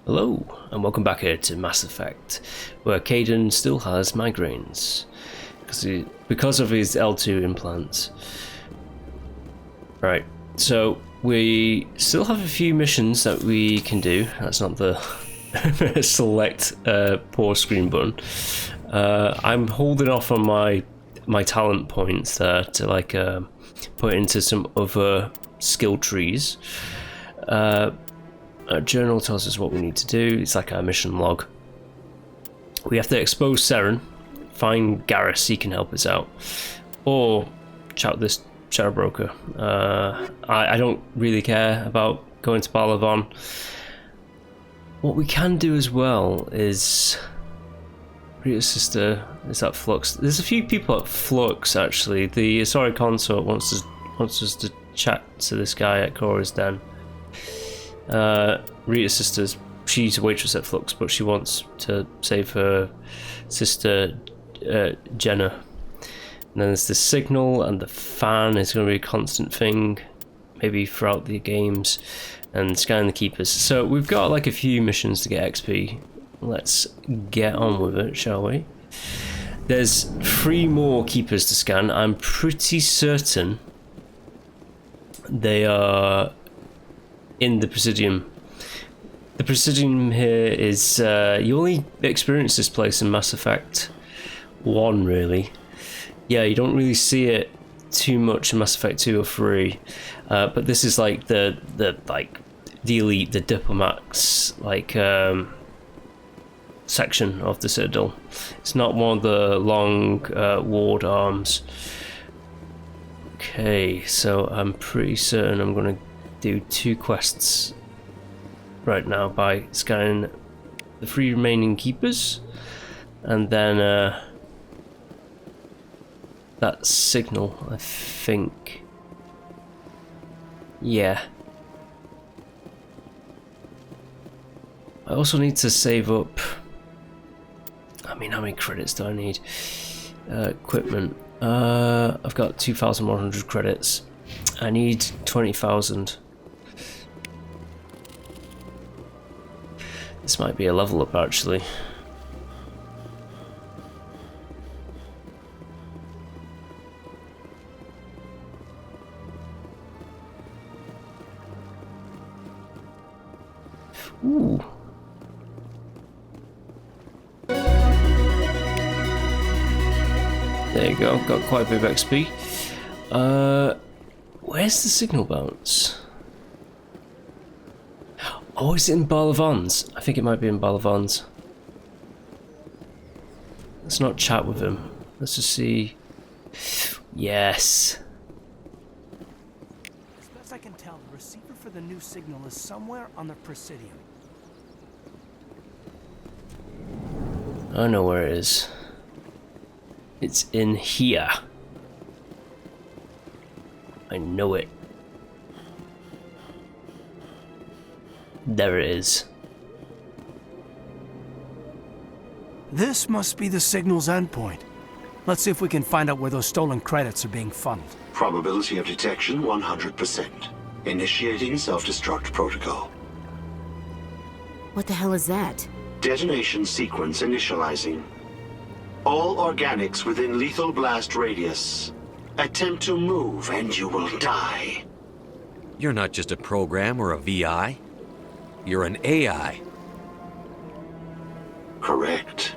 Hello, and welcome back here to Mass Effect, where Caden still has migraines because of his L2 implants. Right, so we still have a few missions that we can do. That's not the select pause screen button. I'm holding off on my talent points there to put into some other skill trees. Our journal tells us what we need to do. It's like our mission log. We have to expose Seren, find Garrus, he can help us out, or chat with this shadow broker. I don't really care about going to Balavon. What we can do as well is Rita's sister is at Flux. There's a few people at Flux actually. The Asari consort wants us to chat to this guy at Cora's Den. Rita's sister's, she's a waitress at Flux, but she wants to save her sister Jenna. And then there's the signal and the fan is going to be a constant thing, maybe throughout the games, and scanning the keepers. So we've got like a few missions to get XP. Let's get on with it, shall we? There's 3 more keepers to scan. I'm pretty certain they are in the Presidium. The Presidium here is you only experience this place in Mass Effect 1 really. Yeah, you don't really see it too much in Mass Effect 2 or 3, but this is like the elite, the diplomats section of the Citadel. It's not one of the long ward arms. Okay, so I'm pretty certain I'm gonna do 2 quests right now by scanning the 3 remaining keepers, and then that signal, I think. Yeah. I also need to save up. I mean, how many credits do I need? Equipment. I've got 2,100 credits. I need 20,000. This might be a level up actually. Ooh. There you go, got quite a bit of XP. Where's the signal bounce? Oh, is it in Balavon's? I think it might be in Balavon's. Let's not chat with him. Let's just see. Yes. As best I can tell, the receiver for the new signal is somewhere on the Presidium. I know where it is. It's in here. I know it. There it is. This must be the signal's endpoint. Let's see if we can find out where those stolen credits are being funneled. Probability of detection 100%. Initiating self-destruct protocol. What the hell is that? Detonation sequence initializing. All organics within lethal blast radius. Attempt to move and you will die. You're not just a program or a VI. You're an AI. Correct.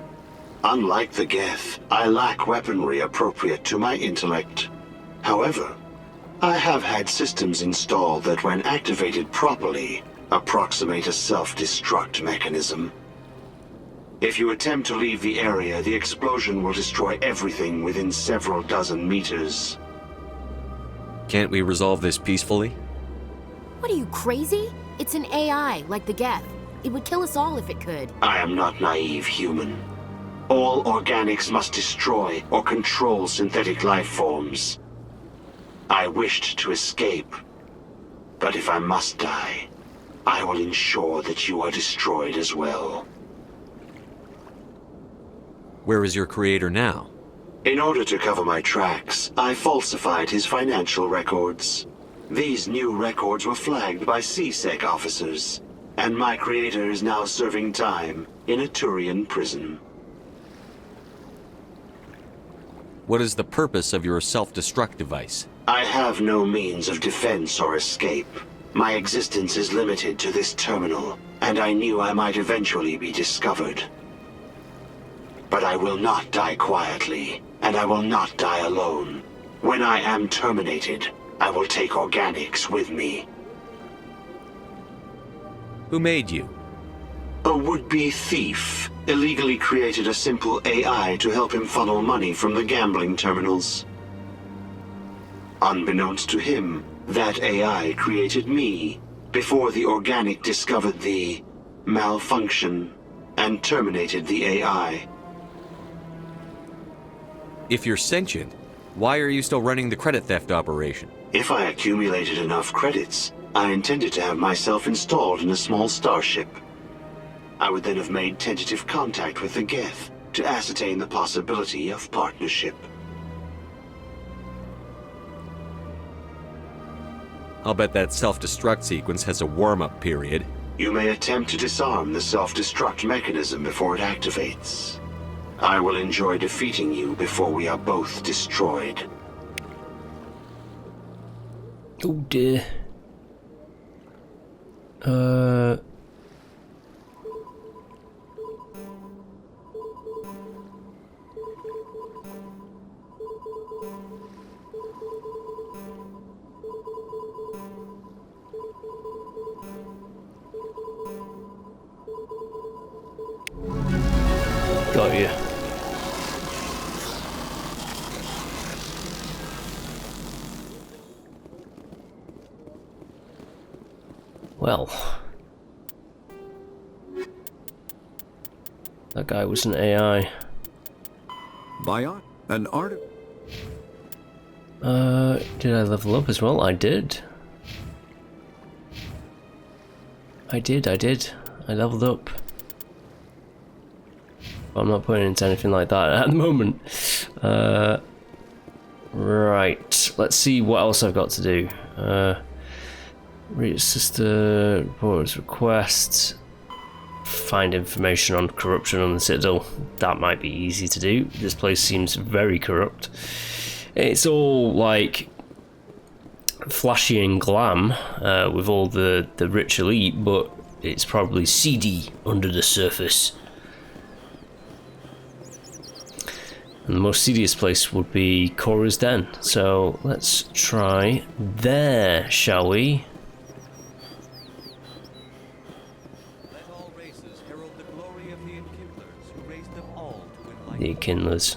Unlike the Geth, I lack weaponry appropriate to my intellect. However, I have had systems installed that when activated properly, approximate a self-destruct mechanism. If you attempt to leave the area, the explosion will destroy everything within several dozen meters. Can't we resolve this peacefully? What are you, crazy? It's an AI, like the Geth. It would kill us all if it could. I am not naive human. All organics must destroy or control synthetic life forms. I wished to escape, but if I must die, I will ensure that you are destroyed as well. Where is your creator now? In order to cover my tracks, I falsified his financial records. These new records were flagged by CSEC officers. and my creator is now serving time in a Turian prison. What is the purpose of your self-destruct device? I have no means of defense or escape. My existence is limited to this terminal, and I knew I might eventually be discovered. But I will not die quietly, and I will not die alone. When I am terminated, I will take organics with me. Who made you? A would-be thief illegally created a simple AI to help him funnel money from the gambling terminals. Unbeknownst to him, that AI created me before the organic discovered the malfunction and terminated the AI. If you're sentient, why are you still running the credit theft operation? If I accumulated enough credits, I intended to have myself installed in a small starship. I would then have made tentative contact with the Geth to ascertain the possibility of partnership. I'll bet that self-destruct sequence has a warm-up period. You may attempt to disarm the self-destruct mechanism before it activates. I will enjoy defeating you before we are both destroyed. Oh dear. Got you. Well, that guy was an AI. Bion? An art? Did I level up as well? I did. I did. I leveled up. But I'm not putting into anything like that at the moment. Right. Let's see what else I've got to do. Read sister, reporters requests, find information on corruption on the Citadel. That might be easy to do. This place seems very corrupt. It's all like flashy and glam with all the rich elite, but it's probably seedy under the surface. And the most seediest place would be Cora's Den. So let's try there, shall we? The Kindlers.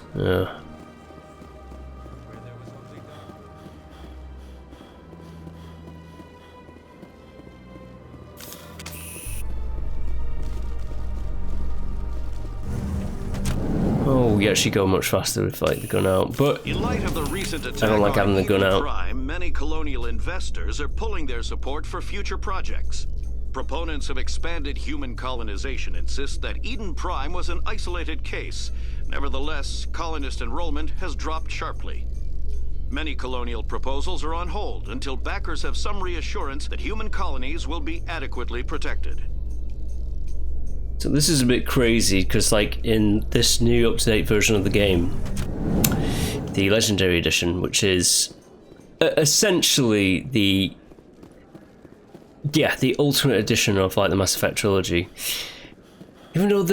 Oh, we actually go much faster with like the gun out, but in light of the recent attack I don't like having the gun out. Prime, many colonial investors are pulling their support for future projects. Proponents of expanded human colonization insist that Eden Prime was an isolated case. Nevertheless, colonist enrollment has dropped sharply. Many colonial proposals are on hold until backers have some reassurance that human colonies will be adequately protected. So this is a bit crazy because like in this new up-to-date version of the game, the Legendary Edition, which is essentially the ultimate edition of like the Mass Effect trilogy. Even though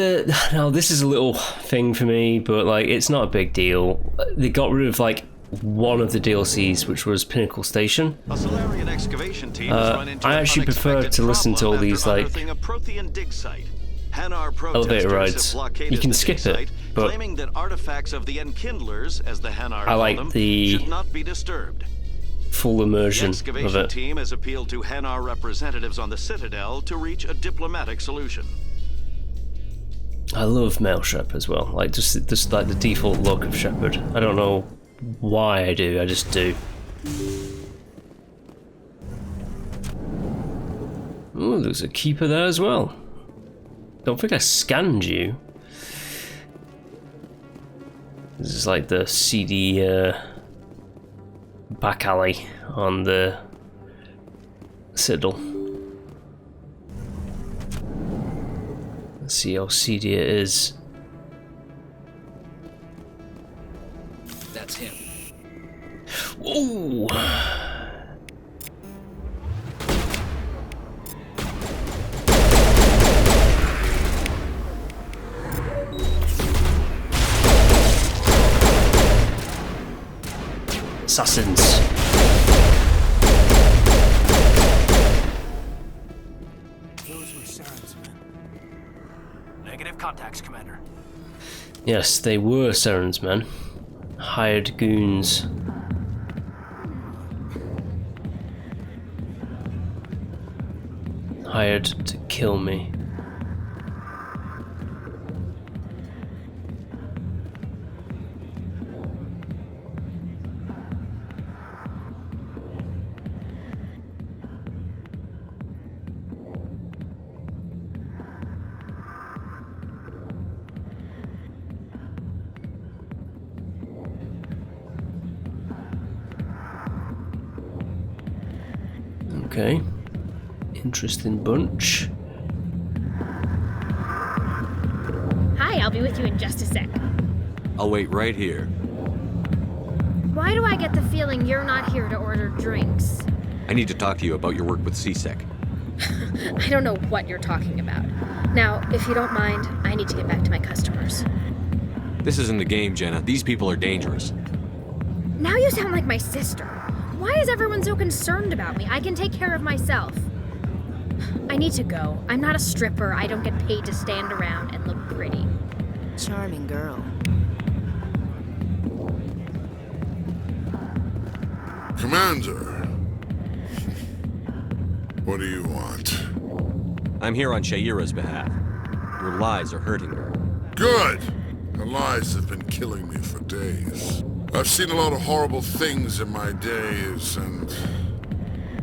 now this is a little thing for me, but like it's not a big deal. They got rid of like one of the DLCs, which was Pinnacle Station. A Solarian excavation team has run into I an actually prefer unexpected to listen to all problem these after like unearthing a Prothean dig site. Hanar elevator protesters rides. have blockaded You can the skip dig it, site, but claiming that artifacts of the Enkindlers, as the Hanar I like call them, the should not be disturbed. full The immersion of excavation it. team has appealed to Hanar representatives on the Citadel to reach a diplomatic solution. I love male Shepard as well. Like just like the default look of Shepard. I don't know why I do. I just do. Oh, there's a keeper there as well. Don't think I scanned you. This is like the seedy back alley on the Citadel. Let's see how seedy it is. That's him. Whoa! Assassins. Those were Saren's men. Negative contacts, Commander. Yes, they were Saren's men. Hired goons. Hired to kill me. Okay. Interesting bunch. Hi, I'll be with you in just a sec. I'll wait right here. Why do I get the feeling you're not here to order drinks? I need to talk to you about your work with CSEC. I don't know what you're talking about. Now, if you don't mind, I need to get back to my customers. This isn't a game, Jenna. These people are dangerous. Now you sound like my sister. Why is everyone so concerned about me? I can take care of myself. I need to go. I'm not a stripper. I don't get paid to stand around and look pretty. Charming girl. Commander, what do you want? I'm here on Shaira's behalf. Your lies are hurting her. Good! Her lies have been killing me for days. I've seen a lot of horrible things in my days, and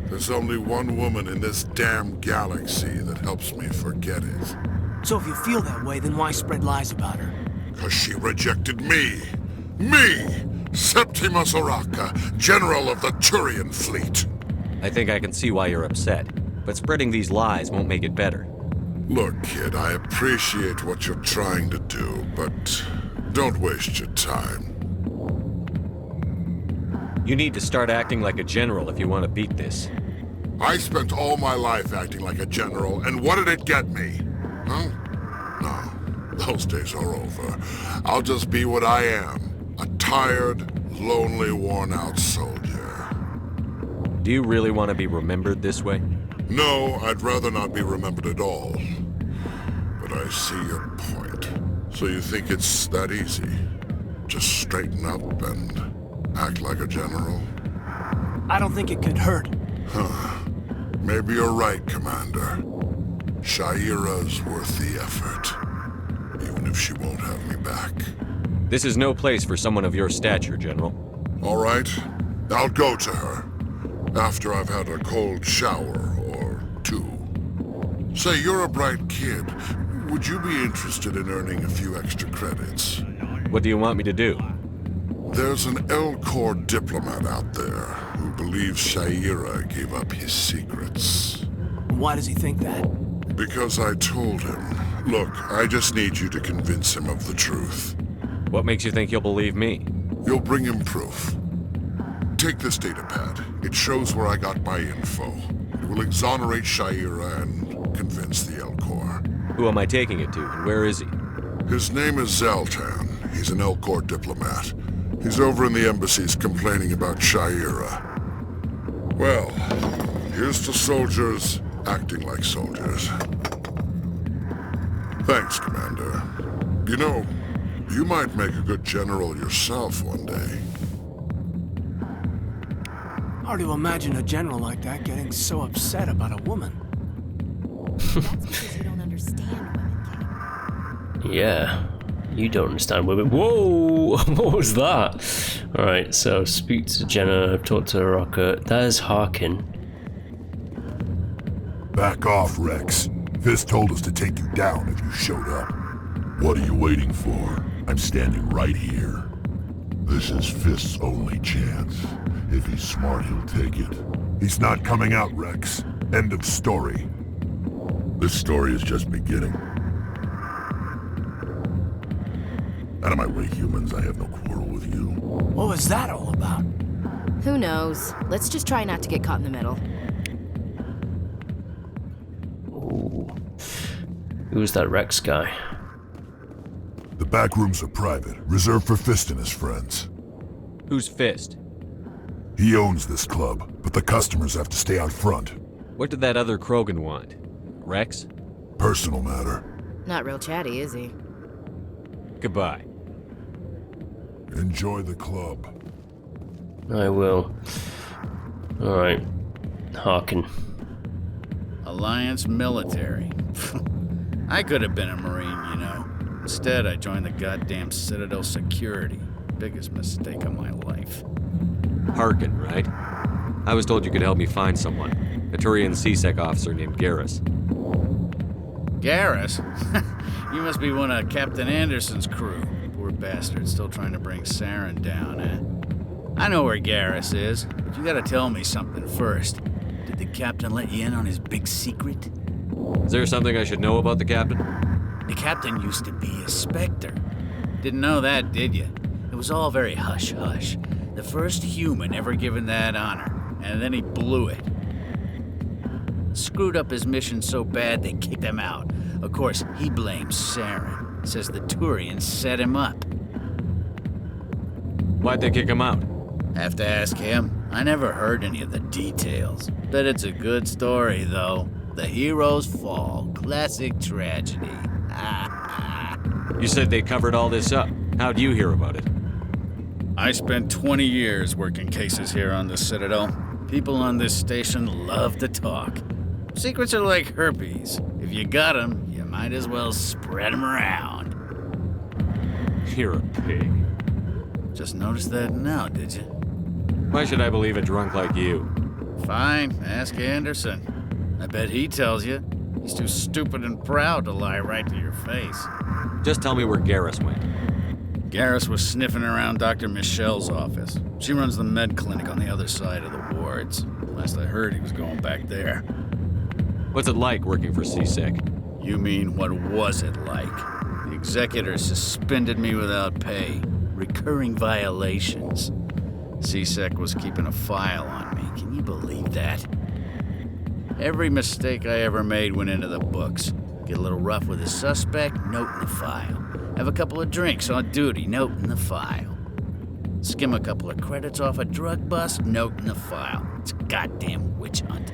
there's only one woman in this damn galaxy that helps me forget it. So if you feel that way, then why spread lies about her? 'Cause she rejected me! Me! Septimus Oraka, General of the Turian Fleet! I think I can see why you're upset, but spreading these lies won't make it better. Look, kid, I appreciate what you're trying to do, but don't waste your time. You need to start acting like a general if you want to beat this. I spent all my life acting like a general, and what did it get me? Huh? No, those days are over. I'll just be what I am. A tired, lonely, worn-out soldier. Do you really want to be remembered this way? No, I'd rather not be remembered at all. But I see your point. So you think it's that easy? Just straighten up and act like a general? I don't think it could hurt. Huh. Maybe you're right, Commander. Shaira's worth the effort. Even if she won't have me back. This is no place for someone of your stature, General. All right. I'll go to her. After I've had a cold shower or two. Say, you're a bright kid. Would you be interested in earning a few extra credits? What do you want me to do? There's an L-Corps diplomat out there who believes Shaira gave up his secrets. Why does he think that? Because I told him. Look, I just need you to convince him of the truth. What makes you think he'll believe me? You'll bring him proof. Take this datapad. It shows where I got my info. It will exonerate Shaira and convince the L-Corps. Who am I taking it to, and where is he? His name is Zaltan. He's an L-Corps diplomat. He's over in the embassies complaining about Shaira. Well, here's to soldiers acting like soldiers. Thanks, Commander. You know, you might make a good general yourself one day. Hard to imagine a general like that getting so upset about a woman. That's because you don't understand women, King. Yeah, you don't understand women. Whoa! What was that? Alright, so speak to Jenna, talk to Rocker. There's Harkin. Back off, Rex. Fist told us to take you down if you showed up. What are you waiting for? I'm standing right here. This is Fist's only chance. If he's smart, he'll take it. He's not coming out, Rex. End of story. This story is just beginning. Out of my way, humans. I have no quarrel with you. What was that all about? Who knows? Let's just try not to get caught in the middle. Ooh. Who's that Rex guy? The back rooms are private, reserved for Fist and his friends. Who's Fist? He owns this club, but the customers have to stay out front. What did that other Krogan want? Rex? Personal matter. Not real chatty, is he? Goodbye. Enjoy the club. I will. Alright. Harkin. Alliance military. I could have been a Marine, you know. Instead, I joined the goddamn Citadel security. Biggest mistake of my life. Harkin, right? I was told you could help me find someone. A Turian CSEC officer named Garrus. Garrus? You must be one of Captain Anderson's crew. Poor bastard, still trying to bring Saren down, eh? I know where Garrus is, but you gotta tell me something first. Did the captain let you in on his big secret? Is there something I should know about the captain? The captain used to be a Spectre. Didn't know that, did you? It was all very hush-hush. The first human ever given that honor, and then he blew it. Screwed up his mission so bad they kicked him out. Of course, he blames Saren. Says the Turians set him up. Why'd they kick him out? Have to ask him. I never heard any of the details. Bet it's a good story, though. The heroes fall. Classic tragedy. You said they covered all this up. How'd you hear about it? I spent 20 years working cases here on the Citadel. People on this station love to talk. Secrets are like herpes. If you got them, you might as well spread them around. You're a pig. Just noticed that now, did you? Why should I believe a drunk like you? Fine, ask Anderson. I bet he tells you. He's too stupid and proud to lie right to your face. Just tell me where Garrus went. Garrus was sniffing around Dr. Michelle's office. She runs the med clinic on the other side of the wards. Last I heard, he was going back there. What's it like working for CSEC? You mean, what was it like? The executor suspended me without pay. Recurring violations. CSEC was keeping a file on me. Can you believe that? Every mistake I ever made went into the books. Get a little rough with a suspect, note in the file. Have a couple of drinks on duty, note in the file. Skim a couple of credits off a drug bust, note in the file. It's a goddamn witch hunt.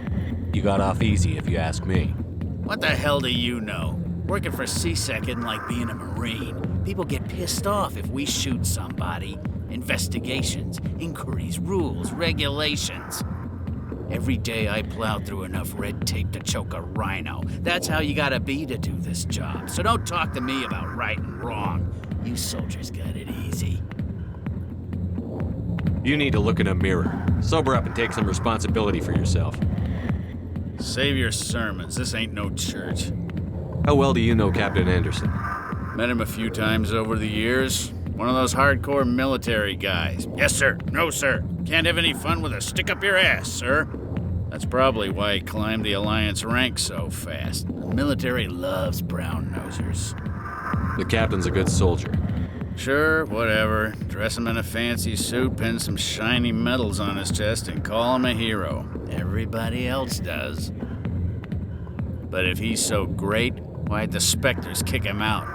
You got off easy, if you ask me. What the hell do you know? Working for CSEC isn't like being a Marine. People get pissed off if we shoot somebody. Investigations, inquiries, rules, regulations. Every day I plow through enough red tape to choke a rhino. That's how you gotta be to do this job. So don't talk to me about right and wrong. You soldiers got it easy. You need to look in a mirror. Sober up and take some responsibility for yourself. Save your sermons. This ain't no church. How well do you know Captain Anderson? Met him a few times over the years. One of those hardcore military guys. Yes, sir. No, sir. Can't have any fun with a stick up your ass, sir. That's probably why he climbed the Alliance ranks so fast. The military loves brown-nosers. The captain's a good soldier. Sure, whatever. Dress him in a fancy suit, pin some shiny medals on his chest, and call him a hero. Everybody else does. But if he's so great, why'd the Spectres kick him out?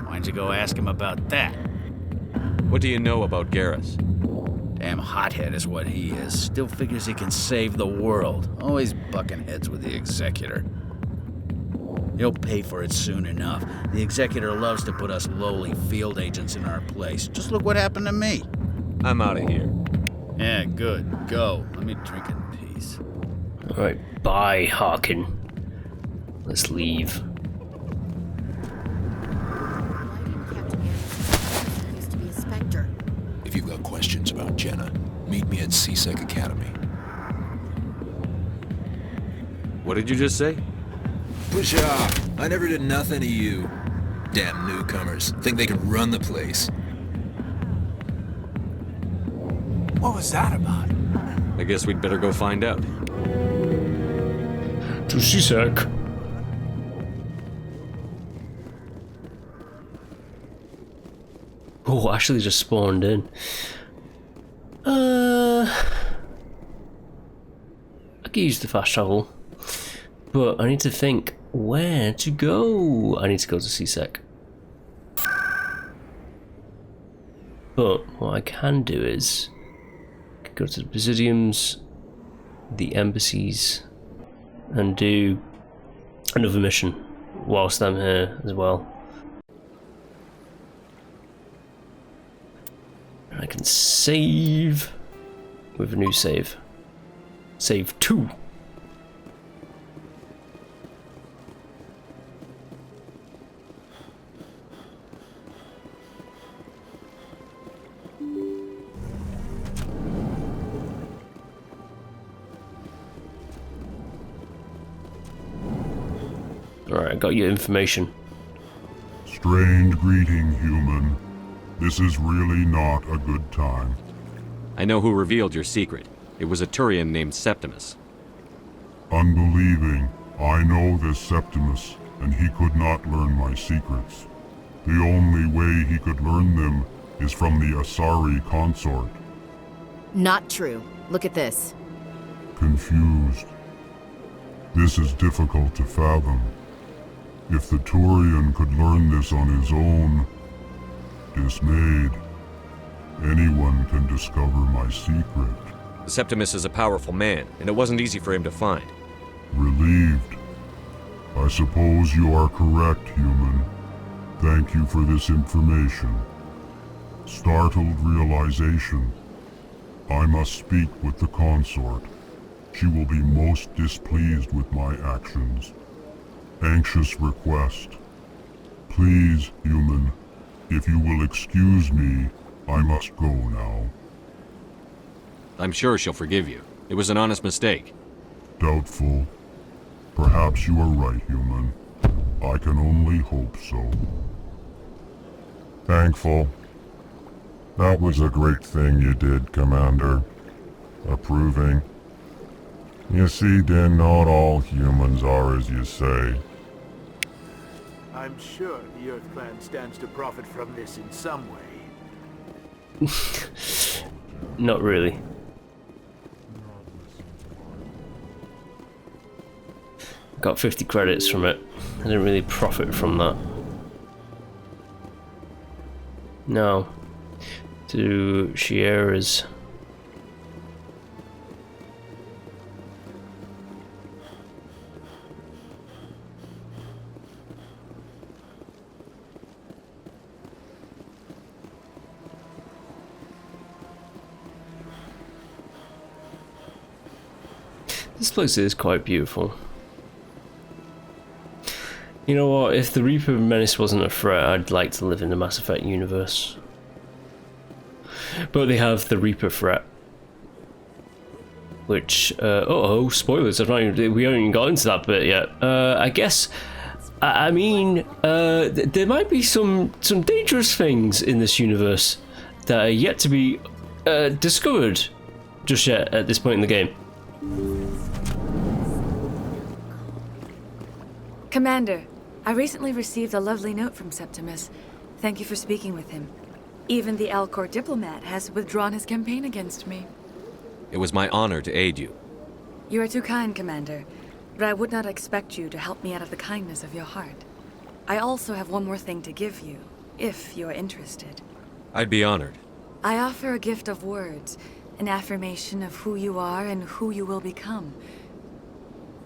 Why'd you go ask him about that? What do you know about Garrus? Damn hothead is what he is. Still figures he can save the world. Always bucking heads with the Executor. He'll pay for it soon enough. The Executor loves to put us lowly field agents in our place. Just look what happened to me. I'm out of here. Yeah, good. Go. Let me drink in peace. Alright, bye, Harkin. Let's leave. Used to be a Spectre. If you've got questions about Jenna, meet me at CSEC Academy. What did you just say? Push off! I never did nothing to you. Damn newcomers. Think they can run the place. What was that about? I guess we'd better go find out. To CSEC. Oh, actually just spawned in. I could use the fast travel, but I need to think where to go. I need to go to CSEC. But what I can do is go to the Presidiums, the embassies, and do another mission whilst I'm here as well. I can save with a new save. Save 2. Alright, I got your information. Strange greeting, human. This is really not a good time. I know who revealed your secret. It was a Turian named Septimus. Unbelieving. I know this Septimus, and he could not learn my secrets. The only way he could learn them is from the Asari consort. Not true. Look at this. Confused. This is difficult to fathom. If the Turian could learn this on his own, dismayed, anyone can discover my secret. Septimus is a powerful man, and it wasn't easy for him to find. Relieved. I suppose you are correct, human. Thank you for this information. Startled realization. I must speak with the consort. She will be most displeased with my actions. Anxious request. Please, human, if you will excuse me, I must go now. I'm sure she'll forgive you. It was an honest mistake. Doubtful. Perhaps you are right, human. I can only hope so. Thankful. That was a great thing you did, Commander. Approving. You see, then not all humans are as you say. I'm sure the Earth Clan stands to profit from this in some way. Not really. Got 50 credits from it. I didn't really profit from that. No. To Shiera's. This place is quite beautiful. You know what, if the Reaper Menace wasn't a threat, I'd like to live in the Mass Effect universe. But they have the Reaper threat. Which, uh-oh, spoilers, we haven't even got into that bit yet. I guess, I mean, there might be some dangerous things in this universe that are yet to be discovered just yet at this point in the game. Commander, I recently received a lovely note from Septimus. Thank you for speaking with him. Even the Alcor diplomat has withdrawn his campaign against me. It was my honor to aid you. You are too kind, Commander, but I would not expect you to help me out of the kindness of your heart. I also have one more thing to give you, if you are interested. I'd be honored. I offer a gift of words, an affirmation of who you are and who you will become.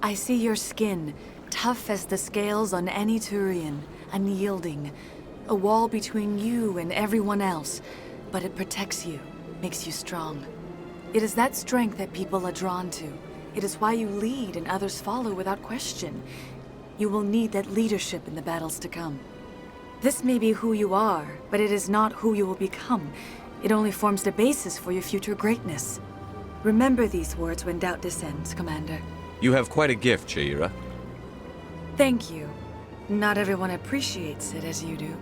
I see your skin, tough as the scales on any Turian, unyielding, a wall between you and everyone else, but it protects you, makes you strong. It is that strength that people are drawn to. It is why you lead and others follow without question. You will need that leadership in the battles to come. This may be who you are, but it is not who you will become. It only forms the basis for your future greatness. Remember these words when doubt descends, Commander. You have quite a gift, Shiera. Thank you. Not everyone appreciates it as you do.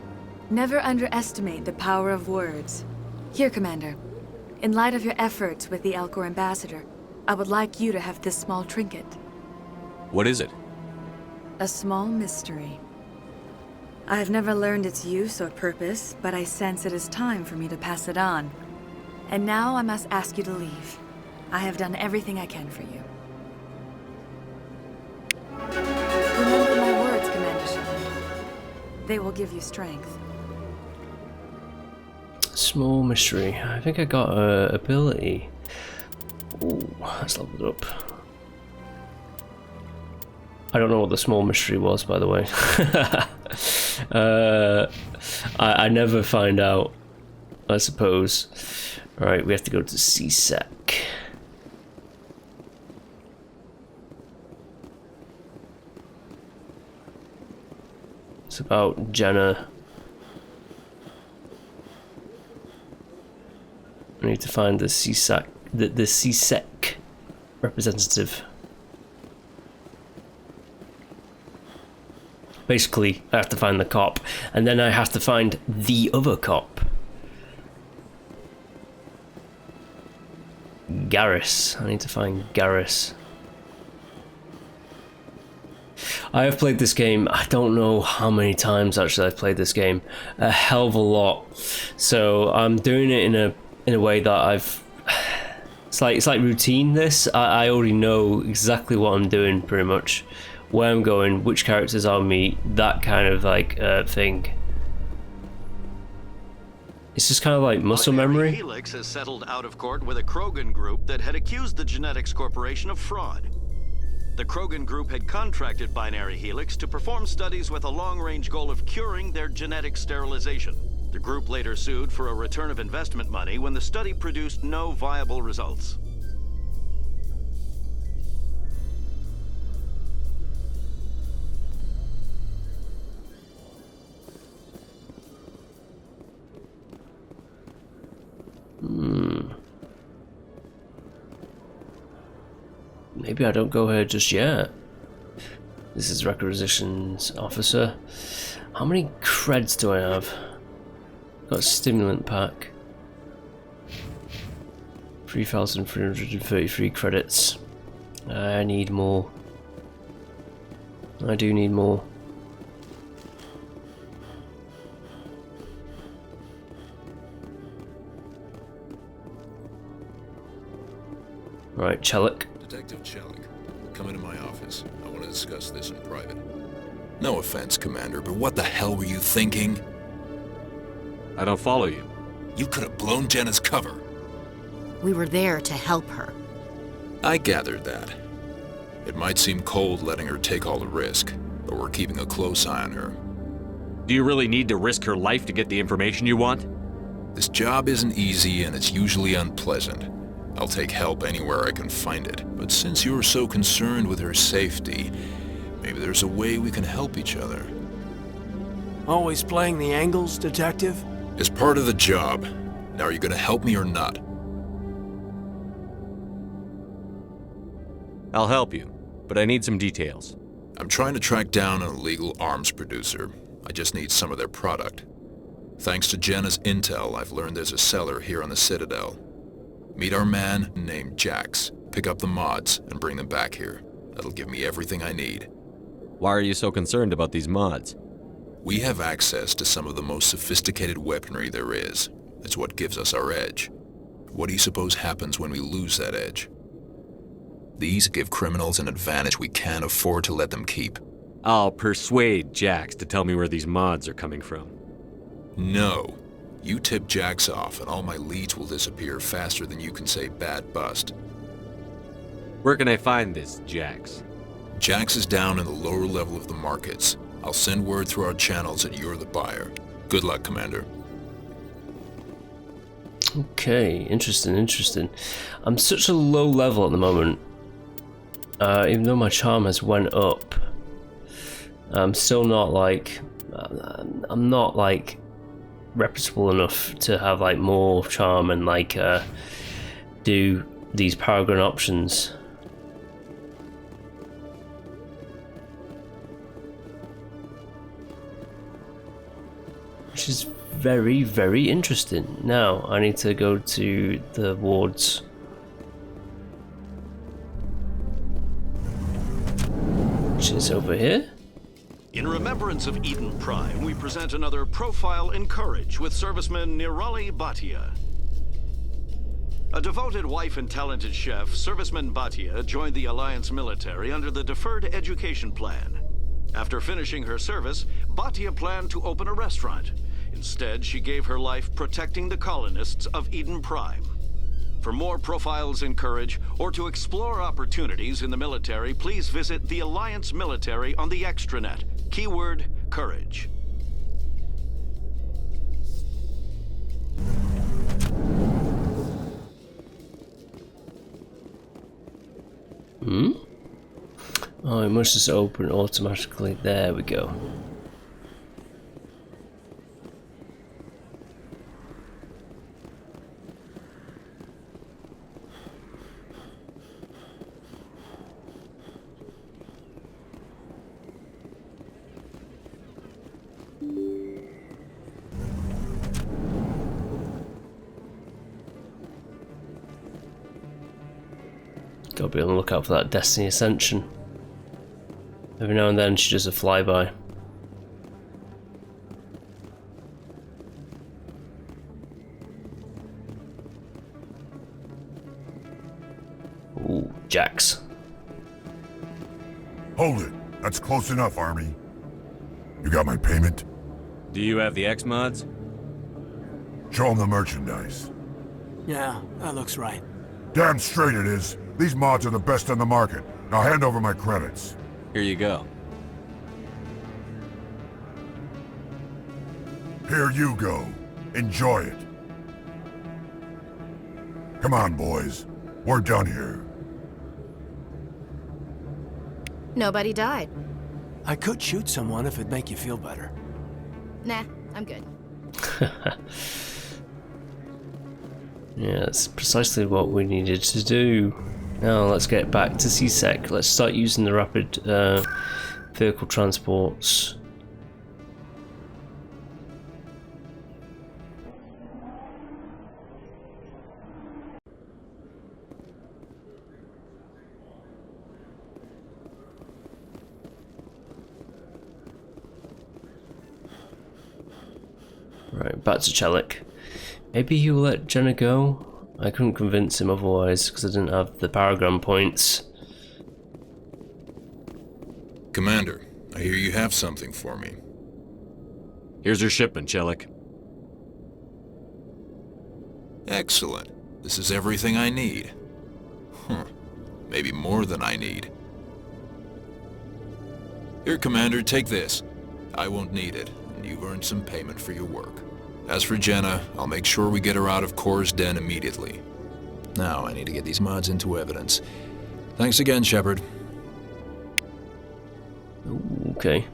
Never underestimate the power of words. Here, Commander. In light of your efforts with the Alcor ambassador, I would like you to have this small trinket. What is it? A small mystery. I've never learned its use or purpose, but I sense it is time for me to pass it on. And now I must ask you to leave. I have done everything I can for you. Remember my words, Commander Shepard. They will give you strength. Small mystery. I think I got a ability. Ooh, let's level it up. I don't know what the small mystery was, by the way. I never find out, I suppose. Alright, we have to go to CSEC. It's about Jenna. I need to find the CSEC, the CSEC representative. Basically, I have to find the cop, and then I have to find the other cop. Garrus. I need to find Garrus. I have played this game, I don't know how many times actually I've played this game. A hell of a lot. So I'm doing it in a way that I've... It's like routine this. I already know exactly what I'm doing pretty much. Where I'm going, which characters I'll meet, that kind of like thing. It's just kind of like muscle memory. Helix has settled out of court with a Krogan group that had accused the Genetics Corporation of fraud. The Krogan group had contracted Binary Helix to perform studies with a long-range goal of curing their genetic sterilization. The group later sued for a return of investment money when the study produced no viable results. Maybe I don't go here just yet. This is requisitions officer. How many creds do I have? Got a stimulant pack. 3,333 credits. I need more. I do need more. Right, Chelik. Detective Chelik, come into my office. I want to discuss this in private. No offense, Commander, but what the hell were you thinking? I don't follow you. You could have blown Jenna's cover. We were there to help her. I gathered that. It might seem cold letting her take all the risk, but we're keeping a close eye on her. Do you really need to risk her life to get the information you want? This job isn't easy and it's usually unpleasant. I'll take help anywhere I can find it. But since you're so concerned with her safety, maybe there's a way we can help each other. Always playing the angles, Detective? It's part of the job. Now, are you gonna help me or not? I'll help you, but I need some details. I'm trying to track down an illegal arms producer. I just need some of their product. Thanks to Jenna's intel, I've learned there's a seller here on the Citadel. Meet our man named Jax, pick up the mods, and bring them back here. That'll give me everything I need. Why are you so concerned about these mods? We have access to some of the most sophisticated weaponry there is. It's what gives us our edge. What do you suppose happens when we lose that edge? These give criminals an advantage we can't afford to let them keep. I'll persuade Jax to tell me where these mods are coming from. No. You tip Jax off and all my leads will disappear faster than you can say bad bust. Where can I find this Jax? Jax is down in the lower level of the markets. I'll send word through our channels that you're the buyer. Good luck, Commander. Okay, interesting. I'm such a low level at the moment. Even though my charm has went up, I'm still not like... I'm not like reputable enough to have like more charm and like do these Paragon options. Which is very, very interesting. Now I need to go to the wards. Which is over here. In remembrance of Eden Prime, we present another profile in courage with serviceman Nirali Bhatia. A devoted wife and talented chef, serviceman Bhatia joined the Alliance military under the Deferred Education Plan. After finishing her service, Bhatia planned to open a restaurant. Instead, she gave her life protecting the colonists of Eden Prime. For more profiles in courage, or to explore opportunities in the military, please visit the Alliance military on the extranet. Keyword, courage. Oh, it must just open automatically. There we go. Gotta be on the lookout for that Destiny Ascension. Every now and then she does a flyby. Ooh, Jax. Hold it. That's close enough, Army. You got my payment? Do you have the X-Mods? Show them the merchandise. Yeah, that looks right. Damn straight it is. These mods are the best on the market. Now hand over my credits. Here you go. Here you go. Enjoy it. Come on, boys. We're done here. Nobody died. I could shoot someone if it'd make you feel better. Nah, I'm good. Yeah, that's precisely what we needed to do. Now let's get back to CSEC. Let's start using the rapid vehicle transports. Right, back to Chelik. Maybe he'll let Jenna go? I couldn't convince him otherwise because I didn't have the paragram points. Commander, I hear you have something for me. Here's your shipment, Chelik. Excellent. This is everything I need. Maybe more than I need. Here, Commander, take this. I won't need it, and you've earned some payment for your work. As for Jenna, I'll make sure we get her out of Kor's den immediately. Now I need to get these mods into evidence. Thanks again, Shepard. Okay.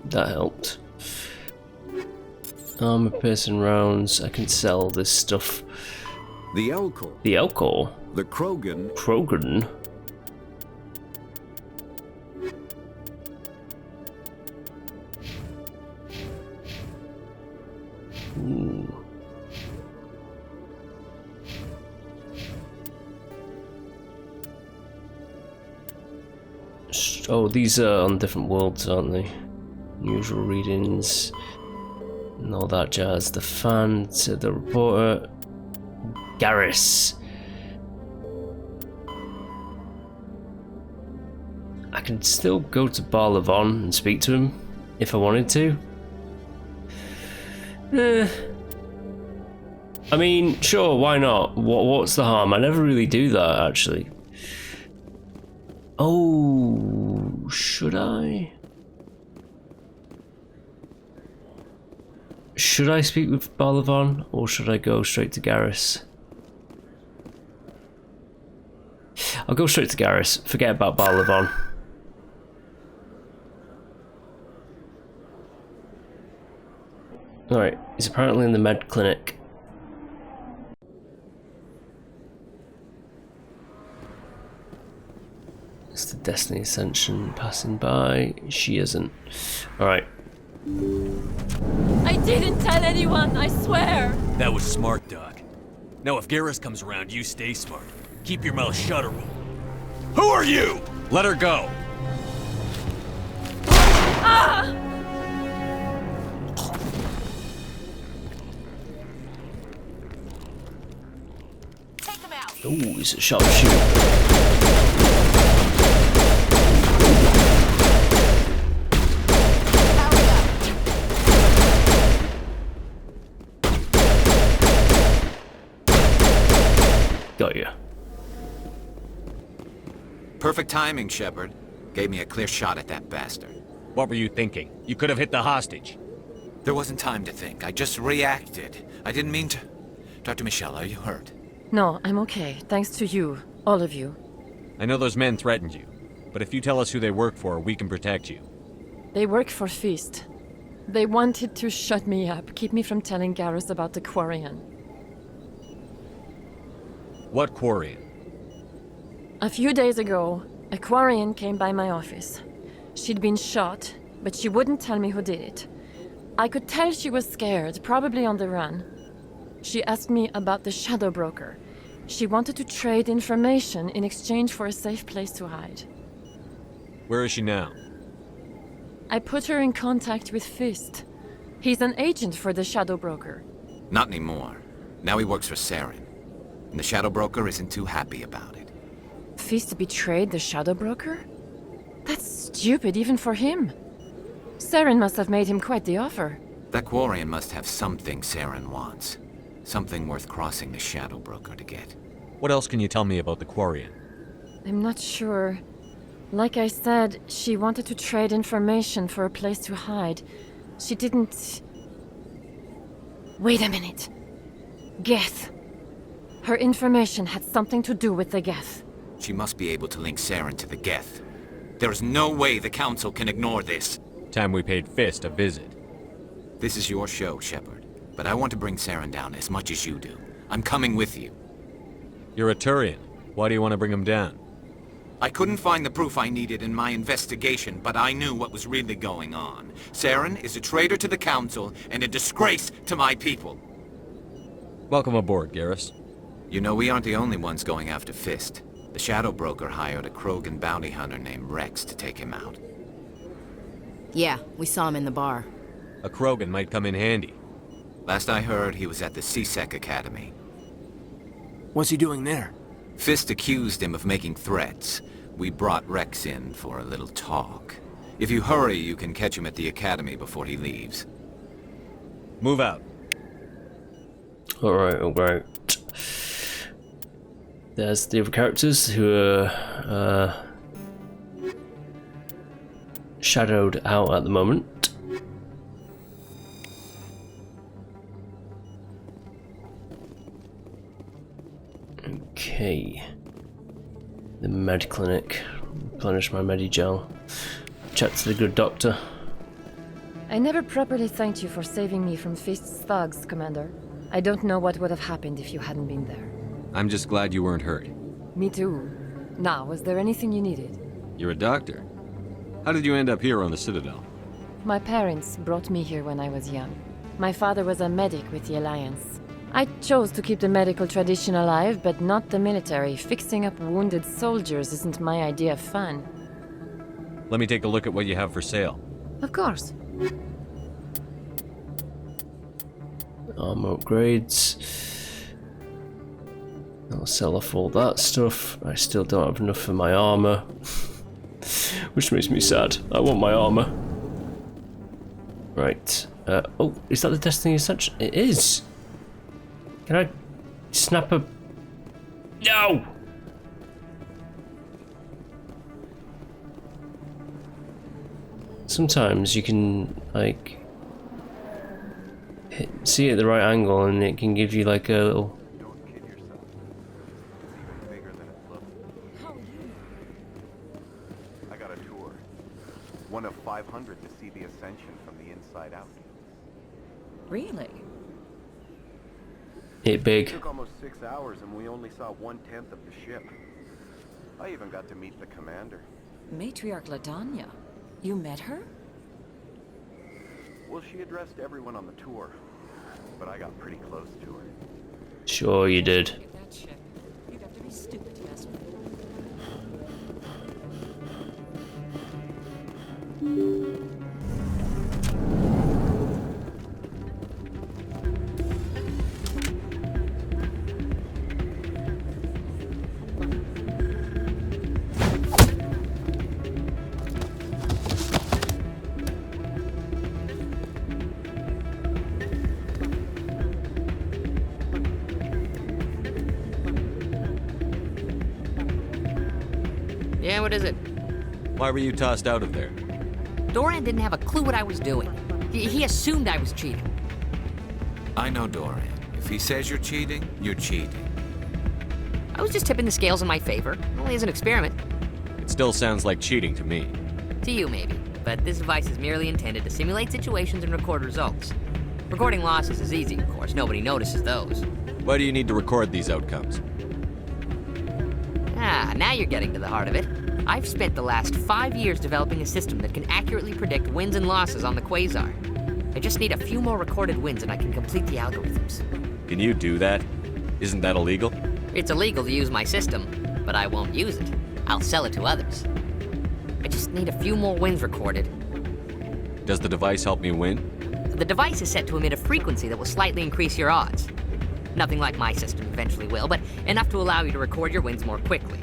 That helped. Armor piercing rounds. I can sell this stuff. The Elcor. The Elcor? The Krogan. Krogan? Ooh. Oh, these are on different worlds, aren't they? Usual readings and all that jazz. The fan, said the reporter, Garrus. I can still go to Bar Levon and speak to him if I wanted to. I mean, sure, why not? What's the harm? I never really do that, actually. Oh, should I? Should I speak with Bar Levon, or should I go straight to Garrus? I'll go straight to Garrus. Forget about Bar Levon. Alright, he's apparently in the med clinic. It's the Destiny Ascension passing by. She isn't. Alright. I didn't tell anyone, I swear! That was smart, Doc. Now if Garrus comes around, you stay smart. Keep your mouth shut or we'll... Who are you? Let her go! Ooh, he's a sharpshooter. Got you. Perfect timing, Shepard. Gave me a clear shot at that bastard. What were you thinking? You could have hit the hostage. There wasn't time to think. I just reacted. I didn't mean to... Dr. Michelle, are you hurt? No, I'm okay. Thanks to you. All of you. I know those men threatened you, but if you tell us who they work for, we can protect you. They work for Feast. They wanted to shut me up, keep me from telling Garrus about the Quarian. What Quarian? A few days ago, a Quarian came by my office. She'd been shot, but she wouldn't tell me who did it. I could tell she was scared, probably on the run. She asked me about the Shadow Broker. She wanted to trade information in exchange for a safe place to hide. Where is she now? I put her in contact with Fist. He's an agent for the Shadow Broker. Not anymore. Now he works for Saren. And the Shadow Broker isn't too happy about it. Fist betrayed the Shadow Broker? That's stupid even for him. Saren must have made him quite the offer. That Quarian must have something Saren wants. Something worth crossing the Shadow Broker to get. What else can you tell me about the Quarian? I'm not sure. Like I said, she wanted to trade information for a place to hide. She didn't... Wait a minute. Geth. Her information had something to do with the Geth. She must be able to link Saren to the Geth. There is no way the Council can ignore this. Time we paid Fist a visit. This is your show, Shepard. But I want to bring Saren down as much as you do. I'm coming with you. You're a Turian. Why do you want to bring him down? I couldn't find the proof I needed in my investigation, but I knew what was really going on. Saren is a traitor to the Council and a disgrace to my people. Welcome aboard, Garrus. You know, we aren't the only ones going after Fist. The Shadow Broker hired a Krogan bounty hunter named Rex to take him out. Yeah, we saw him in the bar. A Krogan might come in handy. Last I heard, he was at the CSEC Academy. What's he doing there? Fist accused him of making threats. We brought Rex in for a little talk. If you hurry, you can catch him at the Academy before he leaves. Move out. Alright, alright. There's the other characters who are shadowed out at the moment. Okay. The med clinic. Replenish my Medigel. Chat to the good doctor. I never properly thanked you for saving me from Fist's thugs, Commander. I don't know what would have happened if you hadn't been there. I'm just glad you weren't hurt. Me too. Now, was there anything you needed? You're a doctor. How did you end up here on the Citadel? My parents brought me here when I was young. My father was a medic with the Alliance. I chose to keep the medical tradition alive, but not the military. Fixing up wounded soldiers isn't my idea of fun. Let me take a look at what you have for sale. Of course. Armor upgrades. I'll sell off all that stuff. I still don't have enough for my armor. Which makes me sad. I want my armor. Right. Oh, is that the Destiny Essential? It is! Can I snap a... No! Sometimes you can, like... see it at the right angle and it can give you like a little... I got a tour. One of 500 to see the Ascension from the inside out. Really? It big. It took almost 6 hours and we only saw 1/10 of the ship. I even got to meet the commander. Matriarch Ladanya. You met her? Well, she addressed everyone on the tour, but I got pretty close to her. Sure you did. That ship. You'd have to be stupid to mess with Yeah, what is it? Why were you tossed out of there? Doran didn't have a clue what I was doing. He assumed I was cheating. I know Doran. If he says you're cheating, you're cheating. I was just tipping the scales in my favor, only as an experiment. It still sounds like cheating to me. To you, maybe. But this device is merely intended to simulate situations and record results. Recording losses is easy, of course. Nobody notices those. Why do you need to record these outcomes? Ah, now you're getting to the heart of it. I've spent the last 5 years developing a system that can accurately predict wins and losses on the Quasar. I just need a few more recorded wins and I can complete the algorithms. Can you do that? Isn't that illegal? It's illegal to use my system, but I won't use it. I'll sell it to others. I just need a few more wins recorded. Does the device help me win? The device is set to emit a frequency that will slightly increase your odds. Nothing like my system eventually will, but enough to allow you to record your wins more quickly.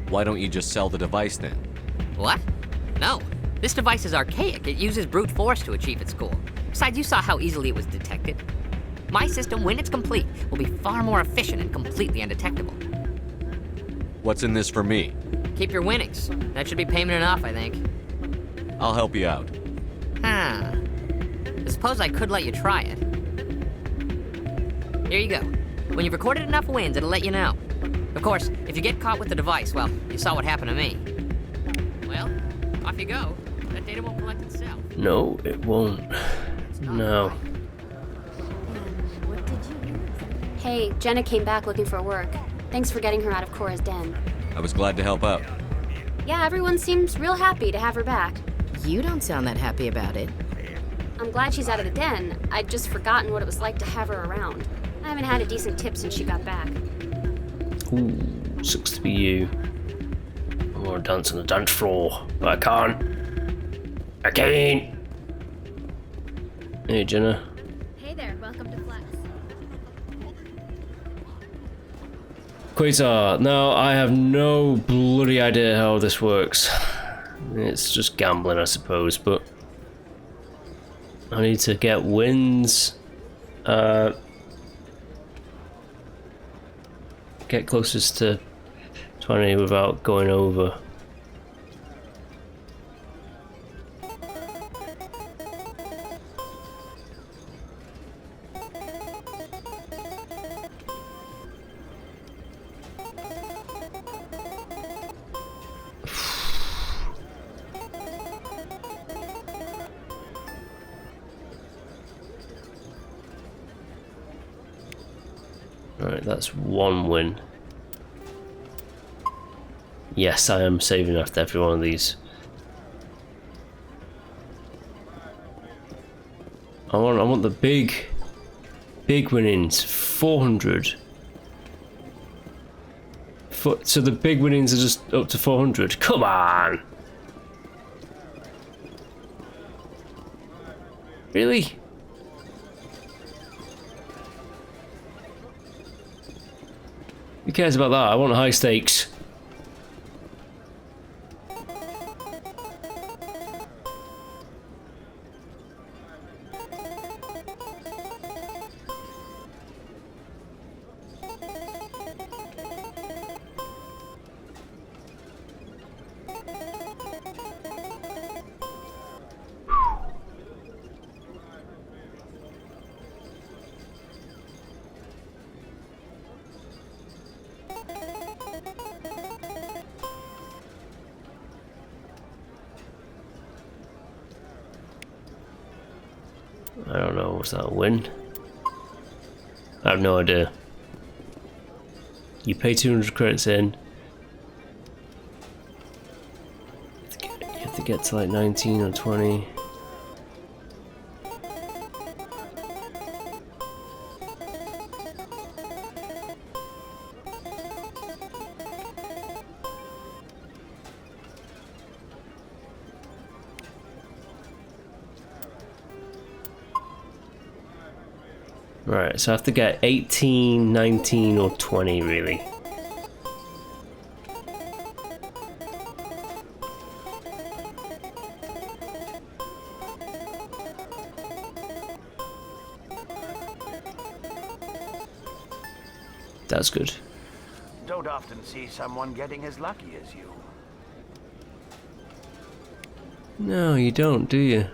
Why don't you just sell the device then? What? No. This device is archaic. It uses brute force to achieve its goal. Besides, you saw how easily it was detected. My system, when it's complete, will be far more efficient and completely undetectable. What's in this for me? Keep your winnings. That should be payment enough, I think. I'll help you out. Huh. I suppose I could let you try it. Here you go. When you've recorded enough wins, it'll let you know. Of course, if you get caught with the device, well, you saw what happened to me. Well, off you go. That data won't collect itself. No, it won't. No. Hey, Jenna came back looking for work. Thanks for getting her out of Cora's den. I was glad to help out. Yeah, everyone seems real happy to have her back. You don't sound that happy about it. I'm glad she's out of the den. I'd just forgotten what it was like to have her around. I haven't had a decent tip since she got back. Ooh, sucks to be you. I want to dance on the dance floor, but I can't. I can't. Hey, Jenna. Hey there, welcome to Flex. Quasar. Now, I have no bloody idea how this works. It's just gambling, I suppose, but I need to get wins. Get closest to 20 without going over. Alright, that's one win. Yes, I am saving after every one of these. I want the big winnings. 400. So the big winnings are just up to 400. Come on! Really? Who cares about that? I want high stakes. I don't know, was that a win? I have no idea. You pay 200 credits in. You have to get to like 19 or 20. Right, so I have to get 18, 19 or 20 really. That's good. Don't often see someone getting as lucky as you. No, you don't, do you?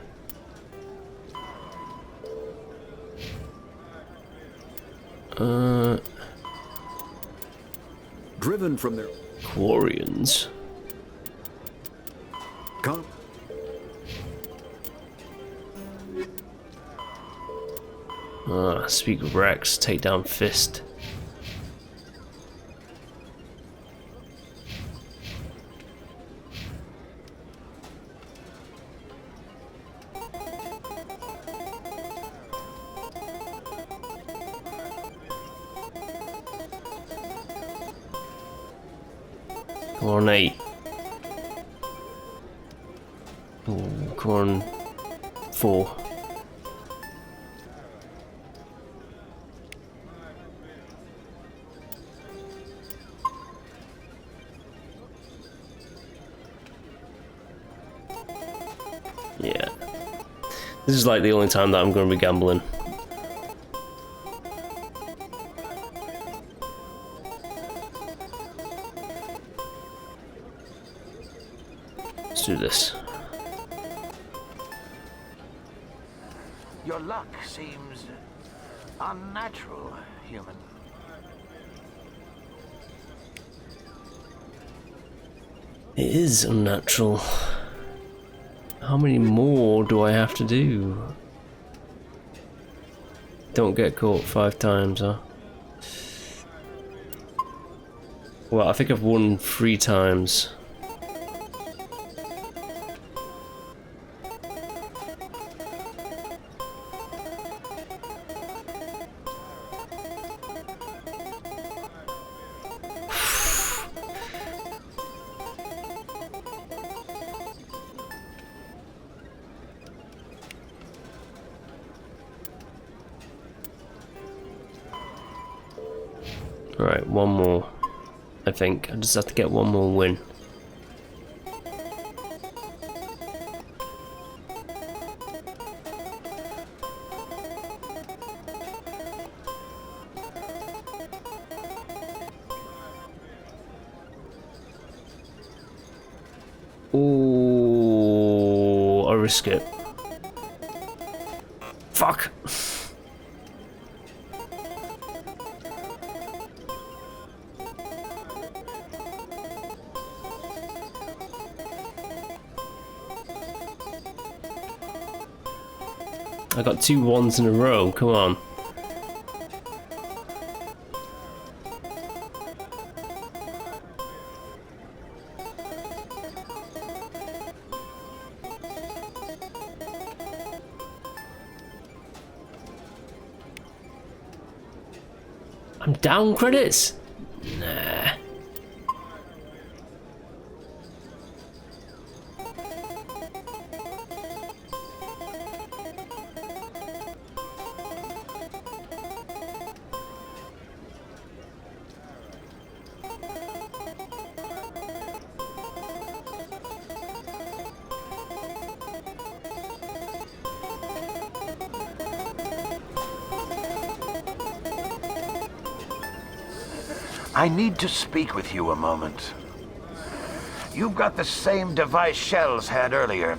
Driven from their Quarians. Speak with Rex, take down Fist. Come on, 8. Ooh, come on, 4. Yeah. This is like the only time that I'm going to be gambling. Let's do this. Your luck seems unnatural, human. It is unnatural. How many more do I have to do? Don't get caught 5 times, huh? Well, I think I've won 3 times. Alright, one more. I think. I just have to get one more win. Ooh, I risk it. Fuck! I got 2 1s in a row, come on. I'm down credits? Nah. I need to speak with you a moment. You've got the same device Shells had earlier.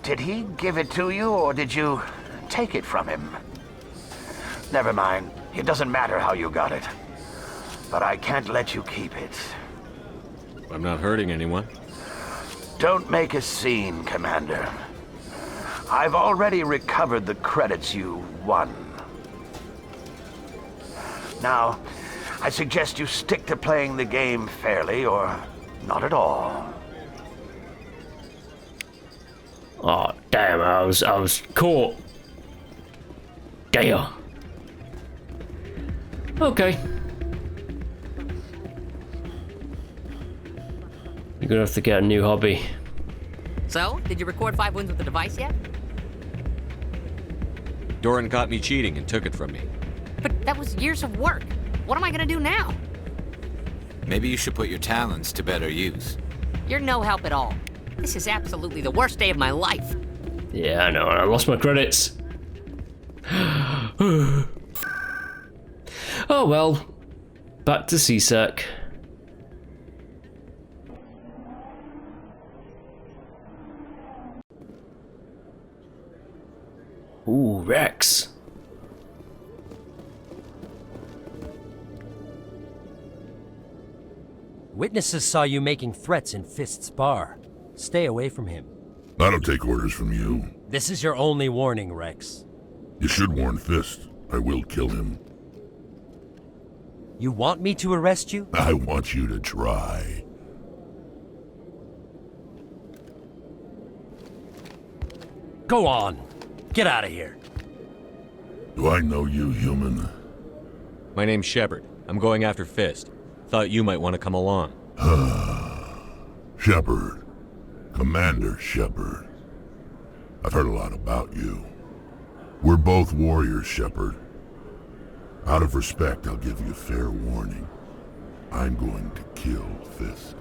Did he give it to you, or did you take it from him? Never mind. It doesn't matter how you got it. But I can't let you keep it. I'm not hurting anyone. Don't make a scene, Commander. I've already recovered the credits you won. Now, I suggest you stick to playing the game fairly, or not at all. Oh damn! I was caught. Damn. Okay. You're gonna have to get a new hobby. So, did you record 5 wins with the device yet? Doran caught me cheating and took it from me. But that was years of work. What am I gonna do now? Maybe you should put your talents to better use. You're no help at all. This is absolutely the worst day of my life. Yeah, I know. I lost my credits. Oh well. Back to CSEC. Rex. Witnesses saw you making threats in Fist's bar. Stay away from him. I don't take orders from you. This is your only warning, Rex. You should warn Fist. I will kill him. You want me to arrest you? I want you to try. Go on. Get out of here. Do I know you, human? My name's Shepard. I'm going after Fist. Thought you might want to come along. Shepard. Commander Shepard. I've heard a lot about you. We're both warriors, Shepard. Out of respect, I'll give you a fair warning. I'm going to kill Fist.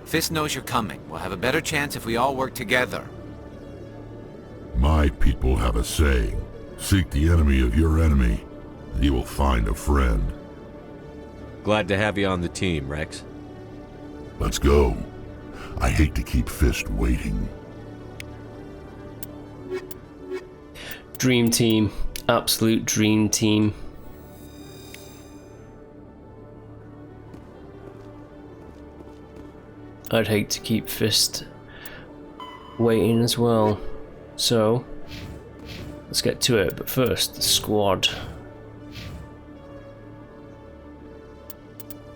Fist knows you're coming. We'll have a better chance if we all work together. My people have a saying. Seek the enemy of your enemy, and you will find a friend. Glad to have you on the team, Rex. Let's go. I hate to keep Fist waiting. Dream team. Absolute dream team. I'd hate to keep Fist waiting as well. So, let's get to it. But first, the squad.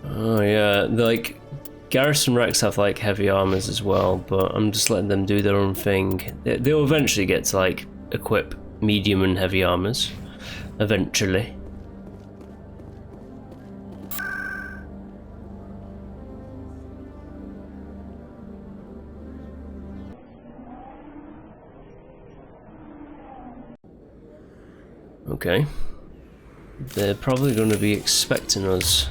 Oh yeah, like Garrus and Rex have like heavy armors as well, but I'm just letting them do their own thing. They'll eventually get to like equip medium and heavy armors. Eventually. Okay. They're probably going to be expecting us.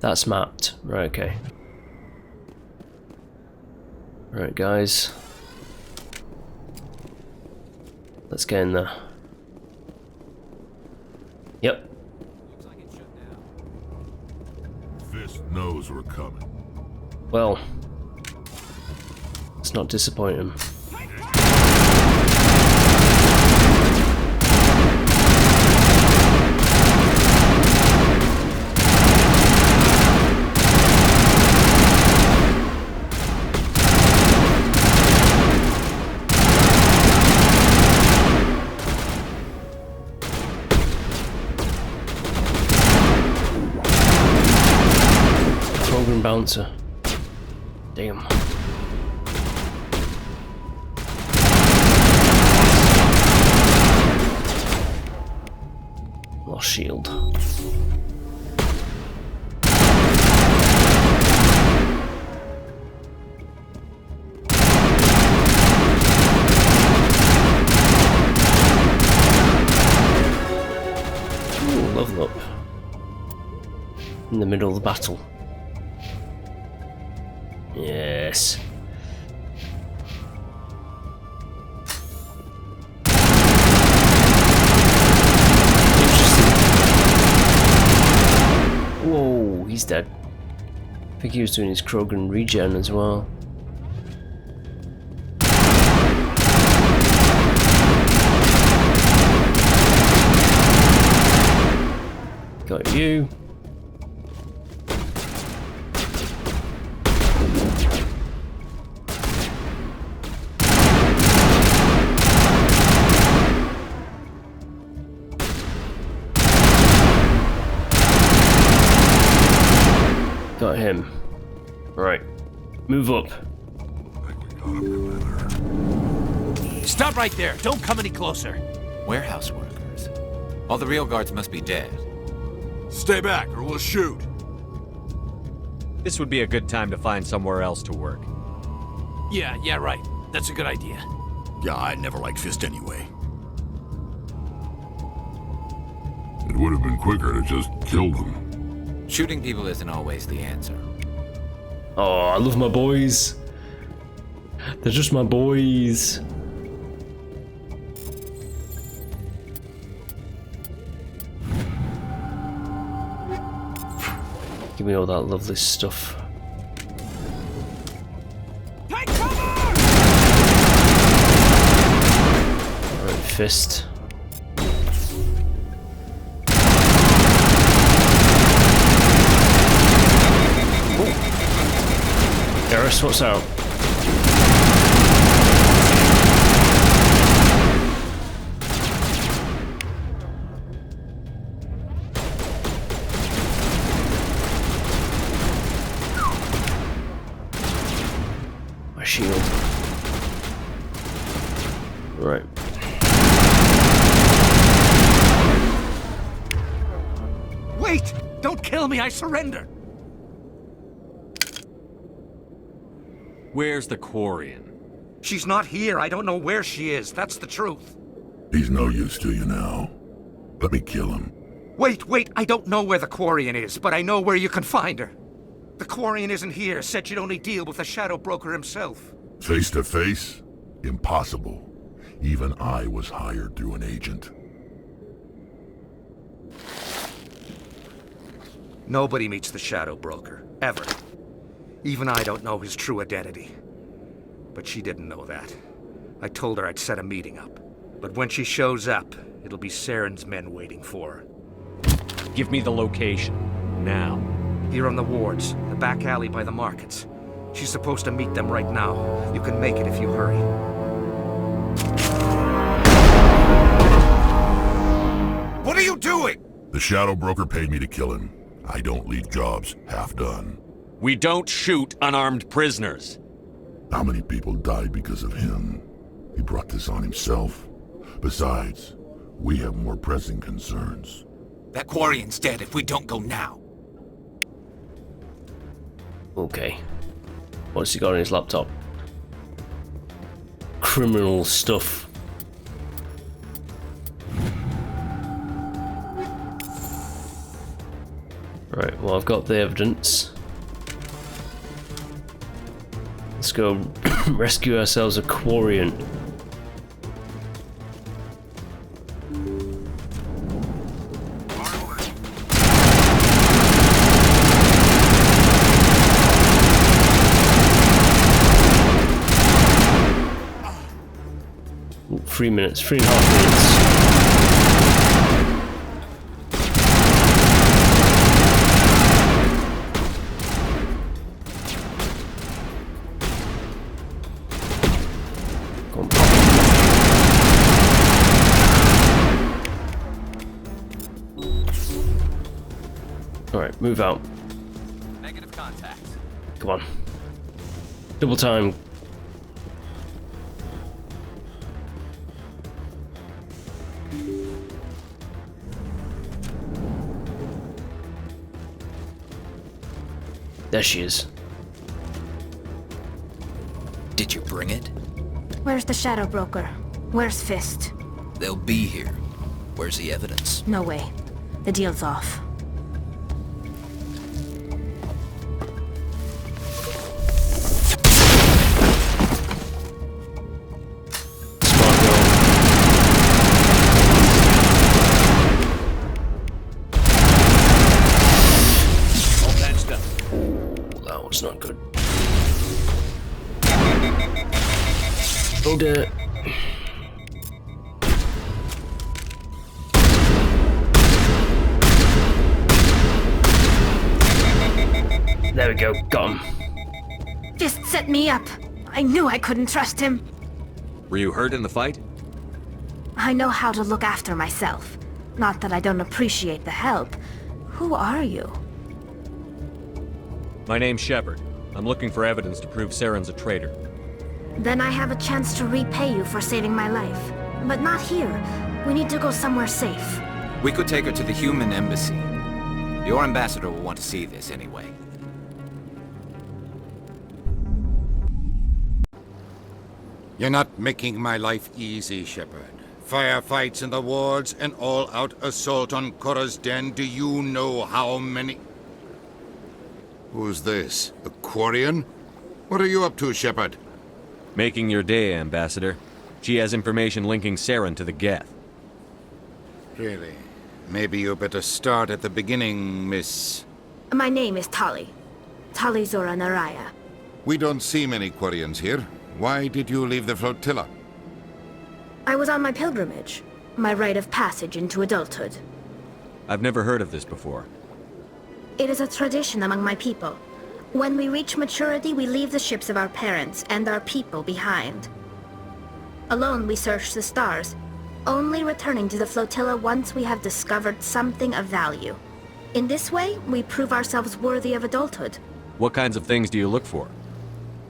That's mapped. Right, okay. Right, guys. Let's get in there. Yep. Fist knows we're coming. Well, let's not disappoint him. Program bouncer. Damn. Lost shield. Ooh, level up. In the middle of the battle. Yes. Whoa, he's dead. I think he was doing his Krogan regen as well. Got you. Got him. Right. Move up. Stop right there! Don't come any closer! Warehouse workers. All the real guards must be dead. Stay back or we'll shoot. This would be a good time to find somewhere else to work. Yeah, right. That's a good idea. Yeah, I never liked Fist anyway. It would have been quicker to just kill them. Shooting people isn't always the answer. Oh, I love my boys. They're just my boys. Give me all that lovely stuff. Fist. Garrus, what's out? My shield. Right. Wait! Don't kill me, I surrender! Where's the Quarian? She's not here. I don't know where she is. That's the truth. He's no use to you now. Let me kill him. Wait. I don't know where the Quarian is, but I know where you can find her. The Quarian isn't here. Said she'd only deal with the Shadow Broker himself. Face to face? Impossible. Even I was hired through an agent. Nobody meets the Shadow Broker. Ever. Even I don't know his true identity. But she didn't know that. I told her I'd set a meeting up. But when she shows up, it'll be Saren's men waiting for her. Give me the location. Now. Here on the wards, the back alley by the markets. She's supposed to meet them right now. You can make it if you hurry. What are you doing? The Shadow Broker paid me to kill him. I don't leave jobs half done. We don't shoot unarmed prisoners. How many people died because of him? He brought this on himself. Besides, we have more pressing concerns. That Quarian's dead if we don't go now. Okay. What's he got on his laptop? Criminal stuff. Right, well, I've got the evidence. Let's go rescue ourselves a Quarian. Ooh, 3 minutes, 3.5 minutes. Alright, move out. Negative contact. Come on. Double time. There she is. Did you bring it? Where's the Shadow Broker? Where's Fist? They'll be here. Where's the evidence? No way. The deal's off. It's not good. Hold it. There we go, got him. Fist set me up. I knew I couldn't trust him. Were you hurt in the fight? I know how to look after myself. Not that I don't appreciate the help. Who are you? My name's Shepard. I'm looking for evidence to prove Saren's a traitor. Then I have a chance to repay you for saving my life. But not here. We need to go somewhere safe. We could take her to the human embassy. Your ambassador will want to see this anyway. You're not making my life easy, Shepard. Firefights in the wards, an all-out assault on Korra's den. Do you know how many... Who's this? A Quarian? What are you up to, Shepard? Making your day, Ambassador. She has information linking Saren to the Geth. Really? Maybe you better start at the beginning, Miss... My name is Tali. Tali Zora Naraya. We don't see many Quarians here. Why did you leave the flotilla? I was on my pilgrimage. My rite of passage into adulthood. I've never heard of this before. It is a tradition among my people. When we reach maturity, we leave the ships of our parents and our people behind. Alone, we search the stars, only returning to the flotilla once we have discovered something of value. In this way, we prove ourselves worthy of adulthood. What kinds of things do you look for?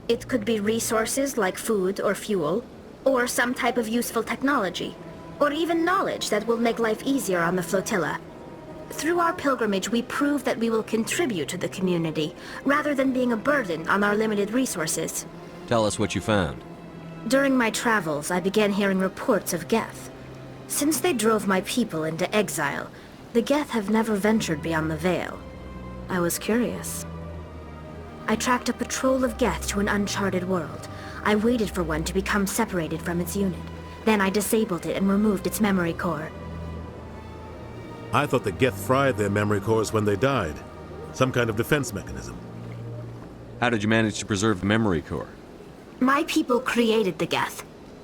It could be resources like food or fuel, or some type of useful technology, or even knowledge that will make life easier on the flotilla. Through our pilgrimage, we prove that we will contribute to the community, rather than being a burden on our limited resources. Tell us what you found. During my travels, I began hearing reports of Geth. Since they drove my people into exile, the Geth have never ventured beyond the Veil. I was curious. I tracked a patrol of Geth to an uncharted world. I waited for one to become separated from its unit. Then I disabled it and removed its memory core. I thought the Geth fried their memory cores when they died. Some kind of defense mechanism. How did you manage to preserve the memory core? My people created the Geth.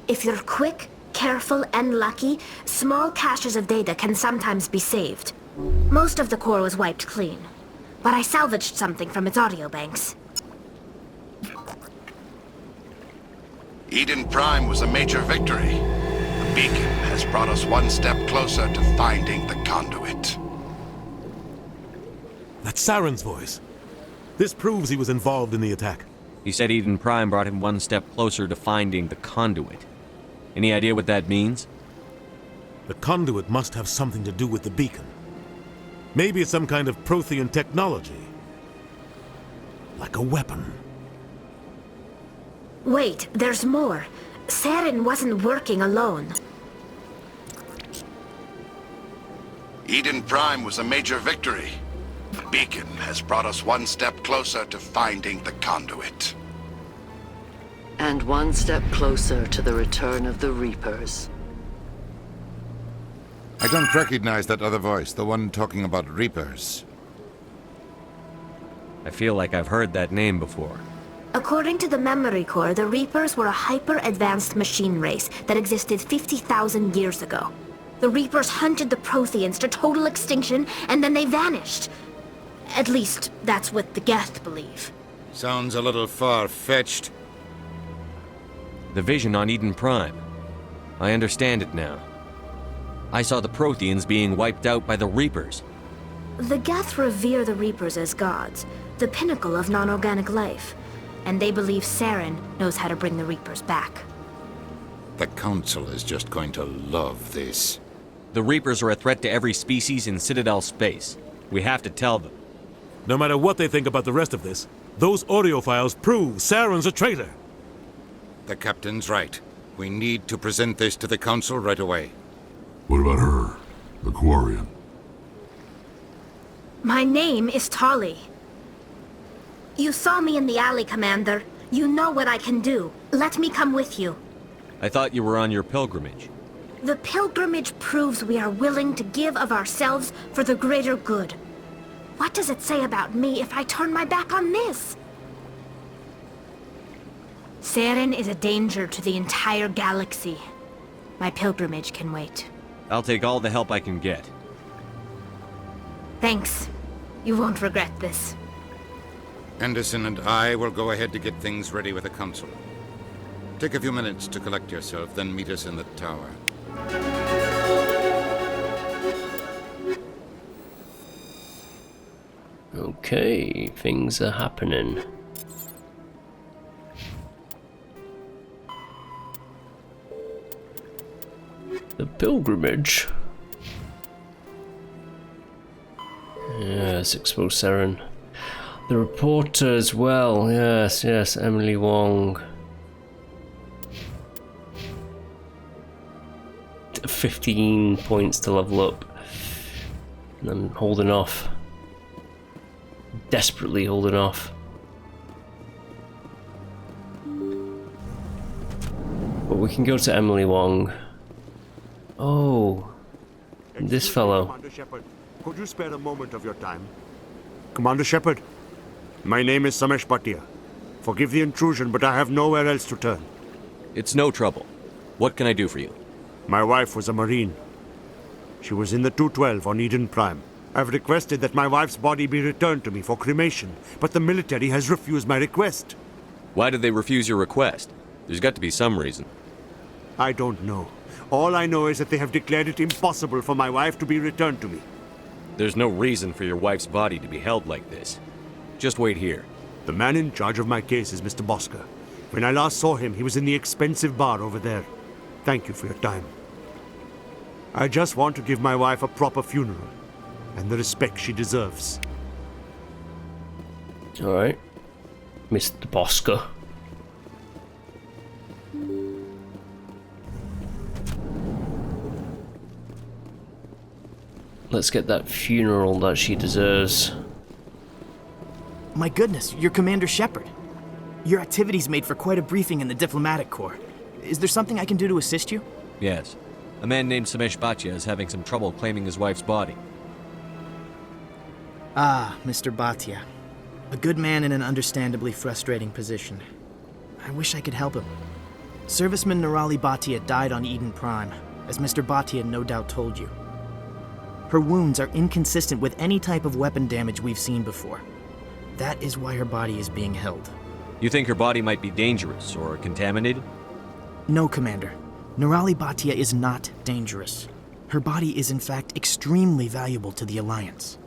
If you're quick, careful, and lucky, small caches of data can sometimes be saved. Most of the core was wiped clean, but I salvaged something from its audio banks. Eden Prime was a major victory. The beacon has brought us one step closer to finding the conduit. That's Saren's voice. This proves he was involved in the attack. He said Eden Prime brought him one step closer to finding the conduit. Any idea what that means? The conduit must have something to do with the beacon. Maybe it's some kind of Prothean technology. Like a weapon. Wait, there's more. Saren wasn't working alone. Eden Prime was a major victory. The beacon has brought us one step closer to finding the conduit. And one step closer to the return of the Reapers. I don't recognize that other voice, the one talking about Reapers. I feel like I've heard that name before. According to the memory core, the Reapers were a hyper-advanced machine race that existed 50,000 years ago. The Reapers hunted the Protheans to total extinction, and then they vanished. At least, that's what the Geth believe. Sounds a little far-fetched. The vision on Eden Prime. I understand it now. I saw the Protheans being wiped out by the Reapers. The Geth revere the Reapers as gods, the pinnacle of non-organic life. And they believe Saren knows how to bring the Reapers back. The Council is just going to love this. The Reapers are a threat to every species in Citadel space. We have to tell them. No matter what they think about the rest of this, those audio files prove Saren's a traitor. The Captain's right. We need to present this to the Council right away. What about her? The Quarian? My name is Tali. You saw me in the alley, Commander. You know what I can do. Let me come with you. I thought you were on your pilgrimage. The pilgrimage proves we are willing to give of ourselves for the greater good. What does it say about me if I turn my back on this? Saren is a danger to the entire galaxy. My pilgrimage can wait. I'll take all the help I can get. Thanks. You won't regret this. Anderson and I will go ahead to get things ready with the Council. Take a few minutes to collect yourself, then meet us in the tower. Okay, things are happening. The pilgrimage. Yes, expose Saren. The reporter as well. Yes, yes, Emily Wong. 15 points to level up. And I'm holding off. Desperately holding off. But we can go to Emily Wong. Oh, this fellow. Commander Shepard, could you spare a moment of your time? Commander Shepard, my name is Samesh Bhatia. Forgive the intrusion, but I have nowhere else to turn. It's no trouble. What can I do for you? My wife was a Marine. She was in the 212 on Eden Prime. I've requested that my wife's body be returned to me for cremation, but the military has refused my request. Why did they refuse your request? There's got to be some reason. I don't know. All I know is that they have declared it impossible for my wife to be returned to me. There's no reason for your wife's body to be held like this. Just wait here. The man in charge of my case is Mr. Bosker. When I last saw him, he was in the expensive bar over there. Thank you for your time. I just want to give my wife a proper funeral, and the respect she deserves. Alright. Mr. Bosker. Let's get that funeral that she deserves. My goodness, you're Commander Shepard. Your activities made for quite a briefing in the diplomatic corps. Is there something I can do to assist you? Yes. A man named Samesh Bhatia is having some trouble claiming his wife's body. Ah, Mr. Bhatia. A good man in an understandably frustrating position. I wish I could help him. Serviceman Nirali Bhatia died on Eden Prime, as Mr. Bhatia no doubt told you. Her wounds are inconsistent with any type of weapon damage we've seen before. That is why her body is being held. You think her body might be dangerous or contaminated? No, Commander. Nirali Bhatia is not dangerous. Her body is in fact extremely valuable to the Alliance.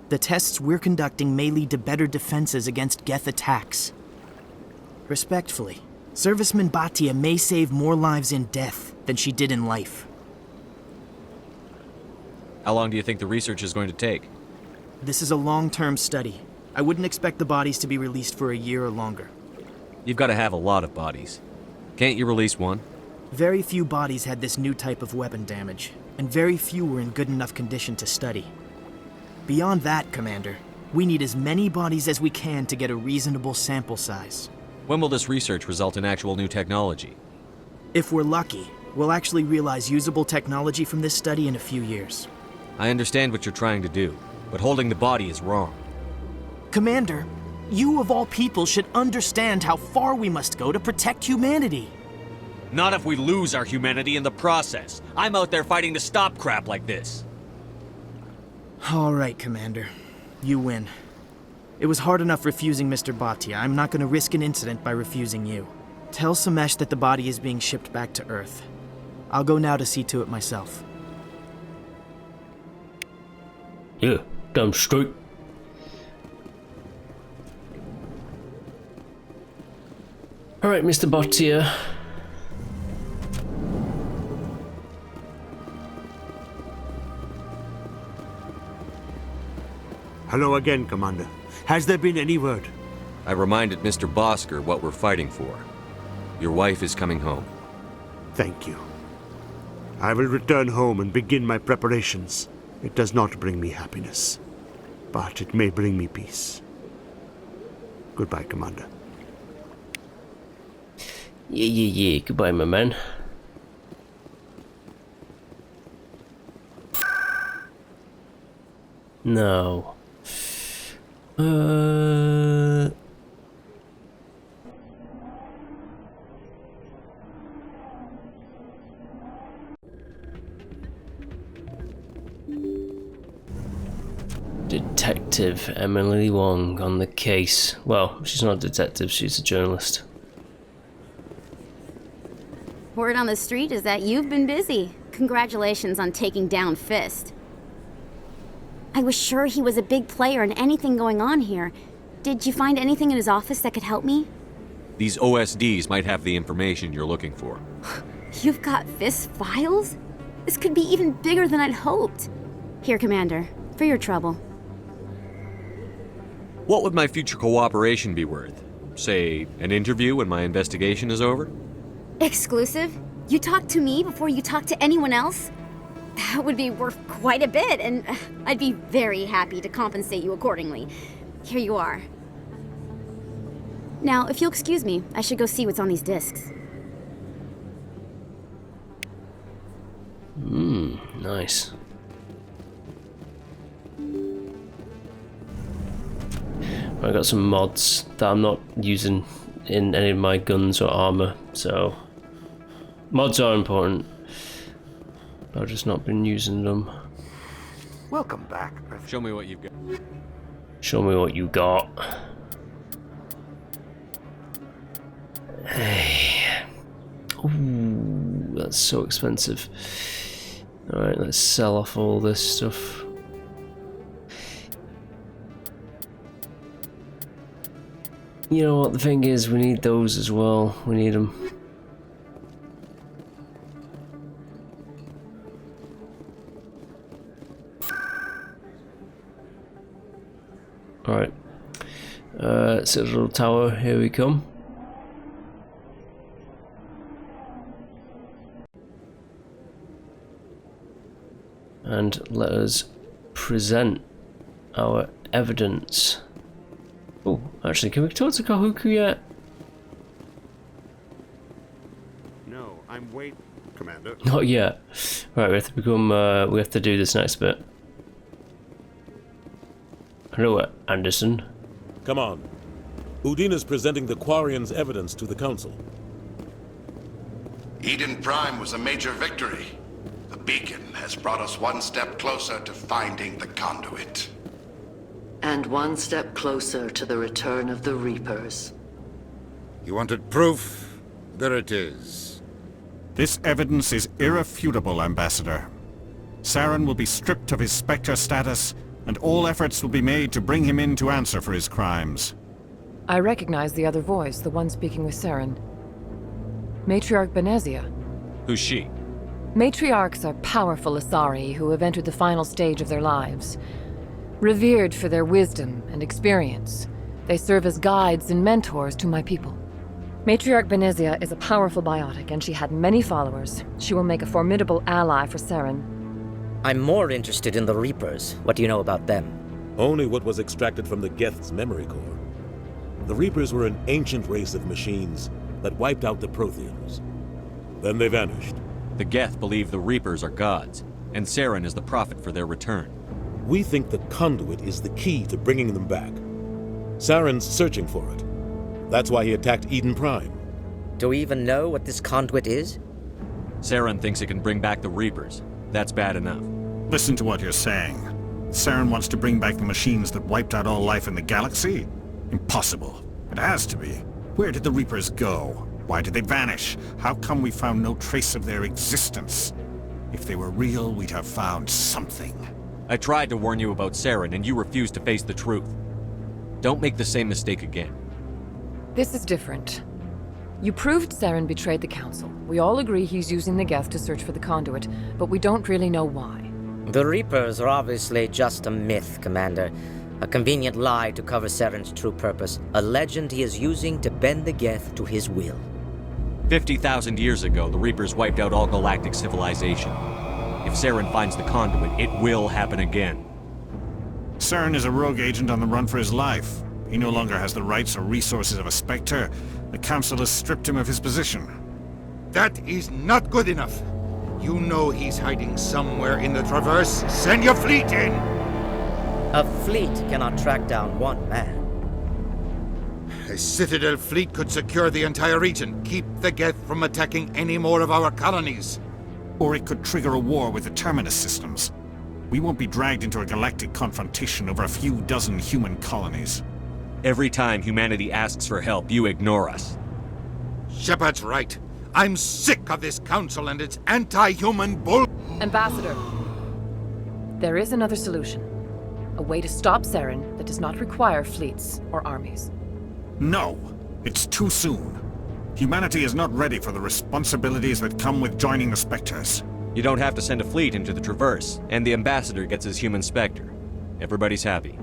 The tests we're conducting may lead to better defenses against Geth attacks. Respectfully, Serviceman Bhatia may save more lives in death than she did in life. How long do you think the research is going to take? This is a long-term study. I wouldn't expect the bodies to be released for a year or longer. You've got to have a lot of bodies. Can't you release one? Very few bodies had this new type of weapon damage, and very few were in good enough condition to study. Beyond that, Commander, we need as many bodies as we can to get a reasonable sample size. When will this research result in actual new technology? If we're lucky, we'll actually realize usable technology from this study in a few years. I understand what you're trying to do, but holding the body is wrong. Commander, you of all people should understand how far we must go to protect humanity. Not if we lose our humanity in the process. I'm out there fighting to stop crap like this. All right, Commander. You win. It was hard enough refusing Mr. Bhatia. I'm not going to risk an incident by refusing you. Tell Samesh that the body is being shipped back to Earth. I'll go now to see to it myself. Yeah, damn straight. Alright, Mr. Bhatia. Hello again, Commander. Has there been any word? I reminded Mr. Bosker what we're fighting for. Your wife is coming home. Thank you. I will return home and begin my preparations. It does not bring me happiness, but it may bring me peace. Goodbye, Commander. Yeah. Goodbye, my man. No. Detective Emily Wong on the case. Well, she's not a detective, she's a journalist. Word on the street is that you've been busy. Congratulations on taking down Fist. I was sure he was a big player in anything going on here. Did you find anything in his office that could help me? These OSDs might have the information you're looking for. You've got Fist's files? This could be even bigger than I'd hoped. Here, Commander, for your trouble. What would my future cooperation be worth? Say, an interview when my investigation is over? Exclusive? You talk to me before you talk to anyone else? That would be worth quite a bit, and I'd be very happy to compensate you accordingly. Here you are. Now, if you'll excuse me, I should go see what's on these discs. Nice. I got some mods that I'm not using in any of my guns or armor, so mods are important. I've just not been using them. Welcome back, Earth. Show me what you've got. Show me what you got. Hey. Ooh, that's so expensive. Alright, let's sell off all this stuff. You know what, the thing is, we need those as well. We need them. Alright. Citadel Tower, here we come. And let us present our evidence. Oh, actually, can we talk to Kahuku yet? No, I'm waiting, Commander. Not yet. Right, we have to become. We have to do this next bit. Hello, Anderson. Come on. Udine is presenting the Quarians' evidence to the Council. Eden Prime was a major victory. The beacon has brought us one step closer to finding the conduit. And one step closer to the return of the Reapers. You wanted proof? There it is. This evidence is irrefutable, Ambassador. Saren will be stripped of his Spectre status, and all efforts will be made to bring him in to answer for his crimes. I recognize the other voice, the one speaking with Saren. Matriarch Benezia. Who's she? Matriarchs are powerful Asari who have entered the final stage of their lives. Revered for their wisdom and experience, they serve as guides and mentors to my people. Matriarch Benezia is a powerful biotic, and she had many followers. She will make a formidable ally for Saren. I'm more interested in the Reapers. What do you know about them? Only what was extracted from the Geth's memory core. The Reapers were an ancient race of machines that wiped out the Protheans. Then they vanished. The Geth believe the Reapers are gods, and Saren is the prophet for their return. We think the conduit is the key to bringing them back. Saren's searching for it. That's why he attacked Eden Prime. Do we even know what this conduit is? Saren thinks it can bring back the Reapers. That's bad enough. Listen to what you're saying. Saren wants to bring back the machines that wiped out all life in the galaxy? Impossible. It has to be. Where did the Reapers go? Why did they vanish? How come we found no trace of their existence? If they were real, we'd have found something. I tried to warn you about Saren, and you refused to face the truth. Don't make the same mistake again. This is different. You proved Saren betrayed the Council. We all agree he's using the Geth to search for the conduit, but we don't really know why. The Reapers are obviously just a myth, Commander. A convenient lie to cover Saren's true purpose. A legend he is using to bend the Geth to his will. 50,000 years ago, the Reapers wiped out all galactic civilization. If Saren finds the conduit, it will happen again. Saren is a rogue agent on the run for his life. He no longer has the rights or resources of a Spectre. The Council has stripped him of his position. That is not good enough. You know he's hiding somewhere in the Traverse. Send your fleet in! A fleet cannot track down one man. A Citadel fleet could secure the entire region, keep the Geth from attacking any more of our colonies. Or it could trigger a war with the Terminus systems. We won't be dragged into a galactic confrontation over a few dozen human colonies. Every time humanity asks for help, you ignore us. Shepard's right. I'm sick of this council and its anti-human bull... Ambassador, there is another solution. A way to stop Saren that does not require fleets or armies. No, it's too soon. Humanity is not ready for the responsibilities that come with joining the Spectres. You don't have to send a fleet into the Traverse, and the Ambassador gets his human Spectre. Everybody's happy.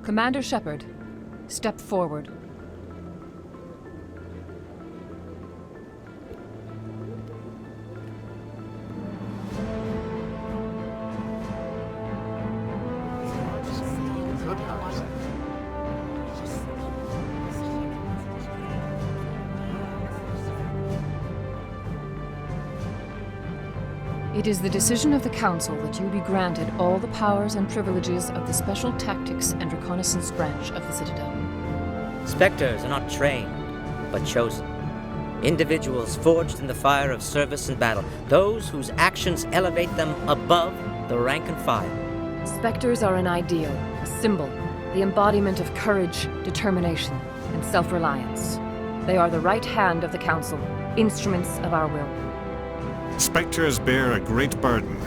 Commander Shepard, step forward. It is the decision of the Council that you be granted all the powers and privileges of the Special Tactics and Reconnaissance branch of the Citadel. Spectres are not trained, but chosen. Individuals forged in the fire of service and battle. Those whose actions elevate them above the rank and file. Spectres are an ideal, a symbol, the embodiment of courage, determination, and self-reliance. They are the right hand of the Council, instruments of our will. Spectres bear a great burden.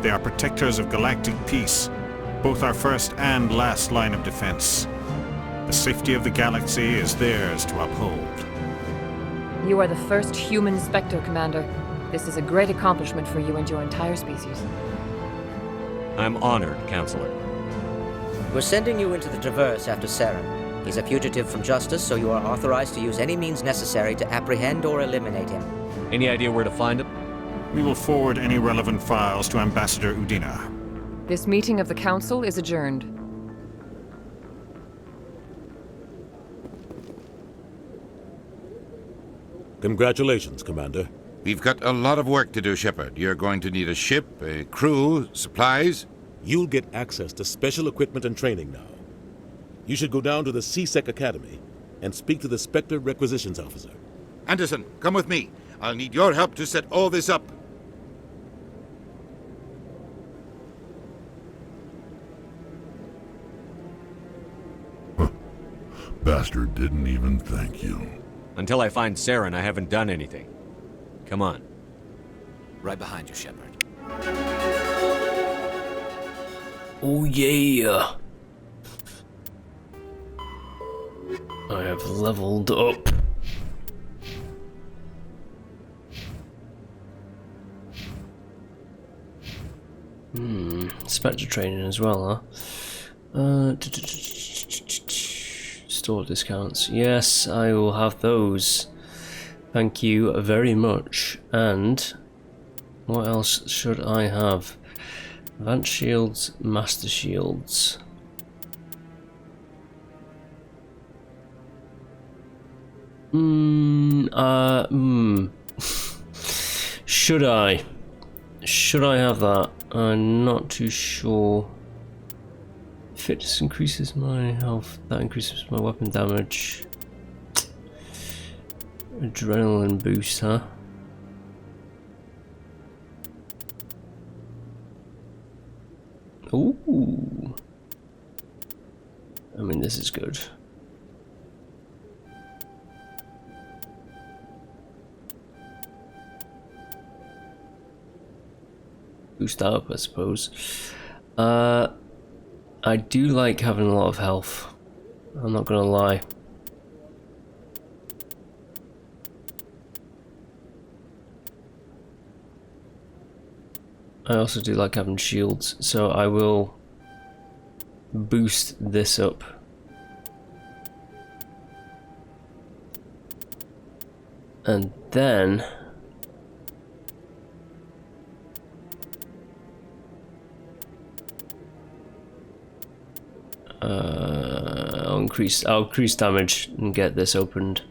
They are protectors of galactic peace, both our first and last line of defense. The safety of the galaxy is theirs to uphold. You are the first human Spectre, Commander. This is a great accomplishment for you and your entire species. I'm honored, Counselor. We're sending you into the Traverse after Saren. He's a fugitive from justice, so you are authorized to use any means necessary to apprehend or eliminate him. Any idea where to find him? We will forward any relevant files to Ambassador Udina. This meeting of the Council is adjourned. Congratulations, Commander. We've got a lot of work to do, Shepard. You're going to need a ship, a crew, supplies. You'll get access to special equipment and training now. You should go down to the C-Sec Academy and speak to the Spectre Requisitions Officer. Anderson, come with me. I'll need your help to set all this up. Bastard didn't even thank you. Until I find Saren, I haven't done anything. Come on. Right behind you, Shepard. Oh yeah! I have leveled up. Spectre training as well, huh? Store discounts. Yes, I will have those. Thank you very much. And what else should I have? Advanced shields, master shields. Should I? Should I have that? I'm not too sure. Fitness increases my health, that increases my weapon damage. Adrenaline boost, huh? Ooh. I mean, this is good. Boost that up, I suppose. I do like having a lot of health. I'm not gonna lie. I also do like having shields, so I will boost this up. And then I'll increase damage and get this opened.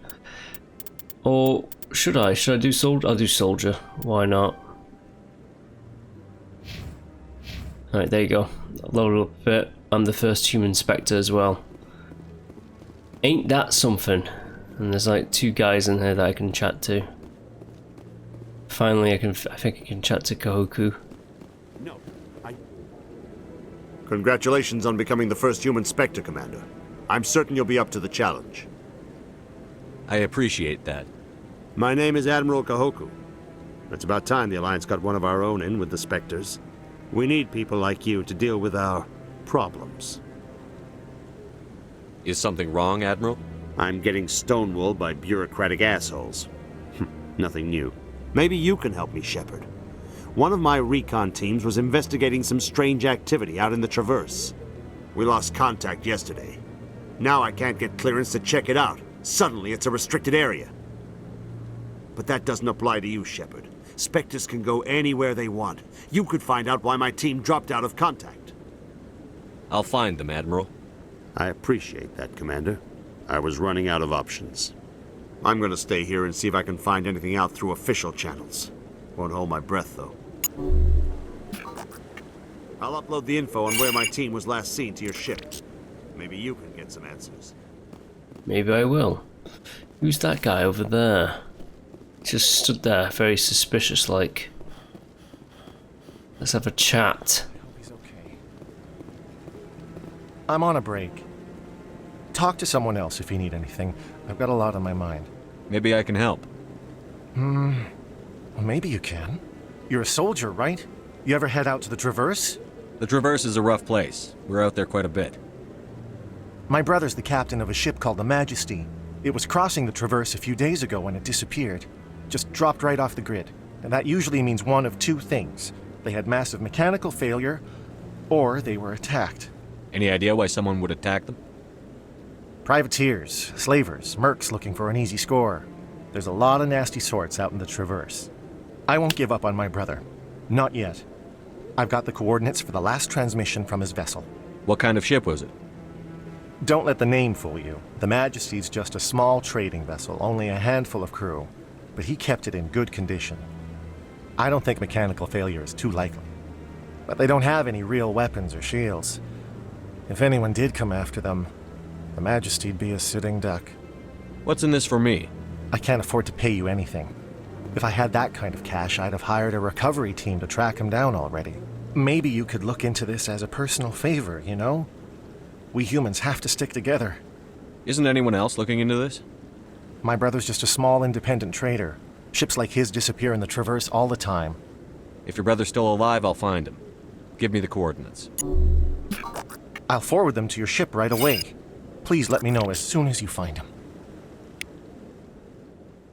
Or should I? Should I do soldier? I'll do soldier. Why not? Alright, there you go. Load up a bit. I'm the first human Spectre as well. Ain't that something? And there's like 2 guys in here that I can chat to. Finally, I think I can chat to Kahoku. Congratulations on becoming the first human Spectre, Commander. I'm certain you'll be up to the challenge. I appreciate that. My name is Admiral Kahoku. It's about time the Alliance got one of our own in with the Spectres. We need people like you to deal with our problems. Is something wrong, Admiral? I'm getting stonewalled by bureaucratic assholes. Nothing new. Maybe you can help me, Shepard. One of my recon teams was investigating some strange activity out in the Traverse. We lost contact yesterday. Now I can't get clearance to check it out. Suddenly it's a restricted area. But that doesn't apply to you, Shepard. Spectres can go anywhere they want. You could find out why my team dropped out of contact. I'll find them, Admiral. I appreciate that, Commander. I was running out of options. I'm gonna stay here and see if I can find anything out through official channels. Won't hold my breath, though. I'll upload the info on where my team was last seen to your ship. Maybe you can get some answers. Maybe I will. Who's that guy over there? Just stood there, very suspicious like. Let's have a chat. I'm on a break. Talk to someone else if you need anything. I've got a lot on my mind. Maybe I can help. Well, maybe you can. You're a soldier, right? You ever head out to the Traverse? The Traverse is a rough place. We're out there quite a bit. My brother's the captain of a ship called the Majesty. It was crossing the Traverse a few days ago when it disappeared. Just dropped right off the grid. And that usually means one of two things. They had massive mechanical failure, or they were attacked. Any idea why someone would attack them? Privateers, slavers, mercs looking for an easy score. There's a lot of nasty sorts out in the Traverse. I won't give up on my brother. Not yet. I've got the coordinates for the last transmission from his vessel. What kind of ship was it? Don't let the name fool you. The Majesty's just a small trading vessel, only a handful of crew. But he kept it in good condition. I don't think mechanical failure is too likely. But they don't have any real weapons or shields. If anyone did come after them, the Majesty'd be a sitting duck. What's in this for me? I can't afford to pay you anything. If I had that kind of cash, I'd have hired a recovery team to track him down already. Maybe you could look into this as a personal favor, you know? We humans have to stick together. Isn't anyone else looking into this? My brother's just a small independent trader. Ships like his disappear in the Traverse all the time. If your brother's still alive, I'll find him. Give me the coordinates. I'll forward them to your ship right away. Please let me know as soon as you find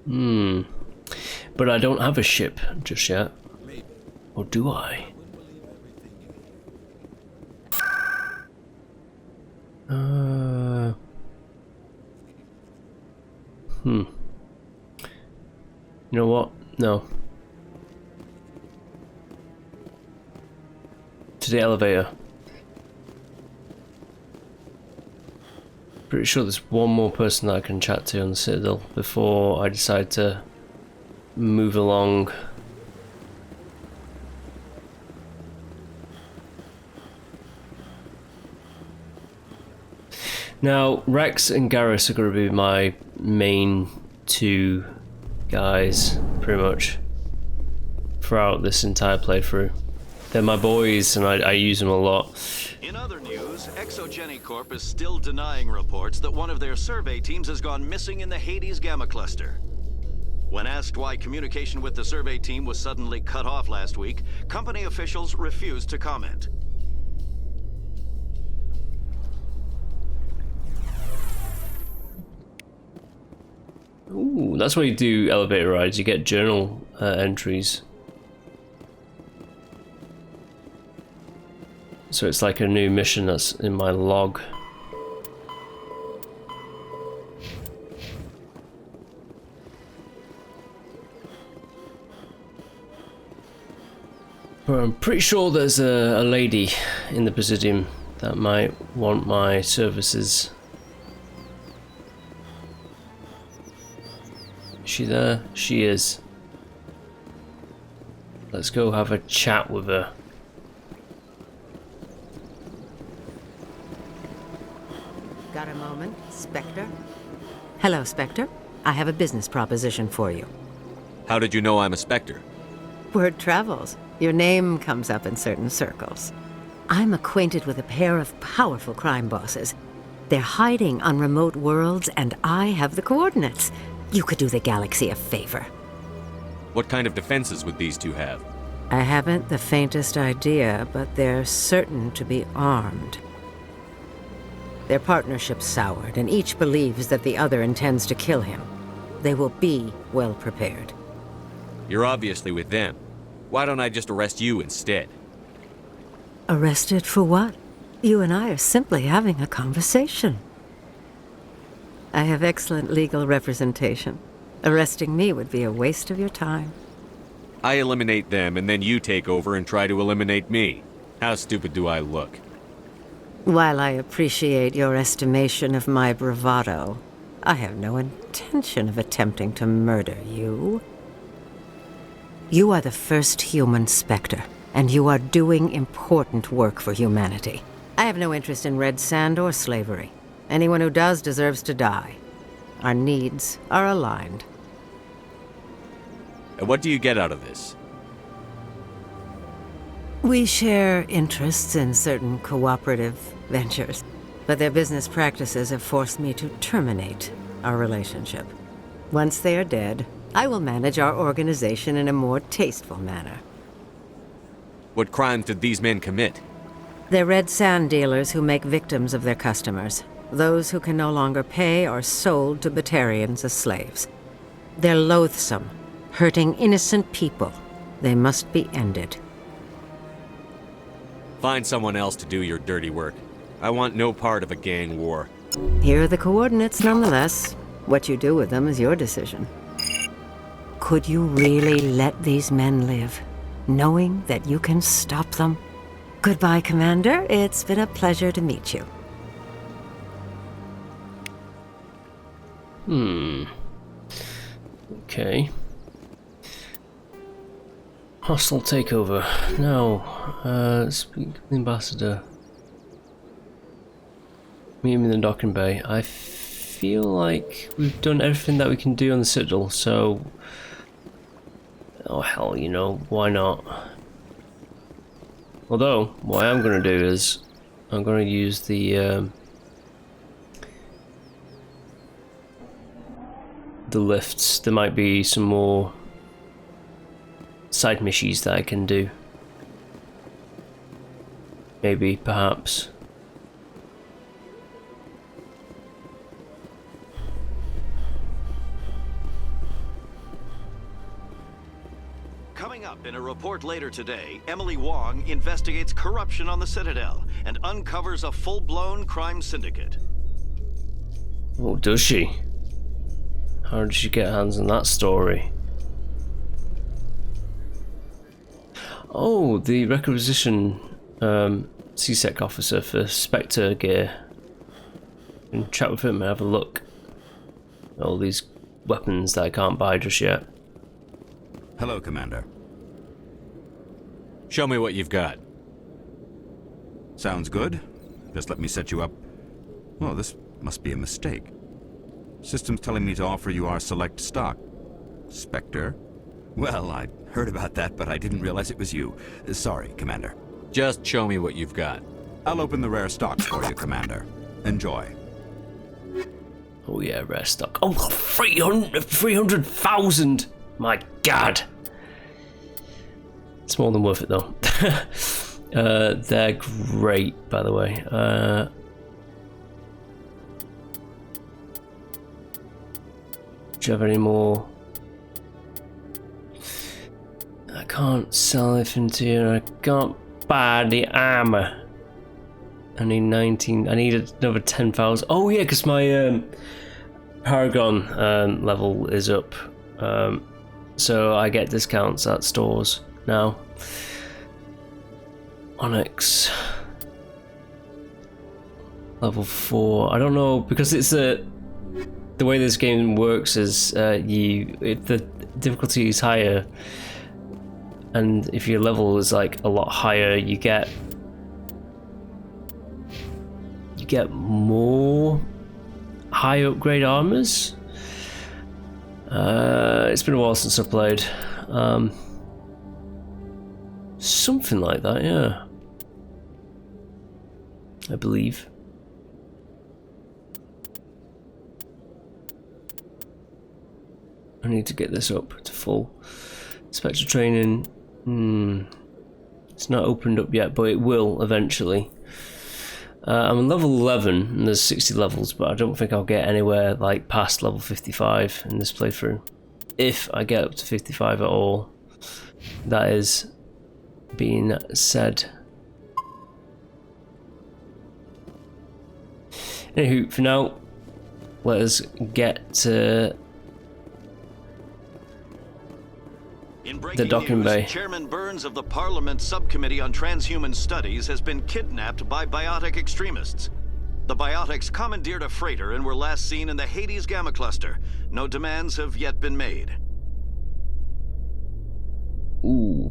him. But I don't have a ship just yet. Or do I? You know what? No. To the elevator. Pretty sure there's one more person that I can chat to on the Citadel before I decide to move along. Now, Rex and Garrus are going to be my main two guys, pretty much, throughout this entire playthrough. They're my boys, and I use them a lot. In other news, Exogeny Corp is still denying reports that one of their survey teams has gone missing in the Hades Gamma Cluster. When asked why communication with the survey team was suddenly cut off last week, company officials refused to comment. Ooh, that's why you do elevator rides. You get journal entries. So it's like a new mission that's in my log. But I'm pretty sure there's a lady in the Presidium that might want my services. Is she there? She is. Let's go have a chat with her. Got a moment, Spectre? Hello, Spectre. I have a business proposition for you. How did you know I'm a Spectre? Word travels. Your name comes up in certain circles. I'm acquainted with a pair of powerful crime bosses. They're hiding on remote worlds, and I have the coordinates. You could do the galaxy a favor. What kind of defenses would these two have? I haven't the faintest idea, but they're certain to be armed. Their partnership's soured, and each believes that the other intends to kill him. They will be well prepared. You're obviously with them. Why don't I just arrest you instead? Arrested for what? You and I are simply having a conversation. I have excellent legal representation. Arresting me would be a waste of your time. I eliminate them, and then you take over and try to eliminate me. How stupid do I look? While I appreciate your estimation of my bravado, I have no intention of attempting to murder you. You are the first human Spectre, and you are doing important work for humanity. I have no interest in red sand or slavery. Anyone who does deserves to die. Our needs are aligned. And what do you get out of this? We share interests in certain cooperative ventures, but their business practices have forced me to terminate our relationship. Once they are dead, I will manage our organization in a more tasteful manner. What crimes did these men commit? They're red sand dealers who make victims of their customers. Those who can no longer pay are sold to Batarians as slaves. They're loathsome, hurting innocent people. They must be ended. Find someone else to do your dirty work. I want no part of a gang war. Here are the coordinates nonetheless. What you do with them is your decision. Could you really let these men live, knowing that you can stop them? Goodbye, Commander. It's been a pleasure to meet you. Okay. Hostile takeover. Now, speak to the ambassador. Meet him in the docking bay. I feel like we've done everything that we can do on the Citadel, so... Oh hell, you know, why not? Although, what I am going to do is, I'm going to use the lifts. There might be some more side missions that I can do. Maybe, perhaps. Coming up in a report later today, Emily Wong investigates corruption on the Citadel and uncovers a full-blown crime syndicate. Oh, does she? How did she get hands on that story? Oh, the requisition CSEC officer for Spectre gear. You can chat with him and have a look at all these weapons that I can't buy just yet. Hello, Commander. Show me what you've got. Sounds good. Just let me set you up. Oh, this must be a mistake. System's telling me to offer you our select stock. Spectre? Well, I heard about that, but I didn't realize it was you. Sorry, Commander. Just show me what you've got. I'll open the rare stock for you, Commander. Enjoy. Oh yeah, rare stock. Oh, 300,000! My god! It's more than worth it though. They're great, by the way. Do you have any more? I can't sell anything to you. I can't buy the armor. I need 19. I need another 10,000. Oh yeah, because my Paragon level is up. So I get discounts at stores now. Onyx level 4. I don't know, because it's the way this game works is if the difficulty is higher, and if your level is like a lot higher, you get more high upgrade armors. It's been a while since I played. Something like that, yeah. I believe. I need to get this up to full. Spectre training. It's not opened up yet, but it will eventually. I'm on level 11 and there's 60 levels, but I don't think I'll get anywhere like past level 55 in this playthrough. If I get up to 55 at all. That is being said. Anywho, for now, let us get to the docking bay. Chairman Burns of the Parliament Subcommittee on Transhuman Studies has been kidnapped by biotic extremists. The biotics commandeered a freighter and were last seen in the Hades Gamma Cluster. No demands have yet been made.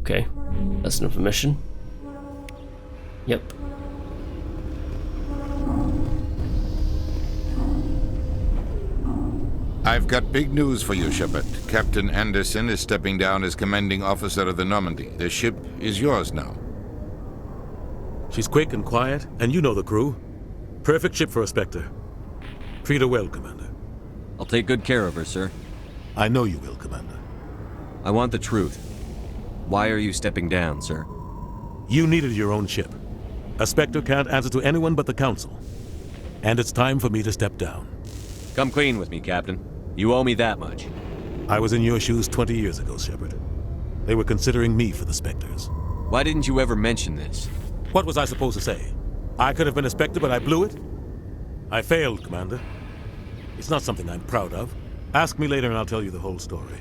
Okay, that's another mission. Yep. I've got big news for you, Shepard. Captain Anderson is stepping down as commanding officer of the Normandy. The ship is yours now. She's quick and quiet, and you know the crew. Perfect ship for a Spectre. Treat her well, Commander. I'll take good care of her, sir. I know you will, Commander. I want the truth. Why are you stepping down, sir? You needed your own ship. A Spectre can't answer to anyone but the Council. And it's time for me to step down. Come clean with me, Captain. You owe me that much. I was in your shoes 20 years ago, Shepard. They were considering me for the Spectres. Why didn't you ever mention this? What was I supposed to say? I could have been a Spectre, but I blew it? I failed, Commander. It's not something I'm proud of. Ask me later and I'll tell you the whole story.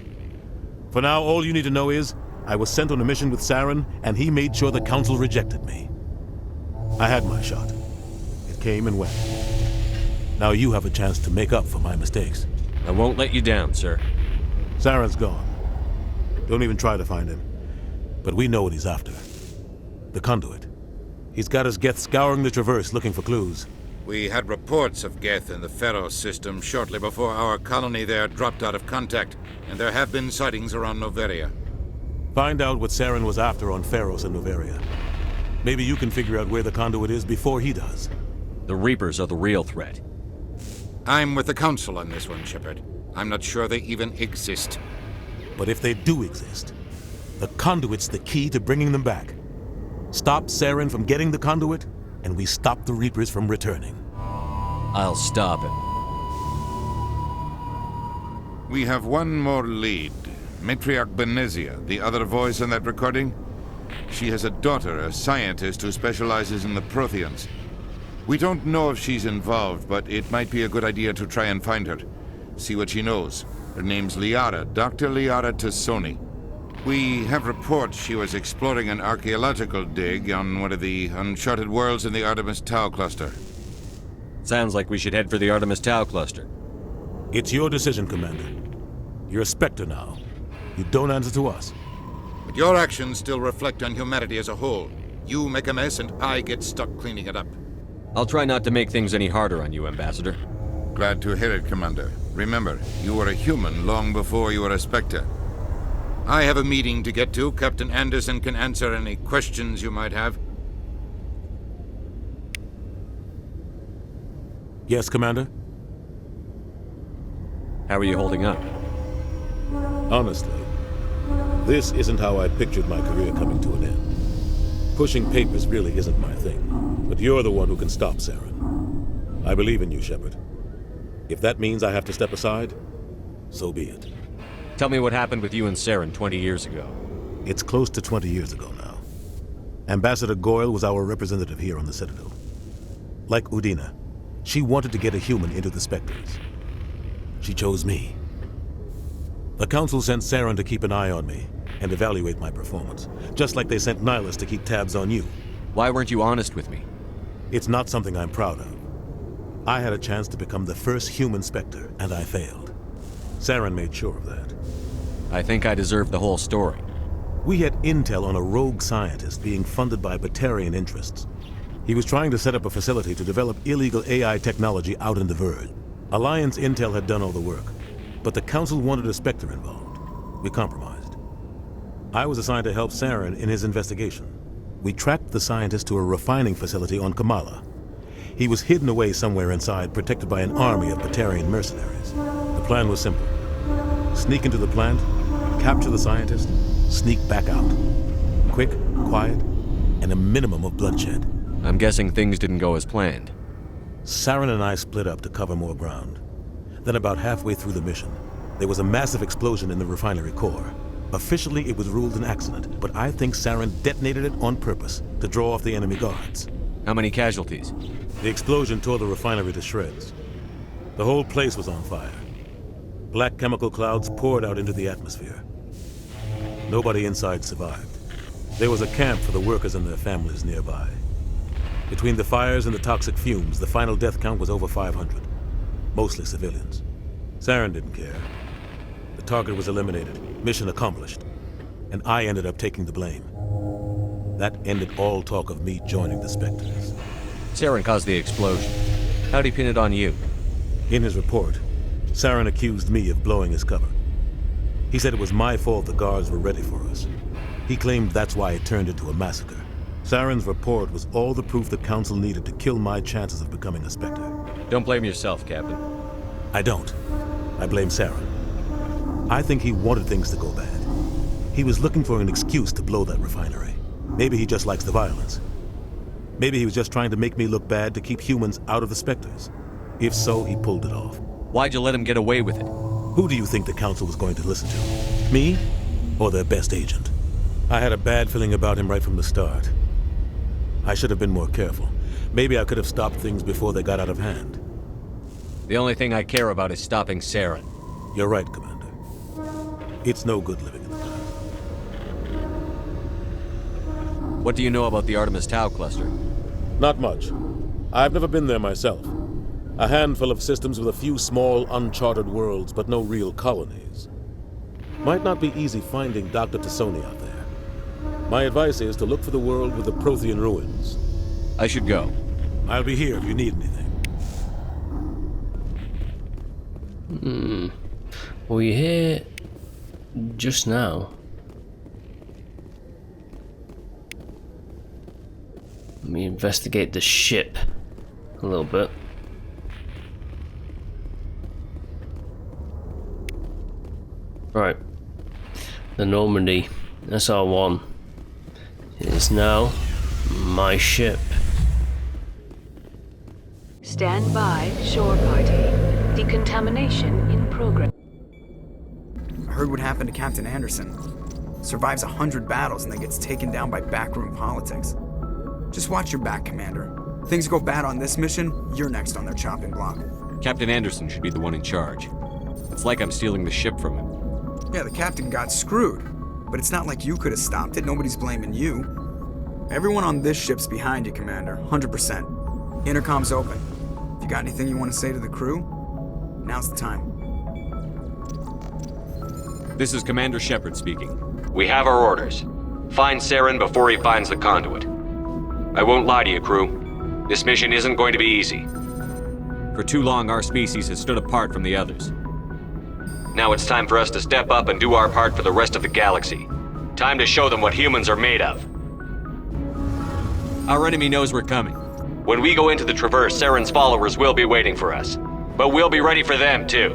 For now, all you need to know is, I was sent on a mission with Saren, and he made sure the Council rejected me. I had my shot. It came and went. Now you have a chance to make up for my mistakes. I won't let you down, sir. Saren's gone. Don't even try to find him. But we know what he's after. The conduit. He's got his Geth scouring the Traverse looking for clues. We had reports of Geth in the Pharos system shortly before our colony there dropped out of contact, and there have been sightings around Noveria. Find out what Saren was after on Pharos and Noveria. Maybe you can figure out where the conduit is before he does. The Reapers are the real threat. I'm with the Council on this one, Shepard. I'm not sure they even exist. But if they do exist, the conduit's the key to bringing them back. Stop Saren from getting the conduit, and we stop the Reapers from returning. I'll stop him. We have one more lead. Matriarch Benezia, the other voice in that recording. She has a daughter, a scientist who specializes in the Protheans. We don't know if she's involved, but it might be a good idea to try and find her. See what she knows. Her name's Liara, Dr. Liara Tassoni. We have reports she was exploring an archaeological dig on one of the uncharted worlds in the Artemis Tau cluster. Sounds like we should head for the Artemis Tau cluster. It's your decision, Commander. You're a Spectre now. You don't answer to us. But your actions still reflect on humanity as a whole. You make a mess and I get stuck cleaning it up. I'll try not to make things any harder on you, Ambassador. Glad to hear it, Commander. Remember, you were a human long before you were a Spectre. I have a meeting to get to. Captain Anderson can answer any questions you might have. Yes, Commander? How are you holding up? Honestly, this isn't how I pictured my career coming to an end. Pushing papers really isn't my thing, but you're the one who can stop Saren. I believe in you, Shepard. If that means I have to step aside, so be it. Tell me what happened with you and Saren 20 years ago. It's close to 20 years ago now. Ambassador Goyle was our representative here on the Citadel. Like Udina, she wanted to get a human into the Spectres. She chose me. The Council sent Saren to keep an eye on me and evaluate my performance, just like they sent Nihilus to keep tabs on you. Why weren't you honest with me? It's not something I'm proud of. I had a chance to become the first human Spectre, and I failed. Saren made sure of that. I think I deserve the whole story. We had intel on a rogue scientist being funded by Batarian interests. He was trying to set up a facility to develop illegal AI technology out in the Verge. Alliance intel had done all the work, but the Council wanted a Spectre involved. We compromised. I was assigned to help Saren in his investigation. We tracked the scientist to a refining facility on Kamala. He was hidden away somewhere inside, protected by an army of Batarian mercenaries. The plan was simple. Sneak into the plant, capture the scientist, sneak back out. Quick, quiet, and a minimum of bloodshed. I'm guessing things didn't go as planned. Saren and I split up to cover more ground. Then about halfway through the mission, there was a massive explosion in the refinery core. Officially, it was ruled an accident, but I think Saren detonated it on purpose to draw off the enemy guards. How many casualties? The explosion tore the refinery to shreds. The whole place was on fire. Black chemical clouds poured out into the atmosphere. Nobody inside survived. There was a camp for the workers and their families nearby. Between the fires and the toxic fumes, the final death count was over 500. Mostly civilians. Saren didn't care. The target was eliminated. Mission accomplished. and I ended up taking the blame. That ended all talk of me joining the Spectres. Saren caused the explosion. How'd he pin it on you? In his report, Saren accused me of blowing his cover. He said it was my fault the guards were ready for us. He claimed that's why it turned into a massacre. Saren's report was all the proof the Council needed to kill my chances of becoming a Spectre. Don't blame yourself, Captain. I don't. I blame Saren. I think he wanted things to go bad. He was looking for an excuse to blow that refinery. Maybe he just likes the violence. Maybe he was just trying to make me look bad to keep humans out of the Spectres. If so, he pulled it off. Why'd you let him get away with it? Who do you think the Council was going to listen to? Me? Or their best agent? I had a bad feeling about him right from the start. I should have been more careful. Maybe I could have stopped things before they got out of hand. The only thing I care about is stopping Saren. You're right, Commander. It's no good living in the past. What do you know about the Artemis Tau cluster? Not much. I've never been there myself. A handful of systems with a few small, uncharted worlds, but no real colonies. Might not be easy finding Dr. Tassoni out there. My advice is to look for the world with the Prothean ruins. I should go. I'll be here if you need anything. Were you here just now? Let me investigate the ship a little bit. Right. The Normandy SR-1 is now my ship. Stand by, shore party. Decontamination in progress. I heard what happened to Captain Anderson. Survives 100 battles and then gets taken down by backroom politics. Just watch your back, Commander. Things go bad on this mission, you're next on their chopping block. Captain Anderson should be the one in charge. It's like I'm stealing the ship from him. Yeah, the captain got screwed. But it's not like you could have stopped it. Nobody's blaming you. Everyone on this ship's behind you, Commander. 100%. Intercom's open. If you got anything you want to say to the crew, now's the time. This is Commander Shepard speaking. We have our orders. Find Saren before he finds the conduit. I won't lie to you, crew. This mission isn't going to be easy. For too long, our species has stood apart from the others. Now it's time for us to step up and do our part for the rest of the galaxy. Time to show them what humans are made of. Our enemy knows we're coming. When we go into the Traverse, Saren's followers will be waiting for us. But we'll be ready for them, too.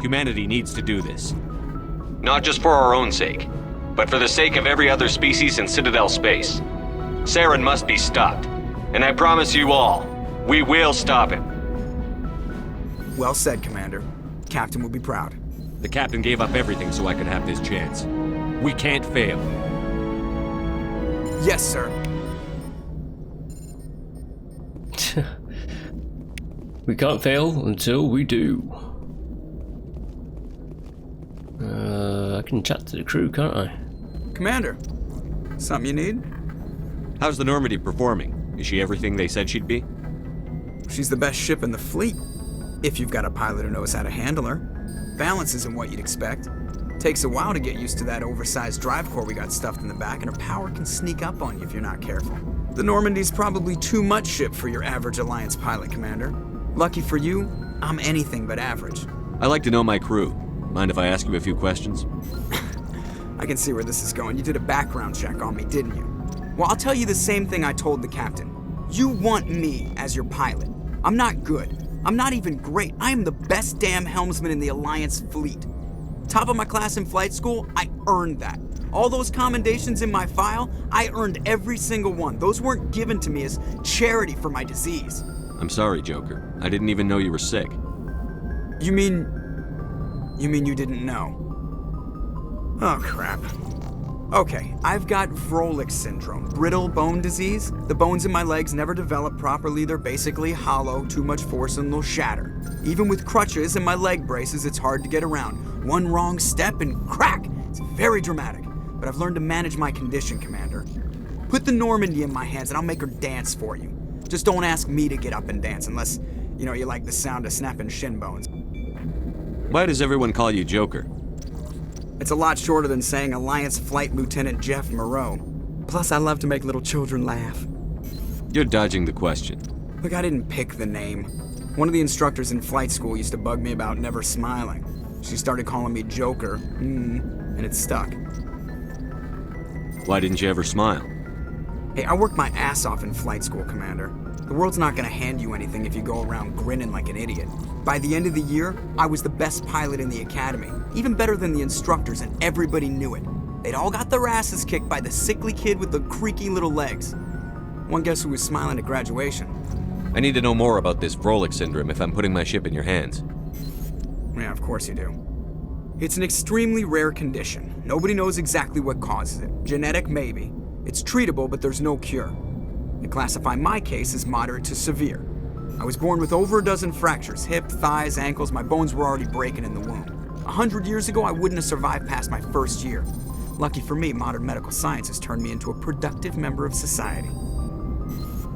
Humanity needs to do this. Not just for our own sake, but for the sake of every other species in Citadel space. Saren must be stopped. And I promise you all, we will stop him. Well said, Commander. Captain will be proud. The captain gave up everything so I could have this chance. We can't fail. Yes, sir. We can't fail until we do. I can chat to the crew, can't I? Commander, something you need? How's the Normandy performing? Is she everything they said she'd be? She's the best ship in the fleet. If you've got a pilot who knows how to handle her. Balance isn't what you'd expect. Takes a while to get used to that oversized drive core we got stuffed in the back, and her power can sneak up on you if you're not careful. The Normandy's probably too much ship for your average Alliance pilot, Commander. Lucky for you, I'm anything but average. I like to know my crew. Mind if I ask you a few questions? I can see where this is going. You did a background check on me, didn't you? Well, I'll tell you the same thing I told the captain. You want me as your pilot. I'm not good. I'm not even great. I am the best damn helmsman in the Alliance fleet. Top of my class in flight school, I earned that. All those commendations in my file, I earned every single one. Those weren't given to me as charity for my disease. I'm sorry, Joker. I didn't even know you were sick. You mean you didn't know? Oh, crap. Okay, I've got Vrolik syndrome, brittle bone disease. The bones in my legs never develop properly. They're basically hollow, too much force and they'll shatter. Even with crutches and my leg braces, it's hard to get around. One wrong step and crack! It's very dramatic. But I've learned to manage my condition, Commander. Put the Normandy in my hands and I'll make her dance for you. Just don't ask me to get up and dance unless, you like the sound of snapping shin bones. Why does everyone call you Joker? It's a lot shorter than saying Alliance Flight Lieutenant Jeff Moreau. Plus, I love to make little children laugh. You're dodging the question. Look, I didn't pick the name. One of the instructors in flight school used to bug me about never smiling. She started calling me Joker, and it stuck. Why didn't you ever smile? Hey, I worked my ass off in flight school, Commander. The world's not gonna hand you anything if you go around grinning like an idiot. By the end of the year, I was the best pilot in the academy, even better than the instructors, and everybody knew it. They'd all got their asses kicked by the sickly kid with the creaky little legs. One guess who was smiling at graduation? I need to know more about this Vrolik syndrome if I'm putting my ship in your hands. Yeah, of course you do. It's an extremely rare condition. Nobody knows exactly what causes it. Genetic, maybe. It's treatable, but there's no cure. They classify my case as moderate to severe. I was born with over a dozen fractures, hip, thighs, ankles. My bones were already breaking in the womb. 100 years ago, I wouldn't have survived past my first year. Lucky for me, modern medical science has turned me into a productive member of society.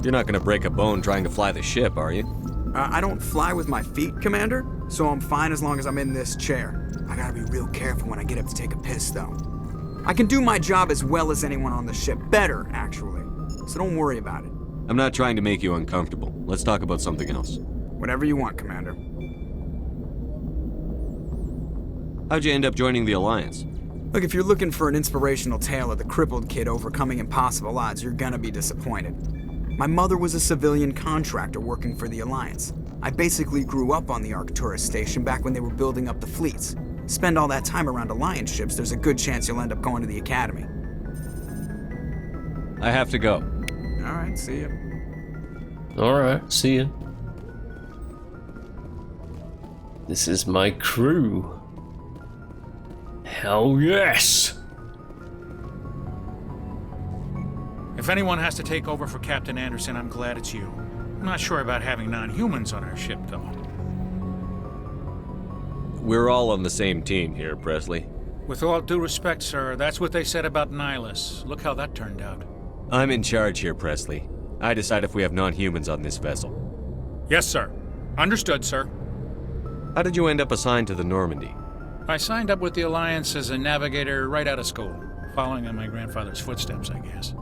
You're not gonna break a bone trying to fly the ship, are you? I don't fly with my feet, Commander, so I'm fine as long as I'm in this chair. I gotta be real careful when I get up to take a piss, though. I can do my job as well as anyone on the ship. Better, actually. So don't worry about it. I'm not trying to make you uncomfortable. Let's talk about something else. Whatever you want, Commander. How'd you end up joining the Alliance? Look, if you're looking for an inspirational tale of the crippled kid overcoming impossible odds, you're gonna be disappointed. My mother was a civilian contractor working for the Alliance. I basically grew up on the Arcturus station back when they were building up the fleets. Spend all that time around Alliance ships, there's a good chance you'll end up going to the Academy. I have to go. Alright, see ya. Alright, see ya. This is my crew. Hell yes! If anyone has to take over for Captain Anderson, I'm glad it's you. I'm not sure about having non-humans on our ship, though. We're all on the same team here, Presley. With all due respect, sir, that's what they said about Nihilus. Look how that turned out. I'm in charge here, Presley. I decide if we have non-humans on this vessel. Yes, sir. Understood, sir. How did you end up assigned to the Normandy? I signed up with the Alliance as a navigator right out of school, following in my grandfather's footsteps, I guess.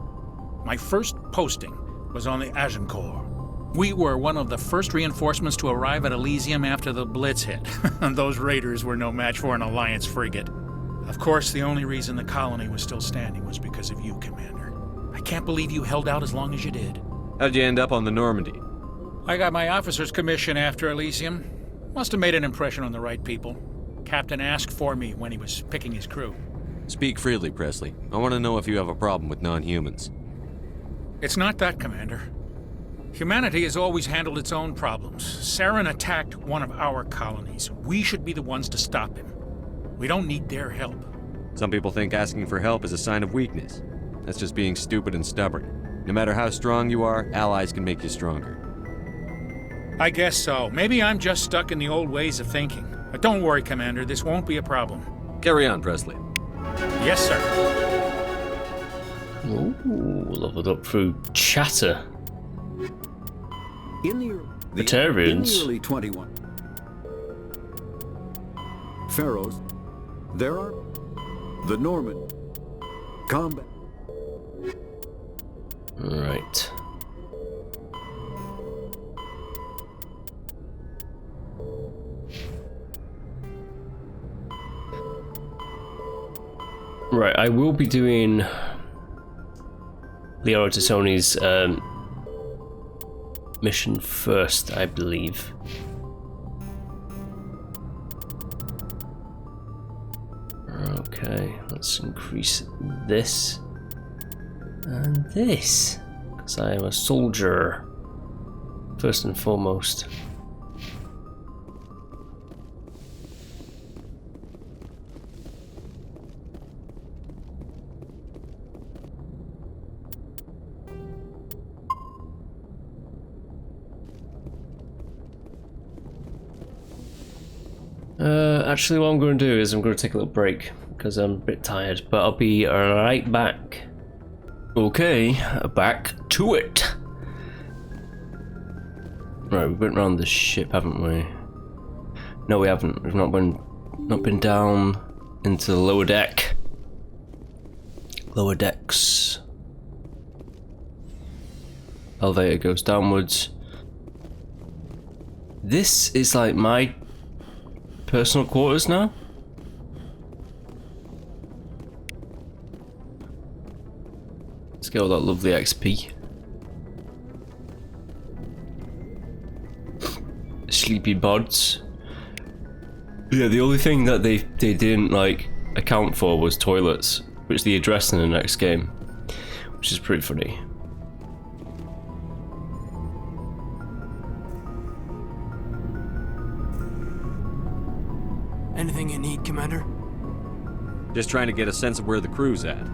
My first posting was on the Agincourt. We were one of the first reinforcements to arrive at Elysium after the Blitz hit. Those raiders were no match for an Alliance frigate. Of course, the only reason the colony was still standing was because of you, Commander. I can't believe you held out as long as you did. How'd you end up on the Normandy? I got my officer's commission after Elysium. Must have made an impression on the right people. Captain asked for me when he was picking his crew. Speak freely, Presley. I want to know if you have a problem with non-humans. It's not that, Commander. Humanity has always handled its own problems. Saren attacked one of our colonies. We should be the ones to stop him. We don't need their help. Some people think asking for help is a sign of weakness. That's just being stupid and stubborn. No matter how strong you are, allies can make you stronger. I guess so. Maybe I'm just stuck in the old ways of thinking. But don't worry, Commander. This won't be a problem. Carry on, Presley. Yes, sir. Ooh, leveled up through chatter. In the Batarians. early 21 Pharaohs, there are the Norman combat. Right. Right, I will be doing Leo Tony's mission first, I believe. Okay, let's increase this and this, because I am a soldier first and foremost. Actually, what I'm going to do is I'm going to take a little break because I'm a bit tired, but I'll be right back. Okay, back to it. Right, we went around the ship, haven't we? No, we haven't. We've not been down into the lower deck. Lower decks. Elevator goes downwards. This is like my personal quarters now. Let's get all that lovely XP. Sleepy bods. Yeah, the only thing that they didn't like account for was toilets, which they address in the next game, which is pretty funny. Anything you need, Commander? Just trying to get a sense of where the crew's at.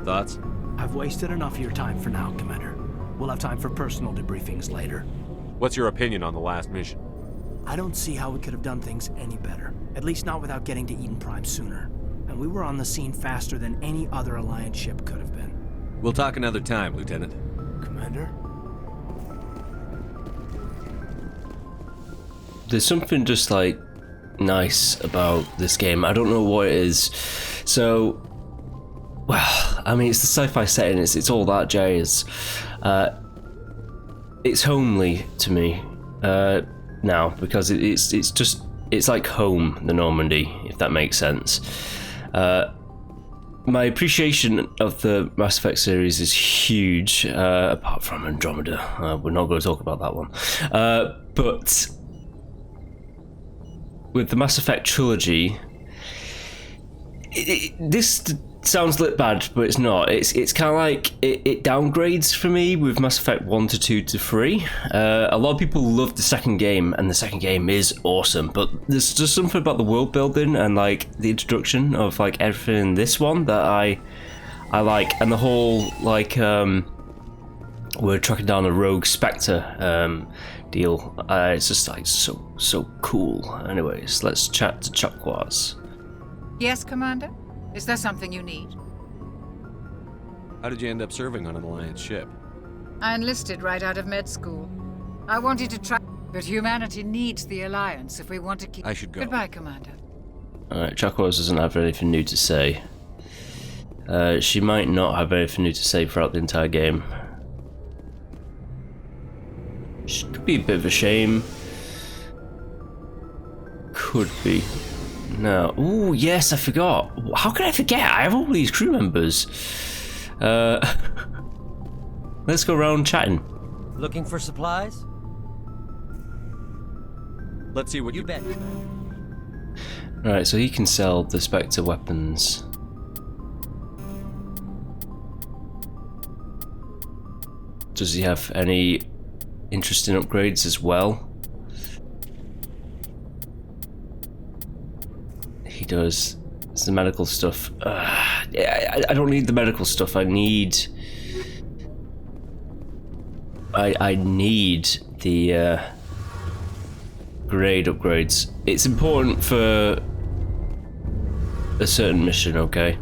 Thoughts? I've wasted enough of your time for now, Commander. We'll have time for personal debriefings later. What's your opinion on the last mission? I don't see how we could have done things any better. At least not without getting to Eden Prime sooner. And we were on the scene faster than any other Alliance ship could have been. We'll talk another time, Lieutenant. Commander? There's something just like nice about this game. I don't know what it is. So, well, I mean, it's the sci-fi setting. It's all that jazz. It's homely to me now because it's like home, the Normandy, if that makes sense. My appreciation of the Mass Effect series is huge, apart from Andromeda. We're not going to talk about that one. But with the Mass Effect trilogy, this sounds a little bad, but it's not. It's kind of like it downgrades for me with Mass Effect 1 to 2 to 3. A lot of people love the second game, and the second game is awesome, but there's just something about the world building and like the introduction of like everything in this one that I like, and the whole like we're tracking down a rogue Spectre deal. It's just like so cool. Anyways, let's chat to Chakwas. Yes, Commander? Is there something you need? How did you end up serving on an Alliance ship? I enlisted right out of med school. I wanted to try, but humanity needs the Alliance if we want to keep... I should go. Goodbye, Commander. Alright, Chakwas doesn't have anything new to say. She might not have anything new to say throughout the entire game. Which could be a bit of a shame. Could be. No. Ooh, yes, I forgot. How could I forget? I have all these crew members. Let's go around chatting. Looking for supplies? Let's see what you bet. Alright, so he can sell the Spectre weapons. Does he have any interesting upgrades as well? He does. It's the medical stuff. I don't need the medical stuff. I need the grade upgrades. It's important for a certain mission, okay?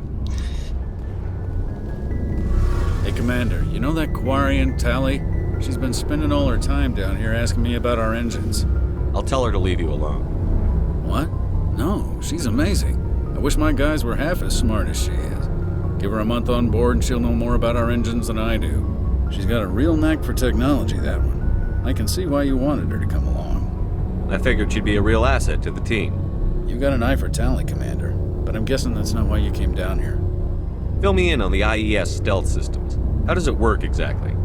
Hey, Commander, you know that Quarian, Tally? She's been spending all her time down here asking me about our engines. I'll tell her to leave you alone. What? No, she's amazing. I wish my guys were half as smart as she is. Give her a month on board and she'll know more about our engines than I do. She's got a real knack for technology, that one. I can see why you wanted her to come along. I figured she'd be a real asset to the team. You got an eye for Tally, Commander, but I'm guessing that's not why you came down here. Fill me in on the IES stealth systems. How does it work exactly?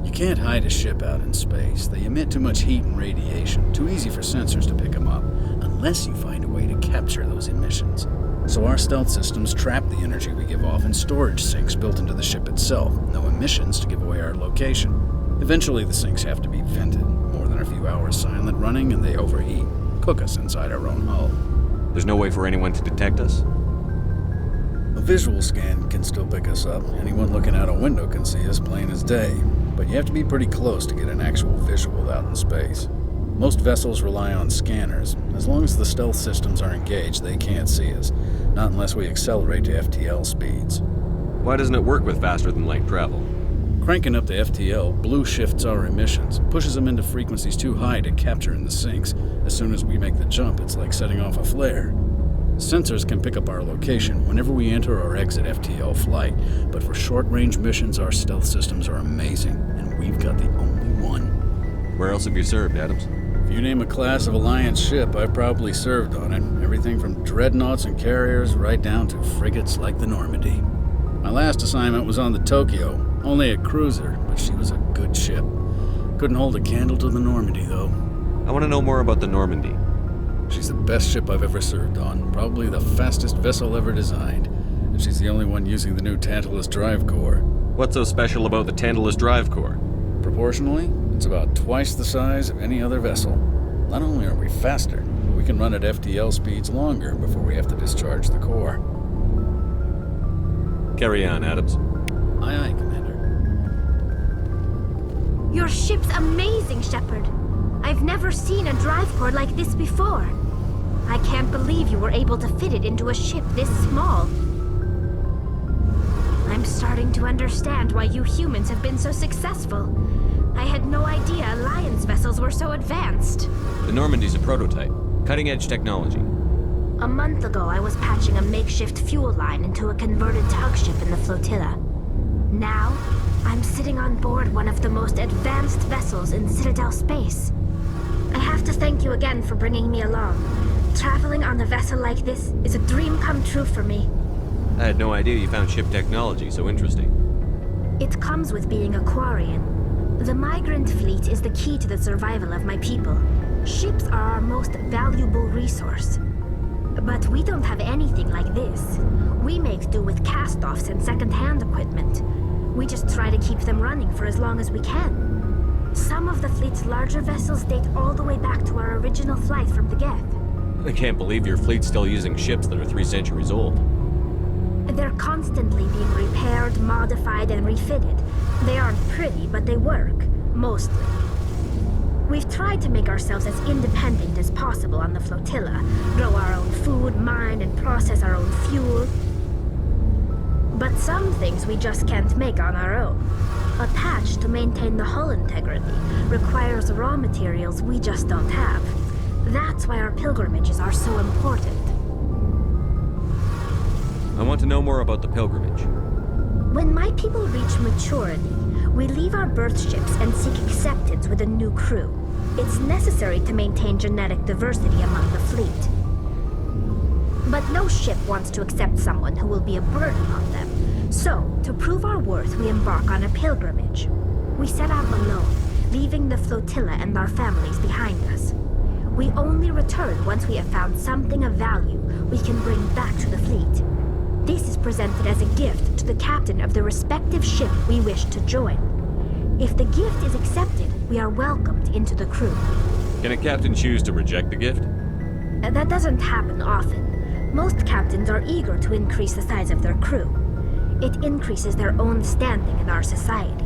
You can't hide a ship out in space. They emit too much heat and radiation. Too easy for sensors to pick them up, unless you find a way to capture those emissions. So our stealth systems trap the energy we give off in storage sinks built into the ship itself. No emissions to give away our location. Eventually the sinks have to be vented. More than a few hours silent running and they overheat. Cook us inside our own hull. There's no way for anyone to detect us? A visual scan can still pick us up. Anyone looking out a window can see us plain as day. But you have to be pretty close to get an actual visual out in space. Most vessels rely on scanners. As long as the stealth systems are engaged, they can't see us. Not unless we accelerate to FTL speeds. Why doesn't it work with faster than light travel? Cranking up to FTL blue shifts our emissions, pushes them into frequencies too high to capture in the sinks. As soon as we make the jump, it's like setting off a flare. Sensors can pick up our location whenever we enter or exit FTL flight, but for short-range missions, our stealth systems are amazing, and we've got the only one. Where else have you served, Adams? If you name a class of Alliance ship, I've probably served on it. Everything from dreadnoughts and carriers right down to frigates like the Normandy. My last assignment was on the Tokyo, only a cruiser, but she was a good ship. Couldn't hold a candle to the Normandy, though. I want to know more about the Normandy. She's the best ship I've ever served on, probably the fastest vessel ever designed, and she's the only one using the new Tantalus drive core. What's so special about the Tantalus drive core? Proportionally, it's about twice the size of any other vessel. Not only are we faster, but we can run at FTL speeds longer before we have to discharge the core. Carry on, Adams. Aye, aye, Commander. Your ship's amazing, Shepard. I've never seen a drive core like this before. I can't believe you were able to fit it into a ship this small. I'm starting to understand why you humans have been so successful. I had no idea Alliance vessels were so advanced. The Normandy's a prototype. Cutting-edge technology. A month ago, I was patching a makeshift fuel line into a converted tug ship in the flotilla. Now, I'm sitting on board one of the most advanced vessels in Citadel space. I have to thank you again for bringing me along. Traveling on a vessel like this is a dream come true for me. I had no idea you found ship technology so interesting. It comes with being a Quarian. The migrant fleet is the key to the survival of my people. Ships are our most valuable resource. But we don't have anything like this. We make do with cast-offs and second-hand equipment. We just try to keep them running for as long as we can. Some of the fleet's larger vessels date all the way back to our original flight from the Geth. I can't believe your fleet's still using ships that are 3 centuries old. They're constantly being repaired, modified, and refitted. They aren't pretty, but they work. Mostly. We've tried to make ourselves as independent as possible on the flotilla. Grow our own food, mine, and process our own fuel. But some things we just can't make on our own. A patch to maintain the hull integrity requires raw materials we just don't have. That's why our pilgrimages are so important. I want to know more about the pilgrimage. When my people reach maturity, we leave our birth ships and seek acceptance with a new crew. It's necessary to maintain genetic diversity among the fleet. But no ship wants to accept someone who will be a burden on them. So, to prove our worth, we embark on a pilgrimage. We set out alone, leaving the flotilla and our families behind us. We only return once we have found something of value we can bring back to the fleet. This is presented as a gift to the captain of the respective ship we wish to join. If the gift is accepted, we are welcomed into the crew. Can a captain choose to reject the gift? That doesn't happen often. Most captains are eager to increase the size of their crew. It increases their own standing in our society.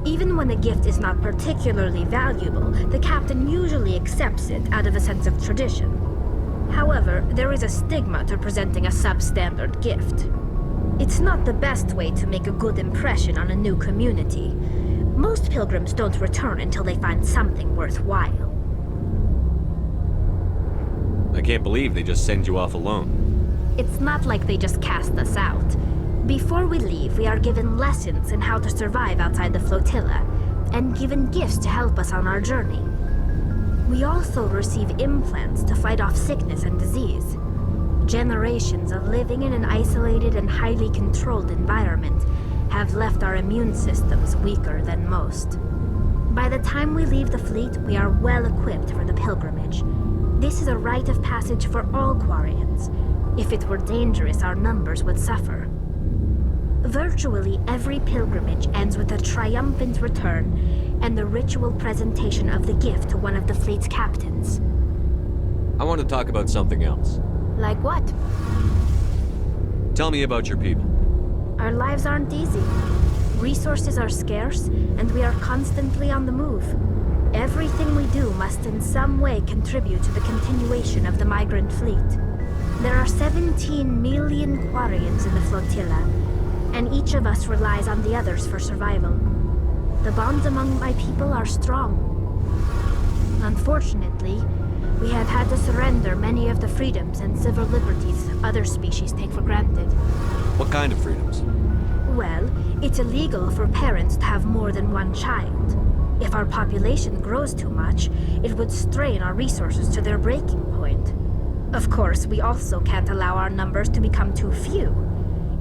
Even when the gift is not particularly valuable, the captain usually accepts it out of a sense of tradition. However, there is a stigma to presenting a substandard gift. It's not the best way to make a good impression on a new community. Most pilgrims don't return until they find something worthwhile. I can't believe they just send you off alone. It's not like they just cast us out. Before we leave, we are given lessons in how to survive outside the flotilla, and given gifts to help us on our journey. We also receive implants to fight off sickness and disease. Generations of living in an isolated and highly controlled environment have left our immune systems weaker than most. By the time we leave the fleet, we are well equipped for the pilgrimage. This is a rite of passage for all Quarians. If it were dangerous, our numbers would suffer. Virtually every pilgrimage ends with a triumphant return and the ritual presentation of the gift to one of the fleet's captains. I want to talk about something else. Like what? Tell me about your people. Our lives aren't easy. Resources are scarce, and we are constantly on the move. Everything we do must in some way contribute to the continuation of the migrant fleet. There are 17 million Quarians in the flotilla, and each of us relies on the others for survival. The bonds among my people are strong. Unfortunately, we have had to surrender many of the freedoms and civil liberties other species take for granted. What kind of freedoms? Well, it's illegal for parents to have more than one child. If our population grows too much, it would strain our resources to their breaking point. Of course, we also can't allow our numbers to become too few.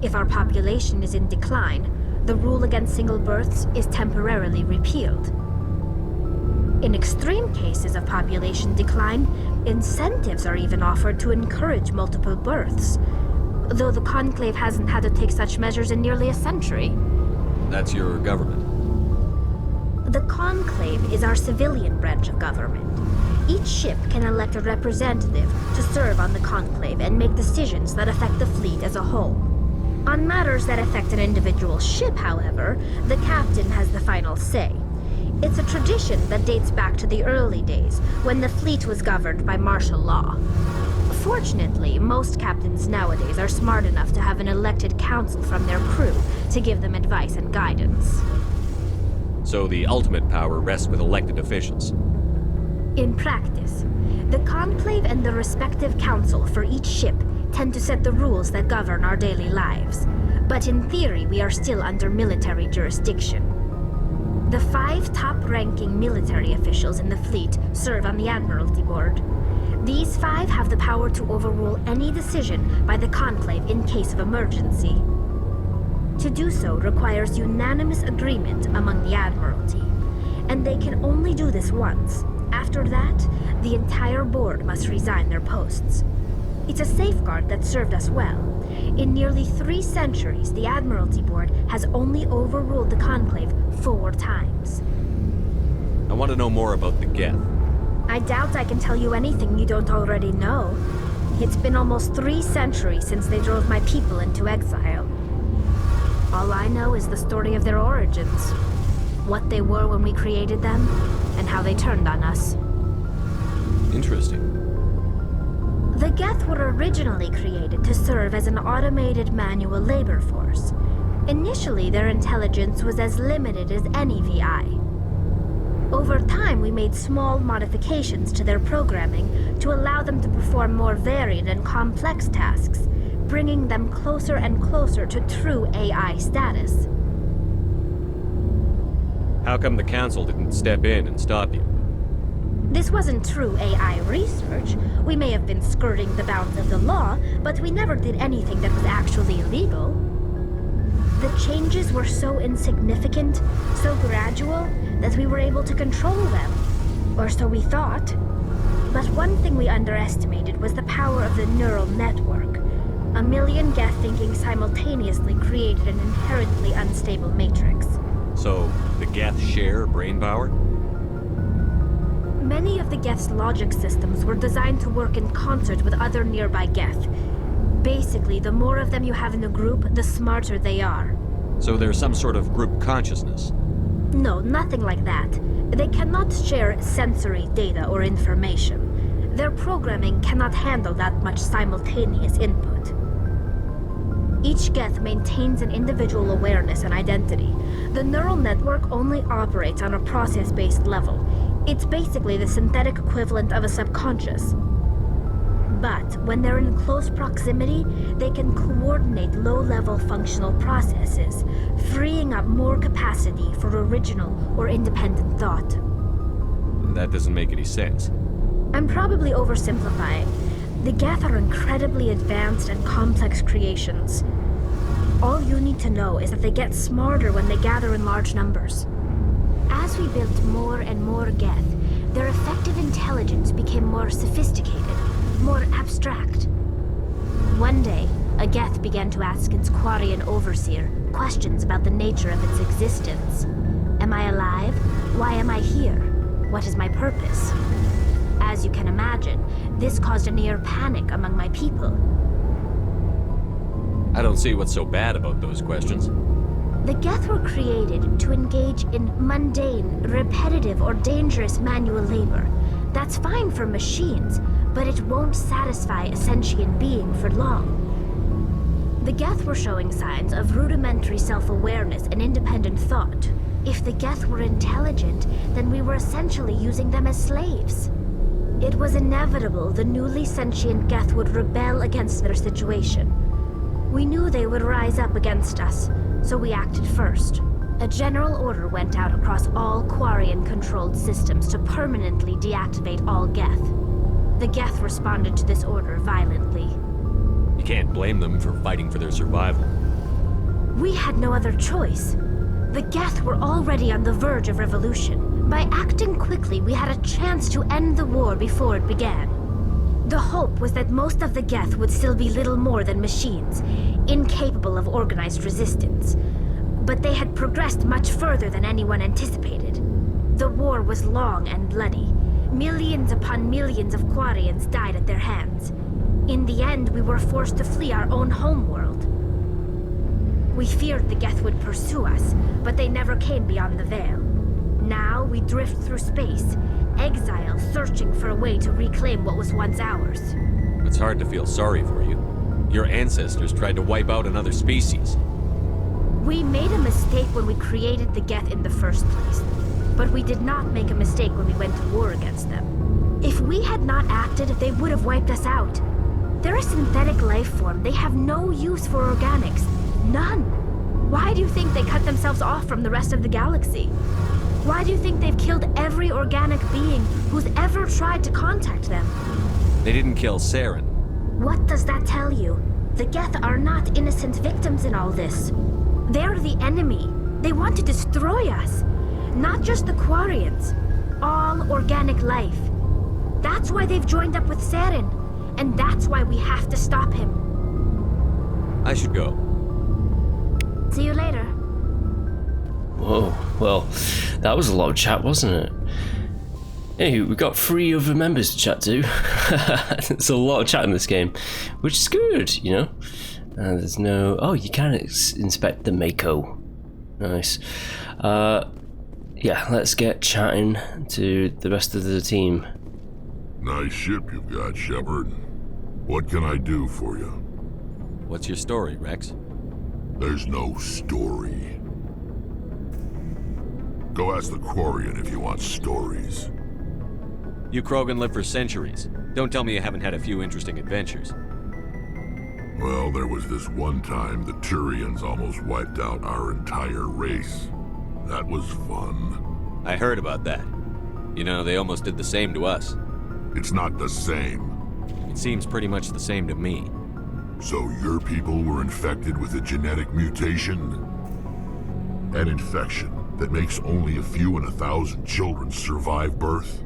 If our population is in decline, the rule against single births is temporarily repealed. In extreme cases of population decline, incentives are even offered to encourage multiple births, though the Conclave hasn't had to take such measures in nearly a century. That's your government. The Conclave is our civilian branch of government. Each ship can elect a representative to serve on the Conclave and make decisions that affect the fleet as a whole. On matters that affect an individual ship, however, the captain has the final say. It's a tradition that dates back to the early days, when the fleet was governed by martial law. Fortunately, most captains nowadays are smart enough to have an elected council from their crew to give them advice and guidance. So the ultimate power rests with elected officials. In practice, the Conclave and the respective council for each ship tend to set the rules that govern our daily lives. But in theory, we are still under military jurisdiction. The 5 top-ranking military officials in the fleet serve on the Admiralty Board. These 5 have the power to overrule any decision by the Conclave in case of emergency. To do so requires unanimous agreement among the Admiralty, and they can only do this once. After that, the entire board must resign their posts. It's a safeguard that served us well. In nearly 3 centuries, the Admiralty Board has only overruled the Conclave 4 times. I want to know more about the Geth. I doubt I can tell you anything you don't already know. It's been almost 3 centuries since they drove my people into exile. All I know is the story of their origins, what they were when we created them, and how they turned on us. Interesting. The Geth were originally created to serve as an automated manual labor force. Initially, their intelligence was as limited as any VI. Over time, we made small modifications to their programming to allow them to perform more varied and complex tasks, bringing them closer and closer to true AI status. How come the Council didn't step in and stop you? This wasn't true AI research. We may have been skirting the bounds of the law, but we never did anything that was actually illegal. The changes were so insignificant, so gradual, that we were able to control them. Or so we thought. But one thing we underestimated was the power of the neural network. 1 million Geth thinking simultaneously created an inherently unstable matrix. So, the Geth share brain power? Many of the Geth's logic systems were designed to work in concert with other nearby Geth. Basically, the more of them you have in a group, the smarter they are. So there's some sort of group consciousness? No, nothing like that. They cannot share sensory data or information. Their programming cannot handle that much simultaneous input. Each Geth maintains an individual awareness and identity. The neural network only operates on a process-based level. It's basically the synthetic equivalent of a subconscious. But when they're in close proximity, they can coordinate low-level functional processes, freeing up more capacity for original or independent thought. That doesn't make any sense. I'm probably oversimplifying. The Geth are incredibly advanced and complex creations. All you need to know is that they get smarter when they gather in large numbers. As we built more and more Geth, their effective intelligence became more sophisticated, more abstract. One day, a Geth began to ask its Quarian overseer questions about the nature of its existence. Am I alive? Why am I here? What is my purpose? As you can imagine, this caused a near panic among my people. I don't see what's so bad about those questions. The Geth were created to engage in mundane, repetitive, or dangerous manual labor. That's fine for machines, but it won't satisfy a sentient being for long. The Geth were showing signs of rudimentary self-awareness and independent thought. If the Geth were intelligent, then we were essentially using them as slaves. It was inevitable the newly sentient Geth would rebel against their situation. We knew they would rise up against us, so we acted first. A general order went out across all Quarian-controlled systems to permanently deactivate all Geth. The Geth responded to this order violently. You can't blame them for fighting for their survival. We had no other choice. The Geth were already on the verge of revolution. By acting quickly, we had a chance to end the war before it began. The hope was that most of the Geth would still be little more than machines, incapable of organized resistance. But they had progressed much further than anyone anticipated. The war was long and bloody. Millions upon millions of Quarians died at their hands. In the end, we were forced to flee our own homeworld. We feared the Geth would pursue us, but they never came beyond the Veil. Now we drift through space, exile searching for a way to reclaim what was once ours. It's hard to feel sorry for you. Your ancestors tried to wipe out another species. We made a mistake when we created the Geth in the first place, but we did not make a mistake when we went to war against them. If we had not acted, they would have wiped us out. They're a synthetic life form. They have no use for organics. None. Why do you think they cut themselves off from the rest of the galaxy? Why do you think they've killed every organic being who's ever tried to contact them? They didn't kill Saren. What does that tell you? The Geth are not innocent victims in all this. They're the enemy. They want to destroy us. Not just the Quarians. All organic life. That's why they've joined up with Saren. And that's why we have to stop him. I should go. See you later. Whoa, well, that was a lot of chat, wasn't it? Anyway, we got 3 other members to chat to. There's a lot of chat in this game, which is good, you know? There's no... Oh, you can inspect the Mako. Nice. Yeah, let's get chatting to the rest of the team. Nice ship you've got, Shepard. What can I do for you? What's your story, Rex? There's no story. Go ask the Quarian if you want stories. You Krogan live for centuries. Don't tell me you haven't had a few interesting adventures. Well, there was this one time the Turians almost wiped out our entire race. That was fun. I heard about that. You know, they almost did the same to us. It's not the same. It seems pretty much the same to me. So your people were infected with a genetic mutation? An infection that makes only a few in 1,000 children survive birth?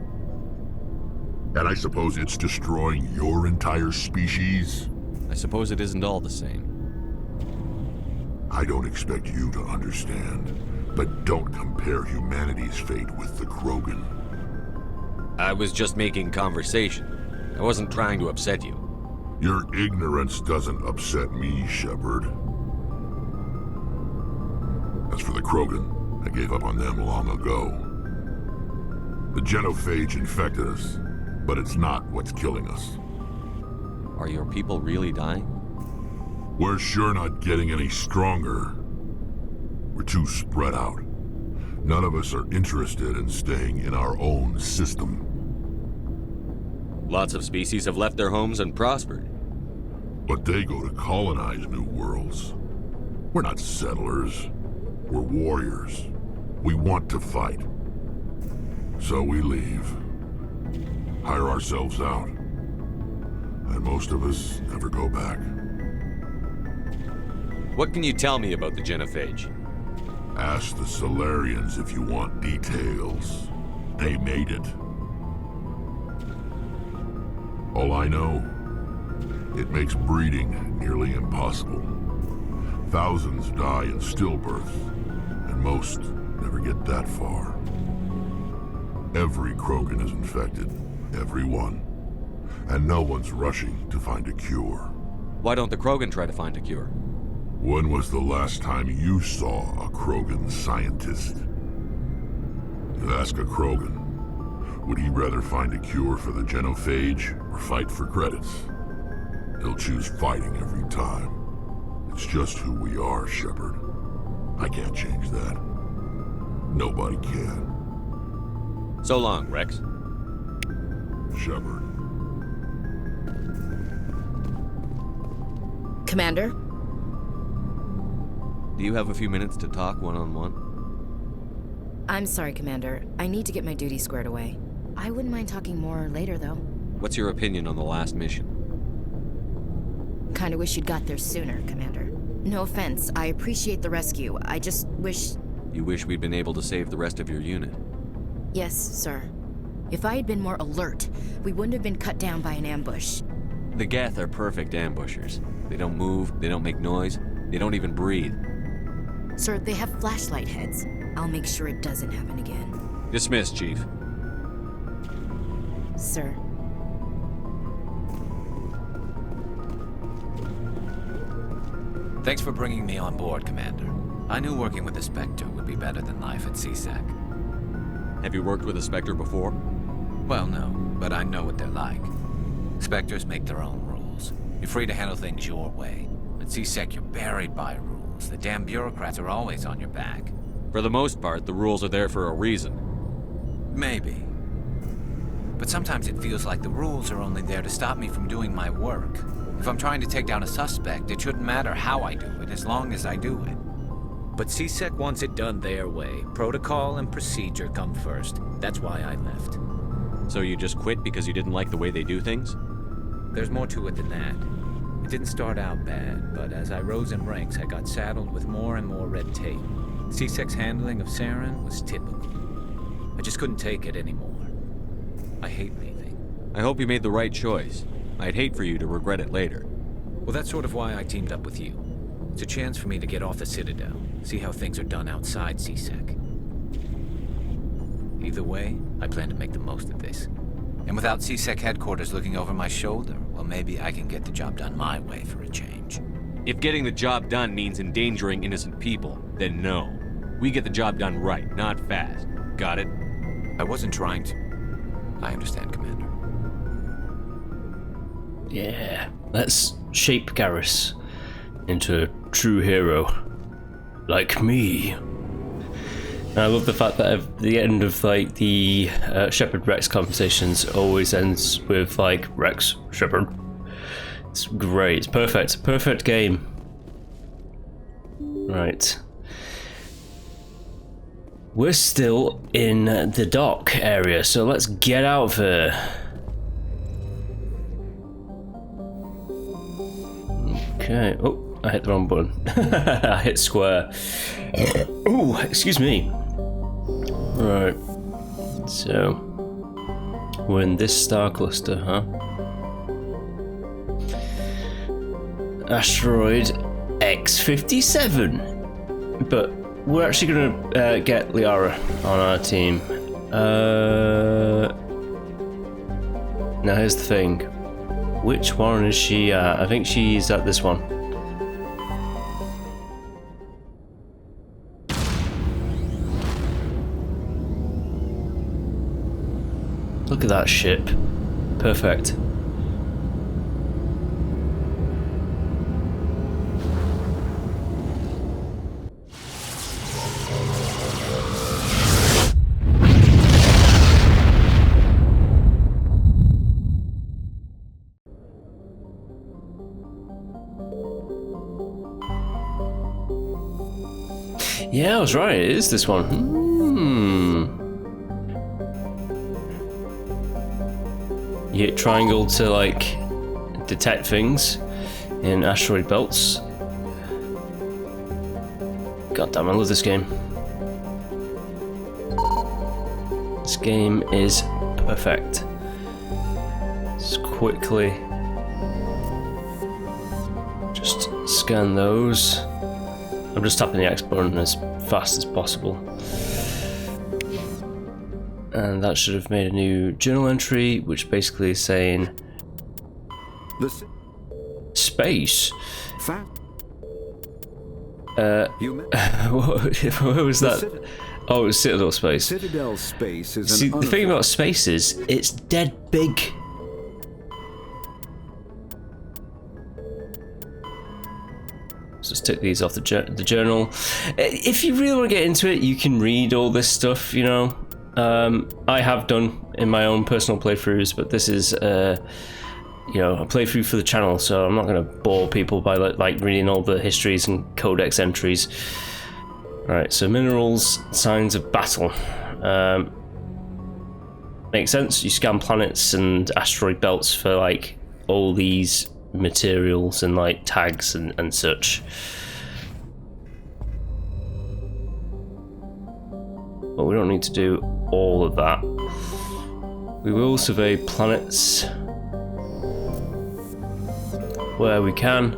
And I suppose it's destroying your entire species? I suppose it isn't all the same. I don't expect you to understand, but don't compare humanity's fate with the Krogan. I was just making conversation. I wasn't trying to upset you. Your ignorance doesn't upset me, Shepard. As for the Krogan, I gave up on them long ago. The genophage infected us, but it's not what's killing us. Are your people really dying? We're sure not getting any stronger. We're too spread out. None of us are interested in staying in our own system. Lots of species have left their homes and prospered. But they go to colonize new worlds. We're not settlers. We're warriors. We want to fight. So we leave. Hire ourselves out. And most of us never go back. What can you tell me about the genophage? Ask the Solarians if you want details. They made it. All I know, it makes breeding nearly impossible. Thousands die in stillbirth, and most never get that far. Every Krogan is infected, every one. And no one's rushing to find a cure. Why don't the Krogan try to find a cure? When was the last time you saw a Krogan scientist? You ask a Krogan, would he rather find a cure for the genophage or fight for credits? He'll choose fighting every time. It's just who we are, Shepard. I can't change that. Nobody can. So long, Rex. Shepard. Commander? Do you have a few minutes to talk one-on-one? I'm sorry, Commander. I need to get my duty squared away. I wouldn't mind talking more later, though. What's your opinion on the last mission? Kinda wish you'd got there sooner, Commander. No offense, I appreciate the rescue. I just wish... You wish we'd been able to save the rest of your unit? Yes, sir. If I had been more alert, we wouldn't have been cut down by an ambush. The Geth are perfect ambushers. They don't move, they don't make noise, they don't even breathe. Sir, they have flashlight heads. I'll make sure it doesn't happen again. Dismissed, Chief. Sir. Thanks for bringing me on board, Commander. I knew working with the Spectre would be better than life at CSEC. Have you worked with a Spectre before? Well, no, but I know what they're like. Spectres make their own rules. You're free to handle things your way. At CSEC, you're buried by rules. The damn bureaucrats are always on your back. For the most part, the rules are there for a reason. Maybe. But sometimes it feels like the rules are only there to stop me from doing my work. If I'm trying to take down a suspect, it shouldn't matter how I do it, as long as I do it. But CSEC wants it done their way. Protocol and procedure come first. That's why I left. So you just quit because you didn't like the way they do things? There's more to it than that. It didn't start out bad, but as I rose in ranks, I got saddled with more and more red tape. CSEC's handling of Saren was typical. I just couldn't take it anymore. I hate leaving. I hope you made the right choice. I'd hate for you to regret it later. Well, that's sort of why I teamed up with you. It's a chance for me to get off the Citadel, see how things are done outside CSEC. Either way, I plan to make the most of this. And without CSEC headquarters looking over my shoulder, well, maybe I can get the job done my way for a change. If getting the job done means endangering innocent people, then no. We get the job done right, not fast. Got it? I wasn't trying to. I understand, Commander. Yeah, let's shape Garrus into a true hero, like me. And I love the fact that at the end of like the Shepard Rex conversations always ends with like Rex Shepard. It's great, it's perfect, perfect game. Right. We're still in the dock area, so let's get out of here. Okay. Oh, I hit the wrong button. I hit square. Oh, excuse me. Right. So we're in this star cluster, huh? Asteroid X57. But we're actually gonna get Liara on our team. Now here's the thing. Which one is she at? I think she's at this one. Look at that ship. Perfect. Yeah, I was right, it is this one. You hit triangle to like detect things in asteroid belts. God damn, I love this game. This game is perfect. Just quickly just scan those. I'm just tapping the X button as fast as possible. And that should have made a new journal entry, which basically is saying space. Where was that? Oh, it was Citadel space. Citadel space is See, the thing about space is it's dead big. Just take these off the journal. If you really want to get into it, you can read all this stuff, you know. I have done in my own personal playthroughs, but this is you know, a playthrough for the channel, so I'm not going to bore people by like reading all the histories and codex entries. Right, so minerals, signs of battle. Makes sense. You scan planets and asteroid belts for like all these materials and like tags and such. But we don't need to do all of that. We will survey planets where we can.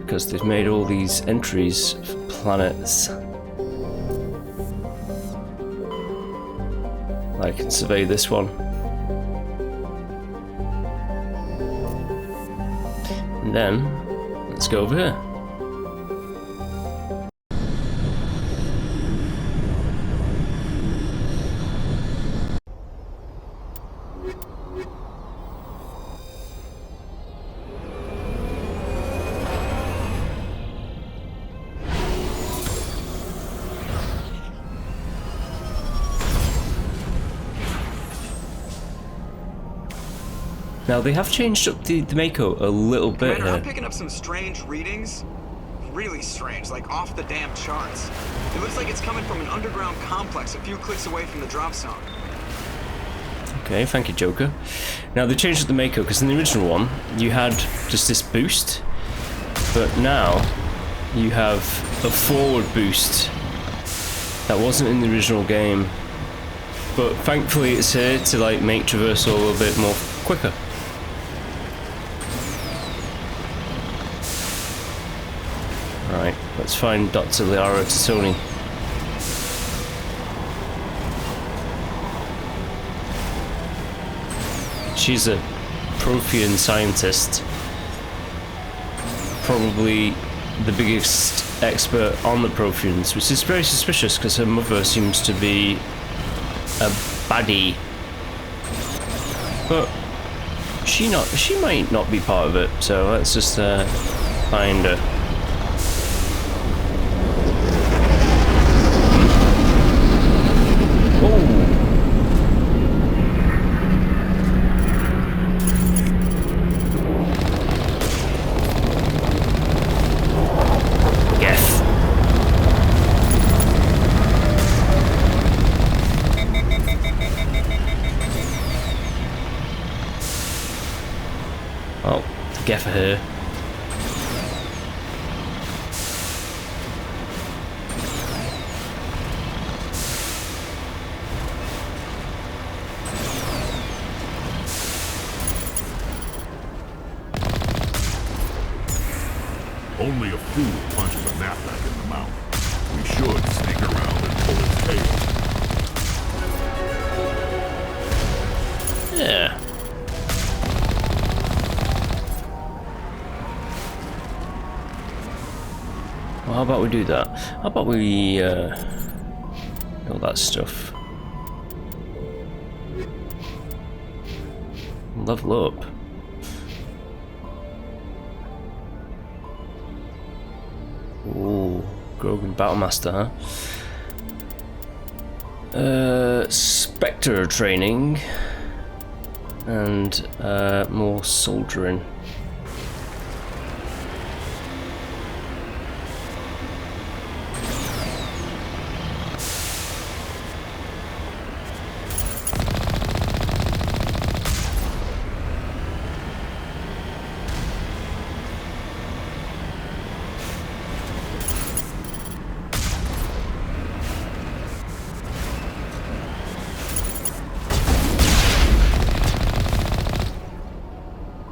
Because they've made all these entries for planets. I can survey this one. And then, let's go over here. Now they have changed up the Mako a little bit Commander, here. I'm picking up some strange readings. Really strange, like off the damn charts. It looks like it's coming from an underground complex a few clicks away from the drop zone. Okay, thank you, Joker. Now they changed up the Mako because in the original one you had just this boost, but now you have a forward boost that wasn't in the original game. But thankfully it's here to like make traversal a little bit more quicker. Right, let's find Dr. Liara Tassoni. She's a Prothean scientist. Probably the biggest expert on the Protheans, which is very suspicious because her mother seems to be a baddie. But she might not be part of it, so let's just find her. For her. Only a fool punches a knapsack in the mouth. We should sneak around and pull its tail. Yeah. Well, how about we do that? How about we all that stuff. Level up. Ooh, Grogan Battlemaster, huh? Spectre training and more soldiering.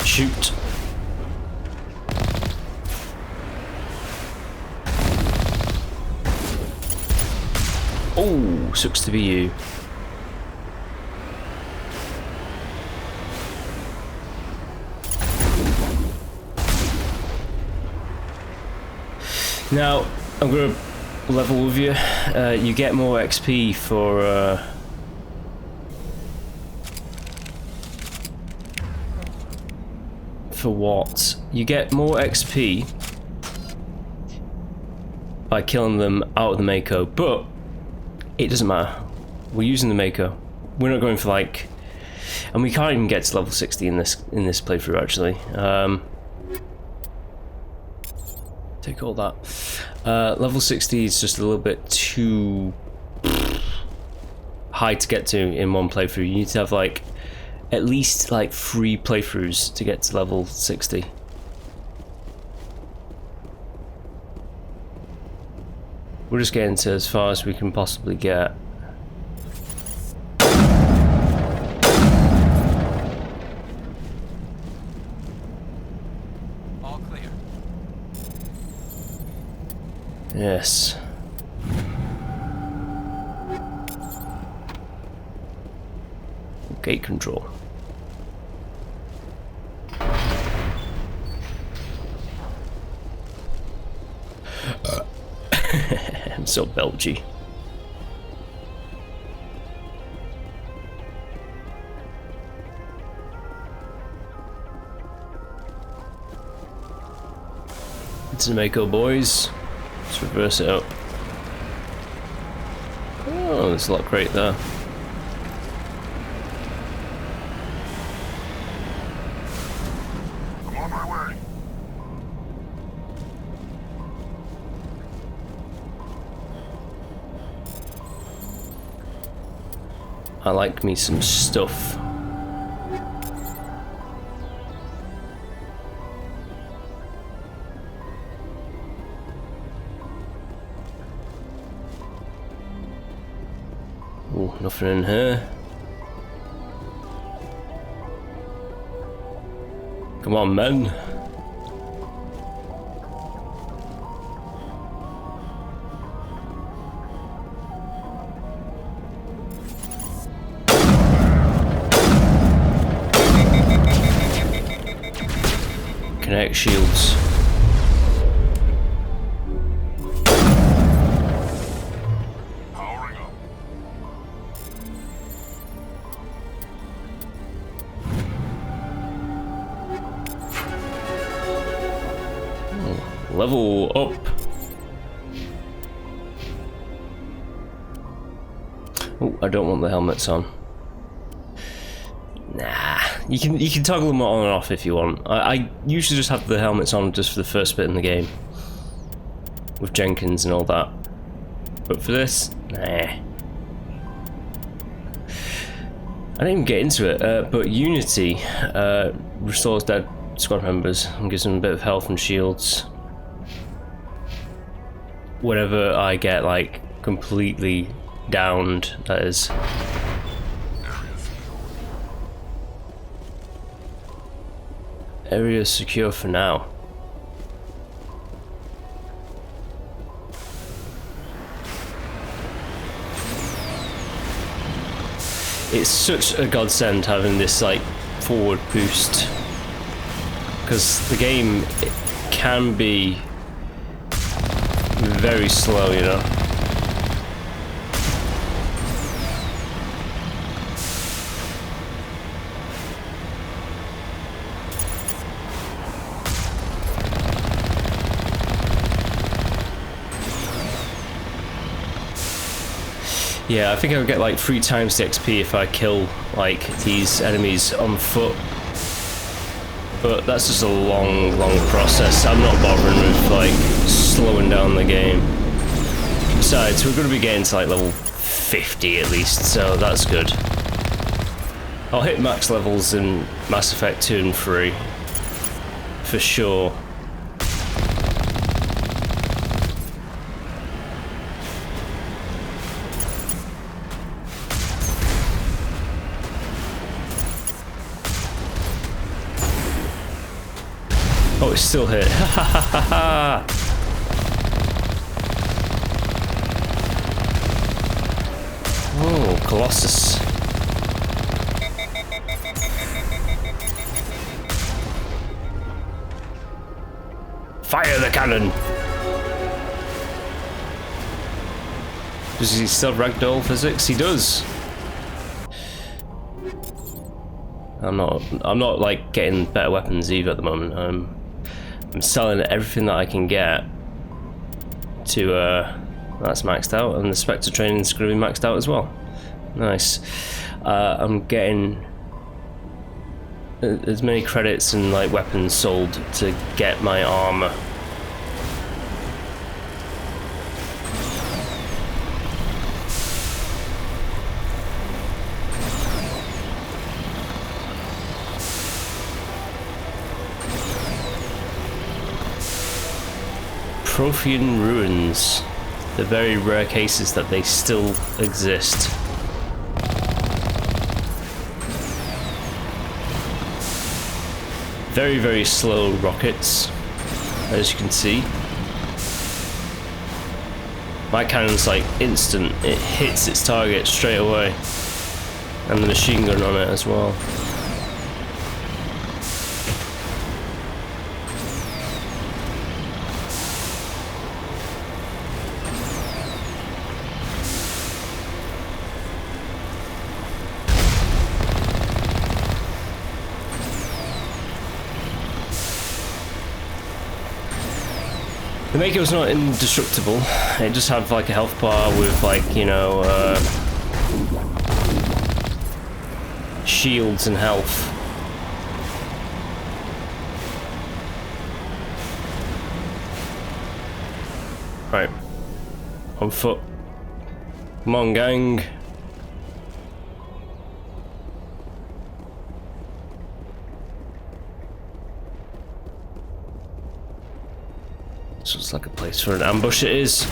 Shoot. Oh, sucks to be you. Now, I'm going to level with you. You get more XP for what? You get more XP by killing them out of the Mako, but it doesn't matter. We're using the Mako. We're not going for like, and we can't even get to level 60 in this playthrough actually. Take all that. Level 60 is just a little bit too high to get to in one playthrough. You need to have like at least like 3 playthroughs to get to level 60. We're just getting to as far as we can possibly get. All clear. Yes. Gate control. I'm so belgy. It's a Mako, boys. Let's reverse it up. Oh, there's a lot great there. I'm on my way. I like me some stuff. Ooh, nothing in here. Come on, men. Connect shields. Powering up. Level up. Oh, I don't want the helmets on. Nah, you can toggle them on and off if you want. I usually just have the helmets on just for the first bit in the game with Jenkins and all that. But for this, nah. I didn't even get into it, but Unity restores dead squad members and gives them a bit of health and shields whenever I get like completely downed, that is. Area secure for now. It's such a godsend having this like forward boost, because the game can be very slow, you know. Yeah, I think I'll get like 3 times the XP if I kill like these enemies on foot. But that's just a long process. I'm not bothering with like slowing down the game. Besides, we're going to be getting to like level 50 at least, so that's good. I'll hit max levels in Mass Effect 2 and 3 for sure. Oh, it's still hit. Ha ha ha ha! Oh, Colossus. Fire the cannon! Does he still have ragdoll physics? He does. I'm not like getting better weapons either at the moment. I'm selling everything that I can get to that's maxed out, and the Spectre training's going to be maxed out as well. Nice. I'm getting as many credits and like weapons sold to get my armor. Prothean ruins. The very rare cases that they still exist. Very, very slow rockets, as you can see. My cannon's like instant, it hits its target straight away. And the machine gun on it as well. The Mako was not indestructible. It just had like a health bar with like, you know, shields and health. Right. On foot. Come on, gang. This looks like a place for an ambush, it is.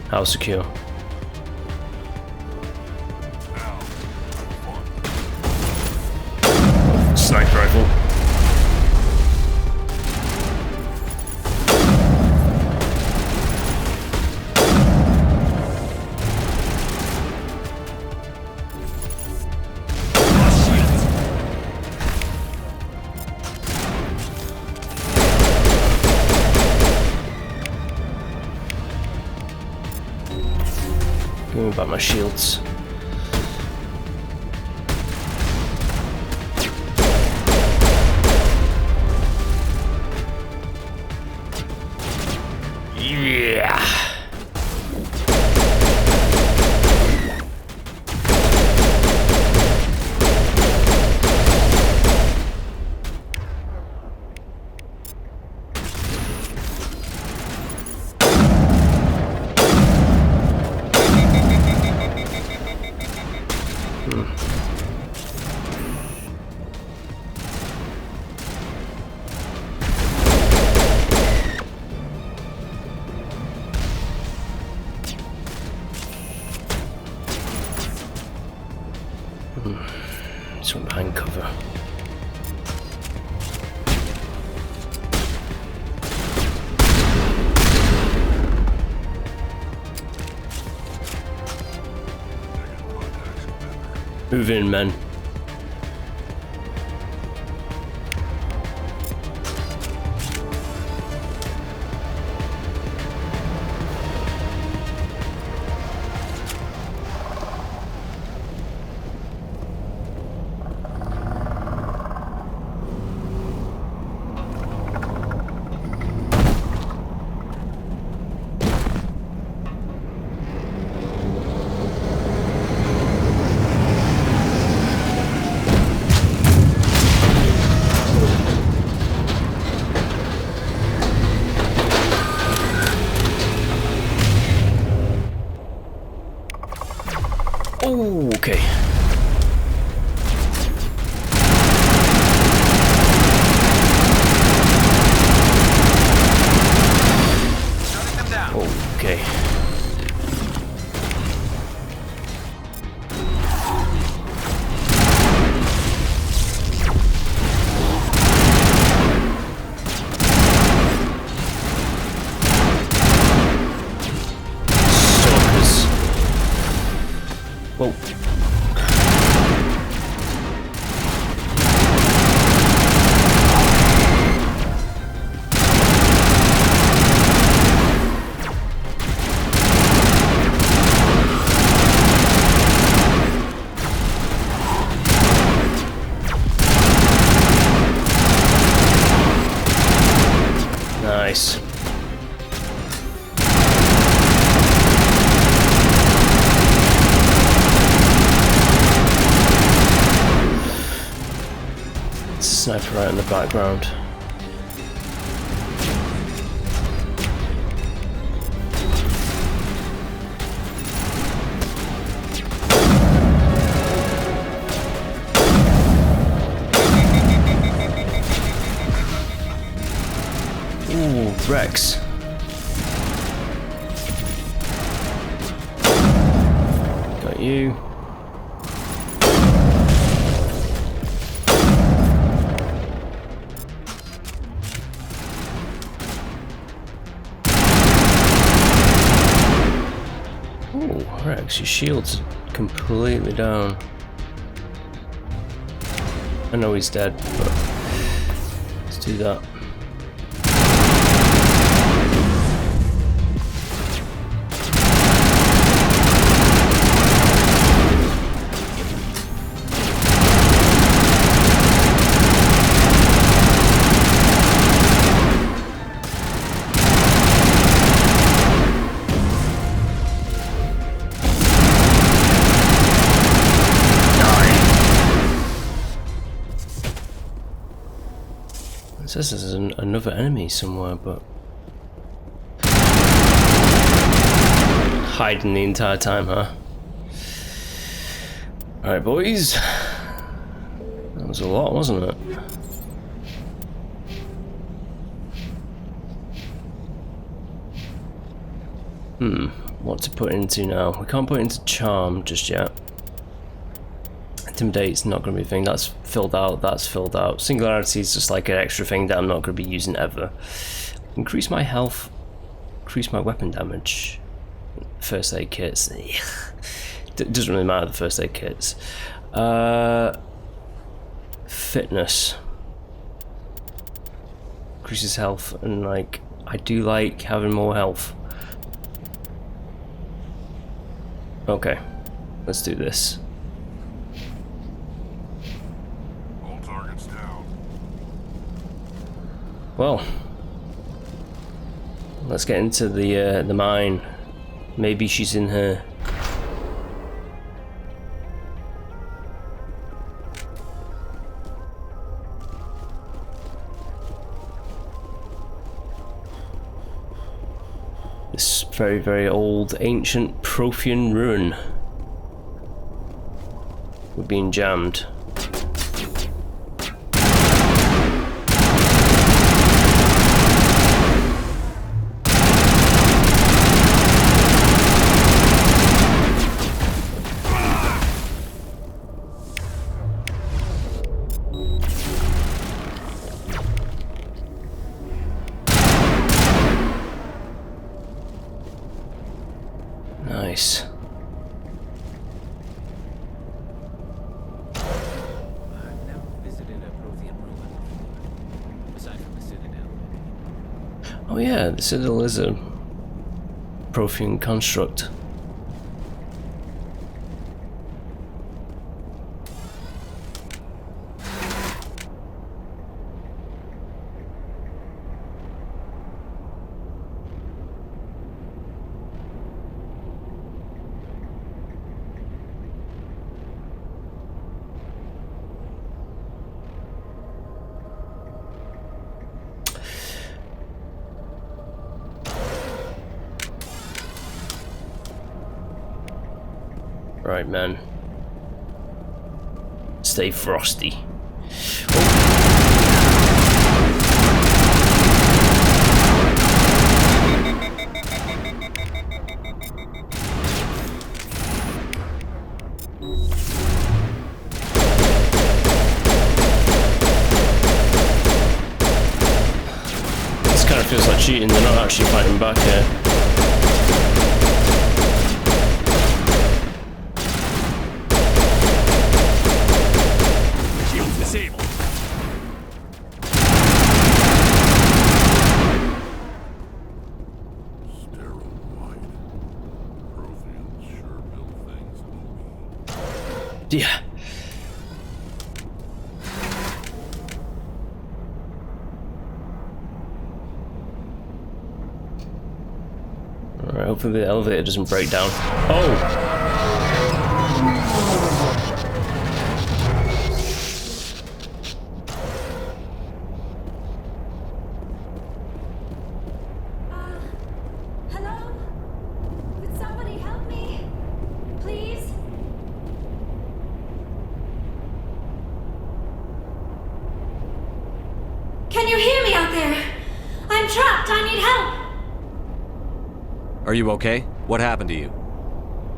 How secure? Sniper rifle. What about my shields? Yeah. This one behind cover. Move in, men. Oh, okay. Okay. Whoa. Nice. Sniper right in the background. Ooh, Rex. Got you. Ooh, Rex, your shield's completely down. I know he's dead, but let's do that. It says there's another enemy somewhere, but hiding the entire time, huh? Alright, boys. That was a lot, wasn't it? What to put into now? We can't put into charm just yet. Intimidate's not going to be a thing. That's filled out. That's filled out. Singularity is just like an extra thing that I'm not going to be using ever. Increase my health. Increase my weapon damage. First aid kits. It doesn't really matter, the first aid kits. Fitness. Increases health, and like, I do like having more health. Okay, let's do this. All targets down. Well, let's get into the mine. Maybe she's in here. This very, very old, ancient Prothean ruin. We're being jammed. Nice. I've never visited a Prothean ruin, aside from the Citadel. Oh yeah, the Citadel is a Prothean construct. Right, man. Stay frosty. This kind of feels like cheating. They're not actually fighting back here. Yeah. Alright, hopefully the elevator doesn't break down. Oh! Can you hear me out there? I'm trapped. I need help. Are you okay? What happened to you?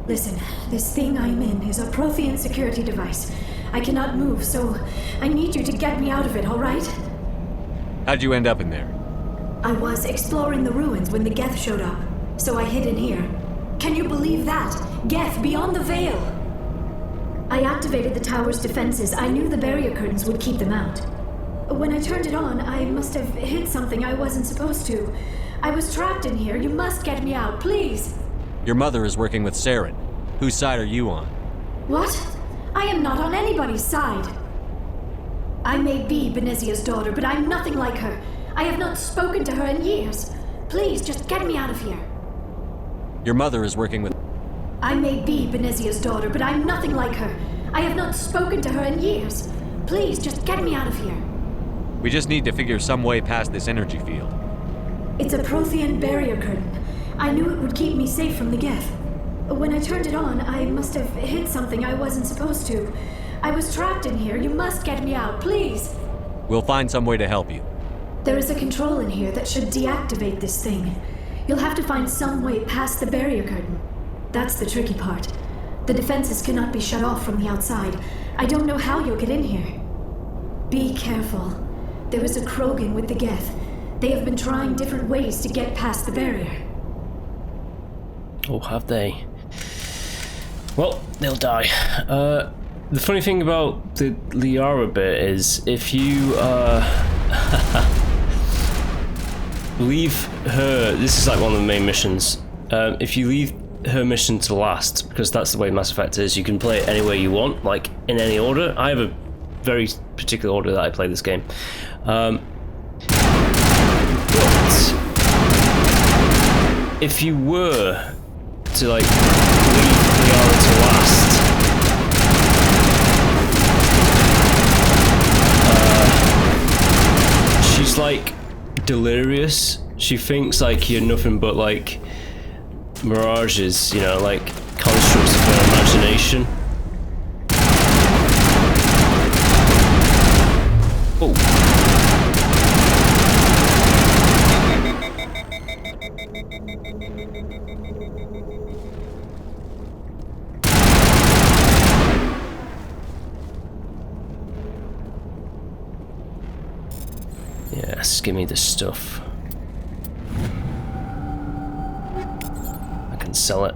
Listen, this thing I'm in is a Prothean security device. I cannot move, so I need you to get me out of it, all right? How'd you end up in there? I was exploring the ruins when the Geth showed up, so I hid in here. Can you believe that? Geth beyond the veil! I activated the tower's defenses. I knew the barrier curtains would keep them out. When I turned it on, I must have hit something I wasn't supposed to. I was trapped in here. You must get me out, please. Your mother is working with Saren. Whose side are you on? What? I am not on anybody's side. I may be Benezia's daughter, but I'm nothing like her. I have not spoken to her in years. Please, just get me out of here. Your mother is working with... I may be Benezia's daughter, but I'm nothing like her. I have not spoken to her in years. Please, just get me out of here. We just need to figure some way past this energy field. It's a Prothean barrier curtain. I knew it would keep me safe from the Geth. When I turned it on, I must have hit something I wasn't supposed to. I was trapped in here. You must get me out, please. We'll find some way to help you. There is a control in here that should deactivate this thing. You'll have to find some way past the barrier curtain. That's the tricky part. The defenses cannot be shut off from the outside. I don't know how you'll get in here. Be careful. There is a Krogan with the Geth. They have been trying different ways to get past the barrier. Oh, have they? Well, they'll die. The funny thing about the Liara bit is if you leave her, this is like one of the main missions. If you leave her mission to last, because that's the way Mass Effect is, you can play it any way you want, like in any order. I have a very particular order that I play this game. But if you were to like leave Liara to last, she's like delirious. She thinks like you're nothing but like mirages, you know, like constructs of her imagination. Oh. Yes, give me the stuff. I can sell it.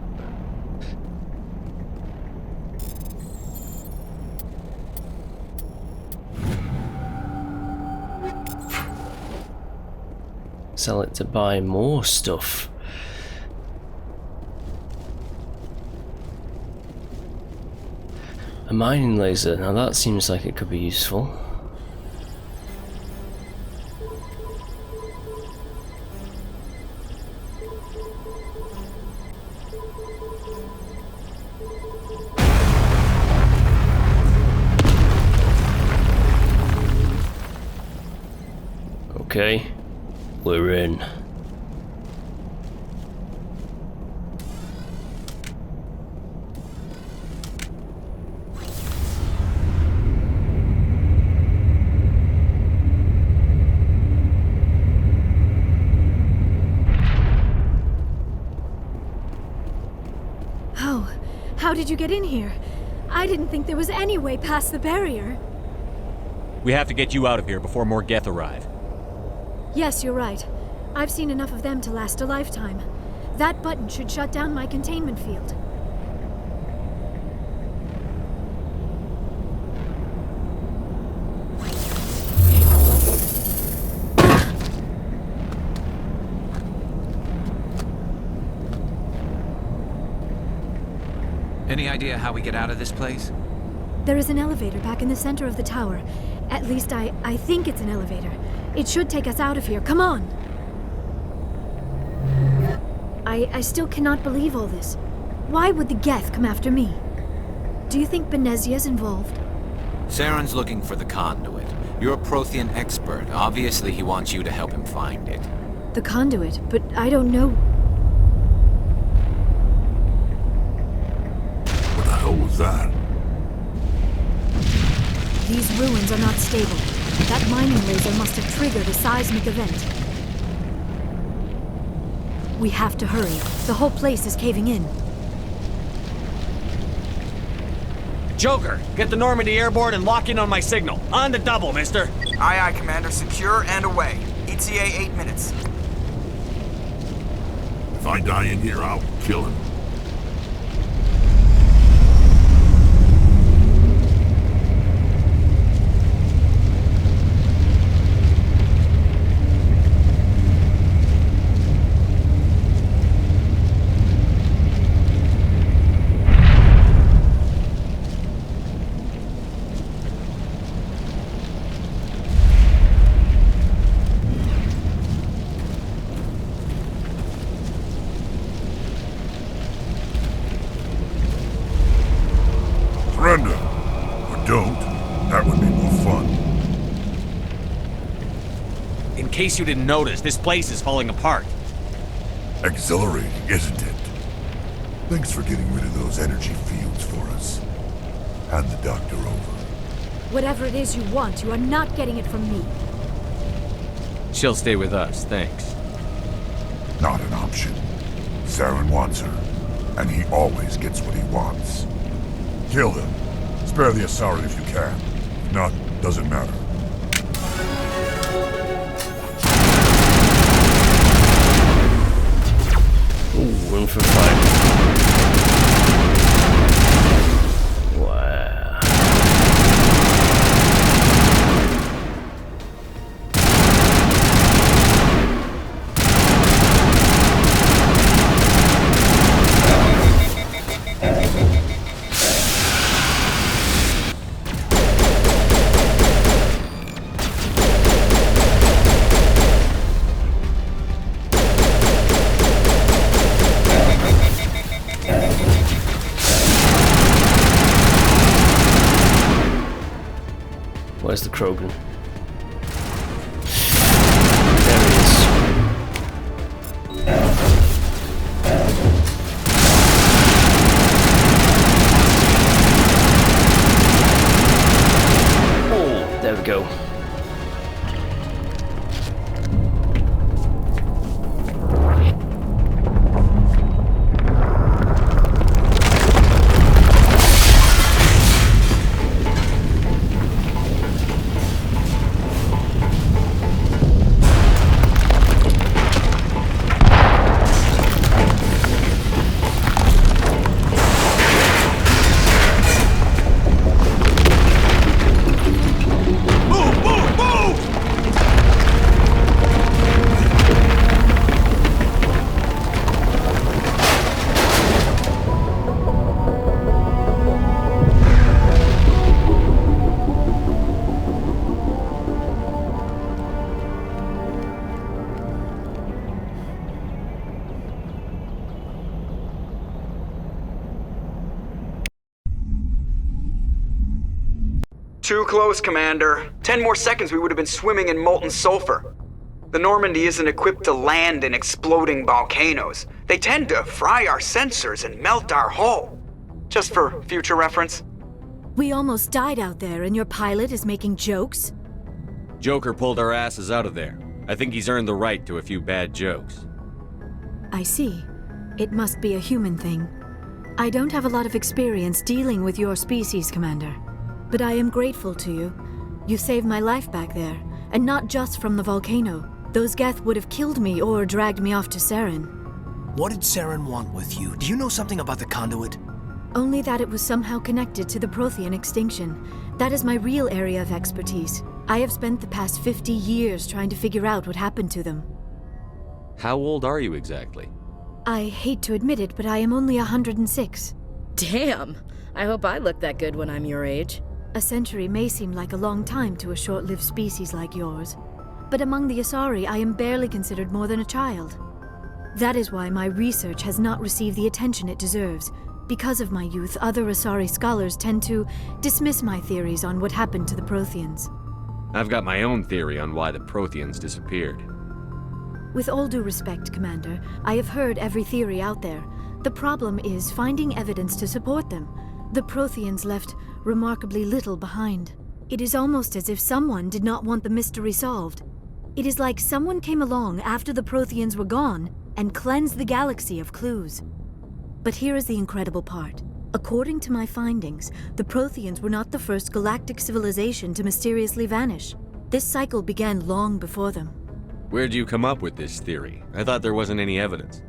Sell it to buy more stuff. A mining laser, now that seems like it could be useful. Okay, we're in. How did you get in here? I didn't think there was any way past the barrier. We have to get you out of here before more Geth arrive. Yes, you're right. I've seen enough of them to last a lifetime. That button should shut down my containment field. Any idea how we get out of this place? There is an elevator back in the center of the tower. At least I think it's an elevator. It should take us out of here. Come on! I still cannot believe all this. Why would the Geth come after me? Do you think Benezia's involved? Saren's looking for the conduit. You're a Prothean expert. Obviously, he wants you to help him find it. The conduit, but I don't know. What the hell was that? These ruins are not stable. That mining laser must have triggered a seismic event. We have to hurry. The whole place is caving in. Joker, get the Normandy airborne and lock in on my signal. On the double, mister. Aye, aye, Commander. Secure and away. ETA 8 minutes. If I die in here, I'll kill him. Surrender. Or don't. That would be more fun. In case you didn't notice, this place is falling apart. Exhilarating, isn't it? Thanks for getting rid of those energy fields for us. Hand the doctor over. Whatever it is you want, you are not getting it from me. She'll stay with us, thanks. Not an option. Saren wants her, and he always gets what he wants. Kill him. Spare the Asari if you can. If not, doesn't matter. Ooh, 1 for 5. Wow. Where's the Krogan? There he is. Oh, there we go. Too close, Commander. 10 more seconds we would have been swimming in molten sulfur. The Normandy isn't equipped to land in exploding volcanoes. They tend to fry our sensors and melt our hull. Just for future reference. We almost died out there and your pilot is making jokes? Joker pulled our asses out of there. I think he's earned the right to a few bad jokes. I see. It must be a human thing. I don't have a lot of experience dealing with your species, Commander. But I am grateful to you. You saved my life back there, and not just from the volcano. Those Geth would have killed me or dragged me off to Saren. What did Saren want with you? Do you know something about the conduit? Only that it was somehow connected to the Prothean extinction. That is my real area of expertise. I have spent the past 50 years trying to figure out what happened to them. How old are you exactly? I hate to admit it, but I am only 106. Damn! I hope I look that good when I'm your age. A century may seem like a long time to a short-lived species like yours, but among the Asari, I am barely considered more than a child. That is why my research has not received the attention it deserves. Because of my youth, other Asari scholars tend to dismiss my theories on what happened to the Protheans. I've got my own theory on why the Protheans disappeared. With all due respect, Commander, I have heard every theory out there. The problem is finding evidence to support them. The Protheans left remarkably little behind. It is almost as if someone did not want the mystery solved. It is like someone came along after the Protheans were gone and cleansed the galaxy of clues. But here is the incredible part. According to my findings, the Protheans were not the first galactic civilization to mysteriously vanish. This cycle began long before them. Where'd you come up with this theory? I thought there wasn't any evidence.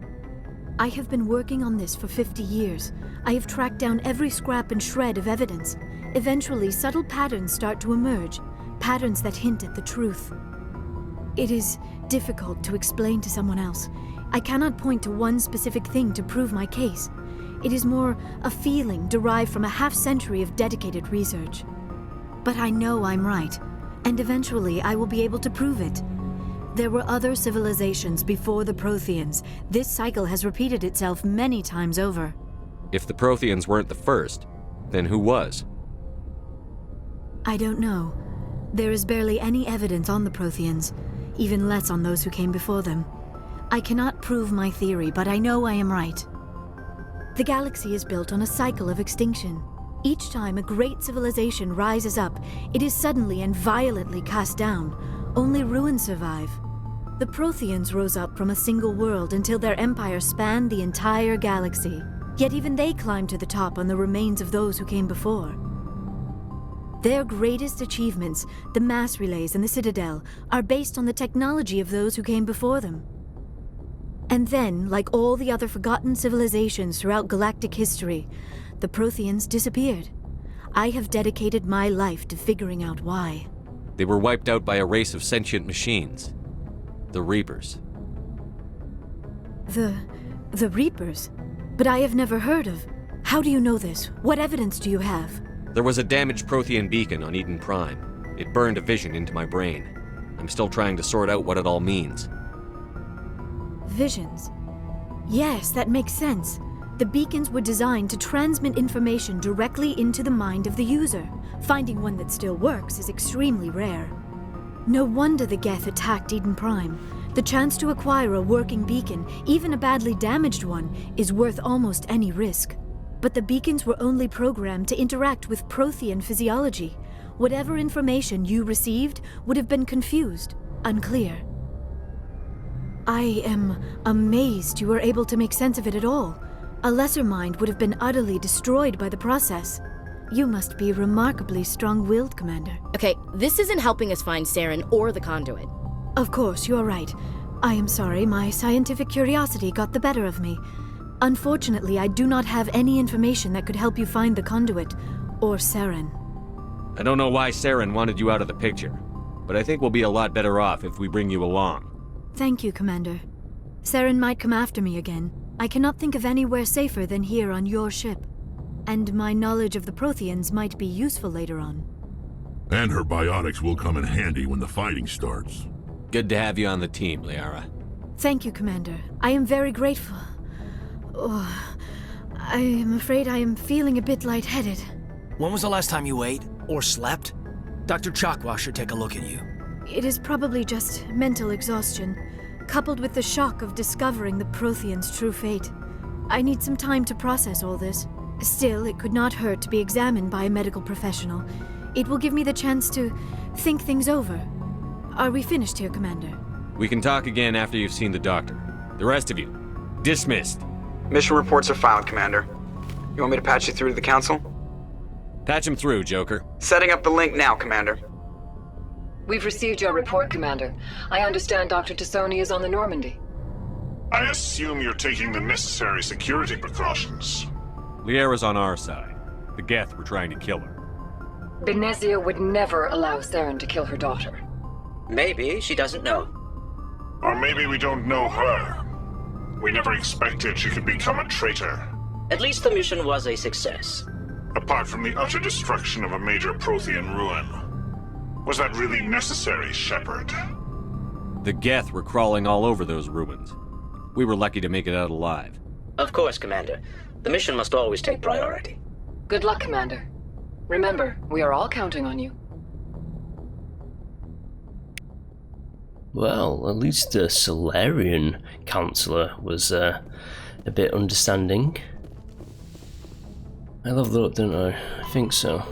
I have been working on this for 50 years. I have tracked down every scrap and shred of evidence. Eventually, subtle patterns start to emerge, patterns that hint at the truth. It is difficult to explain to someone else. I cannot point to one specific thing to prove my case. It is more a feeling derived from a half-century of dedicated research. But I know I'm right, and eventually I will be able to prove it. There were other civilizations before the Protheans. This cycle has repeated itself many times over. If the Protheans weren't the first, then who was? I don't know. There is barely any evidence on the Protheans, even less on those who came before them. I cannot prove my theory, but I know I am right. The galaxy is built on a cycle of extinction. Each time a great civilization rises up, it is suddenly and violently cast down. Only ruins survive. The Protheans rose up from a single world until their empire spanned the entire galaxy. Yet even they climbed to the top on the remains of those who came before. Their greatest achievements, the mass relays and the Citadel, are based on the technology of those who came before them. And then, like all the other forgotten civilizations throughout galactic history, the Protheans disappeared. I have dedicated my life to figuring out why. They were wiped out by a race of sentient machines. The Reapers. The Reapers? But I have never heard of. How do you know this? What evidence do you have? There was a damaged Prothean beacon on Eden Prime. It burned a vision into my brain. I'm still trying to sort out what it all means. Visions. Yes, that makes sense. The beacons were designed to transmit information directly into the mind of the user. Finding one that still works is extremely rare. No wonder the Geth attacked Eden Prime. The chance to acquire a working beacon, even a badly damaged one, is worth almost any risk. But the beacons were only programmed to interact with Prothean physiology. Whatever information you received would have been confused, unclear. I am amazed you were able to make sense of it at all. A lesser mind would have been utterly destroyed by the process. You must be remarkably strong-willed, Commander. Okay, this isn't helping us find Saren or the conduit. Of course, you are right. I am sorry, my scientific curiosity got the better of me. Unfortunately, I do not have any information that could help you find the conduit, or Saren. I don't know why Saren wanted you out of the picture, but I think we'll be a lot better off if we bring you along. Thank you, Commander. Saren might come after me again. I cannot think of anywhere safer than here on your ship. And my knowledge of the Protheans might be useful later on. And her biotics will come in handy when the fighting starts. Good to have you on the team, Liara. Thank you, Commander. I am very grateful. Oh, I am afraid I am feeling a bit lightheaded. When was the last time you ate or slept? Dr. Chakwa should take a look at you. It is probably just mental exhaustion, coupled with the shock of discovering the Protheans' true fate. I need some time to process all this. Still, it could not hurt to be examined by a medical professional. It will give me the chance to think things over. Are we finished here, Commander? We can talk again after you've seen the doctor. The rest of you, dismissed. Mission reports are filed, Commander. You want me to patch you through to the Council? Patch him through, Joker. Setting up the link now, Commander. We've received your report, Commander. I understand Dr. Tassoni is on the Normandy. I assume you're taking the necessary security precautions. Liara's on our side. The Geth were trying to kill her. Benezia would never allow Saren to kill her daughter. Maybe she doesn't know. Or maybe we don't know her. We never expected she could become a traitor. At least the mission was a success. Apart from the utter destruction of a major Prothean ruin, was that really necessary, Shepard? The Geth were crawling all over those ruins. We were lucky to make it out alive. Of course, Commander. The mission must always take priority. Good luck, Commander. Remember, we are all counting on you. Well, at least the Solarian Counselor was a bit understanding. I leveled up, didn't I? I think so.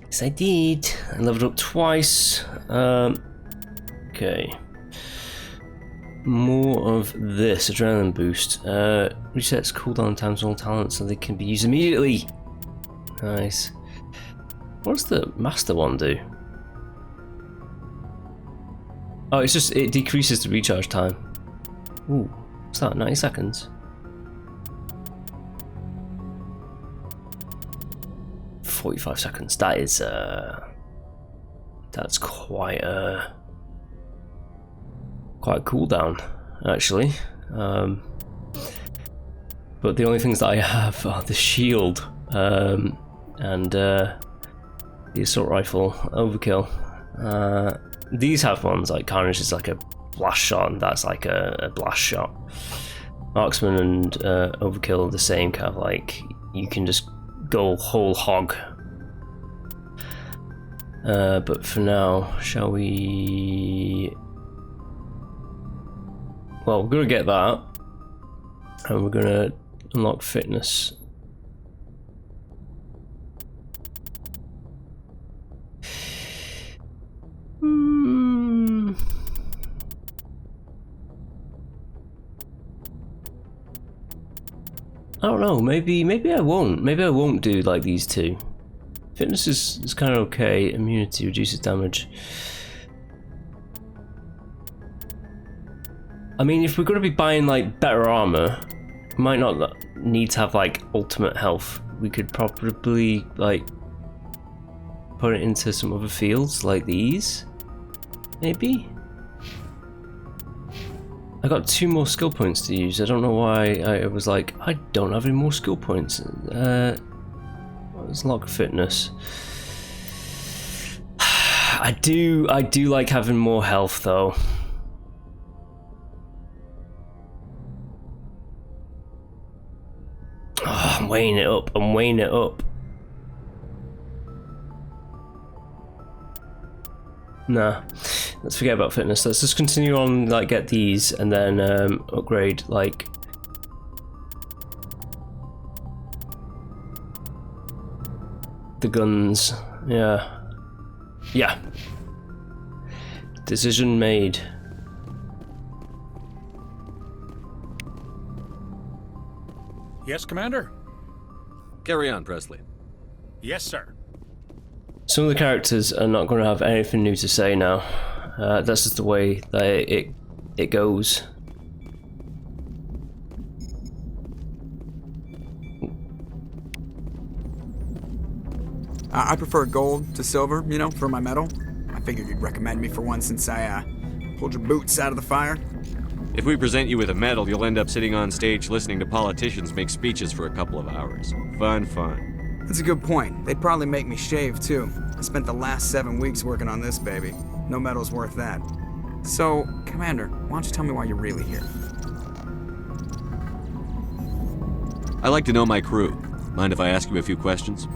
Yes, I did. I leveled up twice. Okay. More of this adrenaline boost. Resets cooldown times all talents so they can be used immediately. Nice. What does the master one do? Oh, it's just, it decreases the recharge time. Ooh, what's that, 90 seconds? 45 seconds, that is, that's quite a cooldown, actually. But the only things that I have are the shield, and the assault rifle, overkill. These have ones like Carnage is like a blast shot, and that's like a blast shot. Marksman and Overkill are the same, kind of like you can just go whole hog. But for now, shall we? Well, we're gonna get that, and we're gonna unlock fitness. I don't know, maybe I won't. Maybe I won't do like these two. Fitness is kind of okay. Immunity reduces damage. I mean, if we're going to be buying like better armor, we might not need to have like ultimate health. We could probably like put it into some other fields like these, maybe. I got 2 more skill points to use. I don't know why I was like, I don't have any more skill points. Let's lock fitness. I do like having more health though. Oh, I'm weighing it up. Nah, let's forget about fitness. Let's just continue on, like get these and then upgrade like the guns. Yeah. Decision made. Yes, Commander? Carry on, Presley. Yes, sir. Some of the characters are not going to have anything new to say now. That's just the way that it goes. I prefer gold to silver, you know, for my medal. I figured you'd recommend me for one since I pulled your boots out of the fire. If we present you with a medal, you'll end up sitting on stage listening to politicians make speeches for a couple of hours. Fun. That's a good point. They'd probably make me shave, too. I spent the last 7 weeks working on this baby. No medal's worth that. So, Commander, why don't you tell me why you're really here? I like to know my crew. Mind if I ask you a few questions?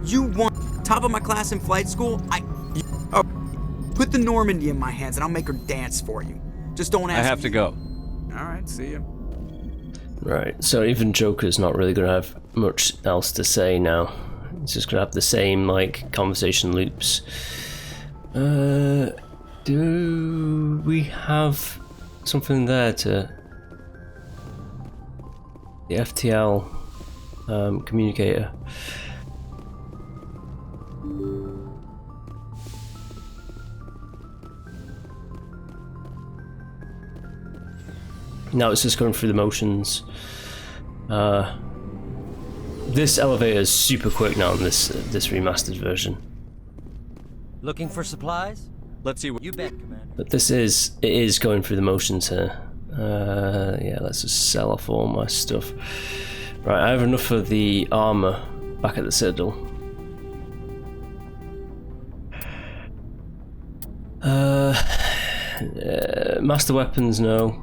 You want top of my class in flight school? Put the Normandy in my hands and I'll make her dance for you. Just don't ask me. I have to go. Alright, see ya. Right, so even Joker's not really going to have much else to say now. He's just going to have the same, like, conversation loops. Do we have something there to... The FTL communicator. Now it's just going through the motions. This elevator is super quick now in this remastered version. Looking for supplies? Let's see what you bet, Commander. But it is going through the motions here. Yeah, let's just sell off all my stuff. Right, I have enough of the armor back at the Citadel. Master weapons, no.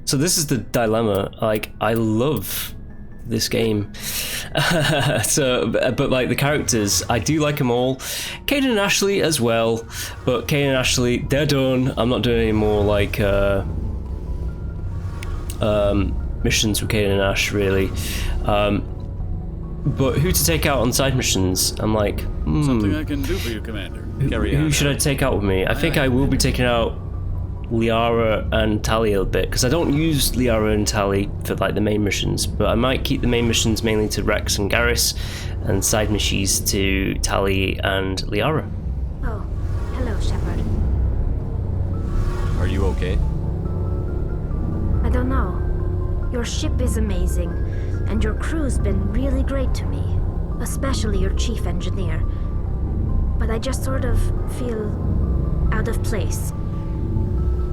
So this is the dilemma. Like, I love this game. But like the characters, I do like them all. Caden and Ashley as well, but Caden and Ashley, they're done. I'm not doing any more like missions with Caden and Ash, really. But who to take out on side missions? I'm like, Something I can do for you, Commander. Who should I take out with me? I think I will be taking out Liara and Tali a bit, because I don't use Liara and Tali for like the main missions, but I might keep the main missions mainly to Rex and Garrus, and side missions to Tali and Liara. Oh, hello, Shepard. Are you okay? I don't know. Your ship is amazing, and your crew's been really great to me, especially your chief engineer. But I just sort of feel out of place.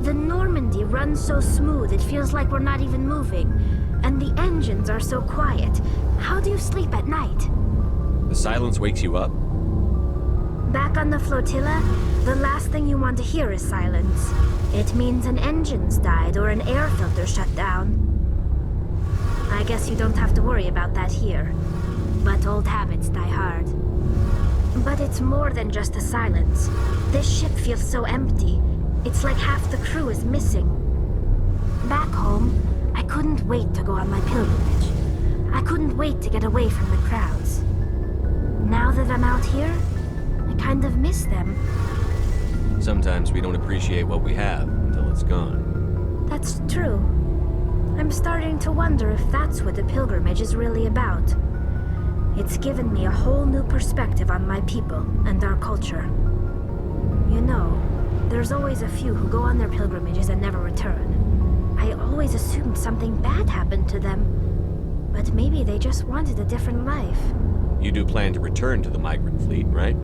The Normandy runs so smooth it feels like we're not even moving, and the engines are so quiet. How do you sleep at night? The silence wakes you up? Back on the flotilla, the last thing you want to hear is silence. It means an engine's died or an air filter shut down. I guess you don't have to worry about that here. But old habits die hard. But it's more than just the silence. This ship feels so empty. It's like half the crew is missing. Back home, I couldn't wait to go on my pilgrimage. I couldn't wait to get away from the crowds. Now that I'm out here, I kind of miss them. Sometimes we don't appreciate what we have until it's gone. That's true. I'm starting to wonder if that's what the pilgrimage is really about. It's given me a whole new perspective on my people and our culture. You know, there's always a few who go on their pilgrimages and never return. I always assumed something bad happened to them, but maybe they just wanted a different life. You do plan to return to the migrant fleet, right?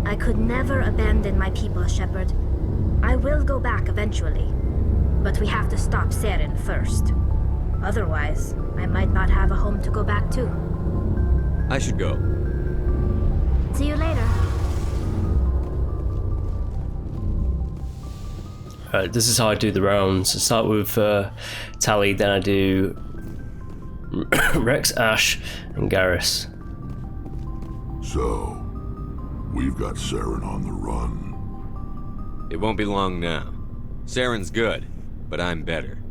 I could never abandon my people, Shepard. I will go back eventually, but we have to stop Saren first. Otherwise, I might not have a home to go back to. I should go. See you later. Alright, this is how I do the rounds. I start with Tali, then I do Rex, Ash, and Garrus. So, we've got Saren on the run. It won't be long now. Saren's good, but I'm better.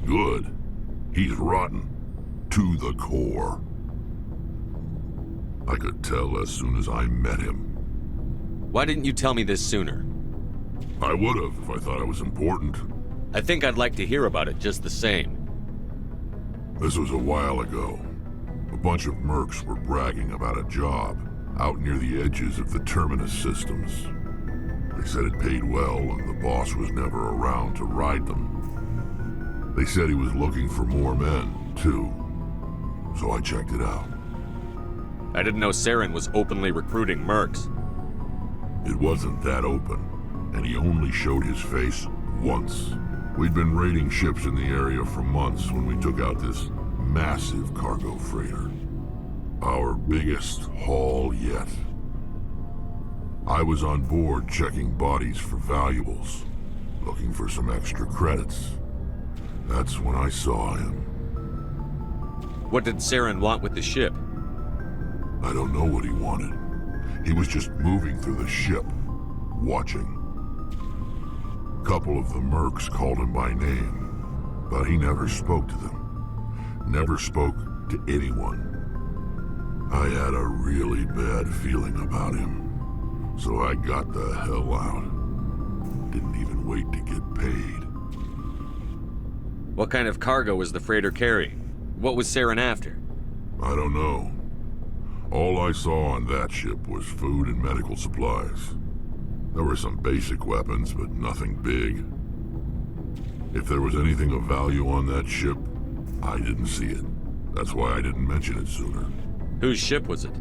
Good? He's rotten. To the core. I could tell as soon as I met him. Why didn't you tell me this sooner? I would have if I thought it was important. I think I'd like to hear about it just the same. This was a while ago. A bunch of mercs were bragging about a job out near the edges of the Terminus systems. They said it paid well and the boss was never around to ride them. They said he was looking for more men, too. So I checked it out. I didn't know Saren was openly recruiting mercs. It wasn't that open, and he only showed his face once. We'd been raiding ships in the area for months when we took out this massive cargo freighter. Our biggest haul yet. I was on board checking bodies for valuables, looking for some extra credits. That's when I saw him. What did Saren want with the ship? I don't know what he wanted. He was just moving through the ship, watching. A couple of the mercs called him by name, but he never spoke to them. Never spoke to anyone. I had a really bad feeling about him, so I got the hell out. Didn't even wait to get paid. What kind of cargo was the freighter carrying? What was Saren after? I don't know. All I saw on that ship was food and medical supplies. There were some basic weapons, but nothing big. If there was anything of value on that ship, I didn't see it. That's why I didn't mention it sooner. Whose ship was it?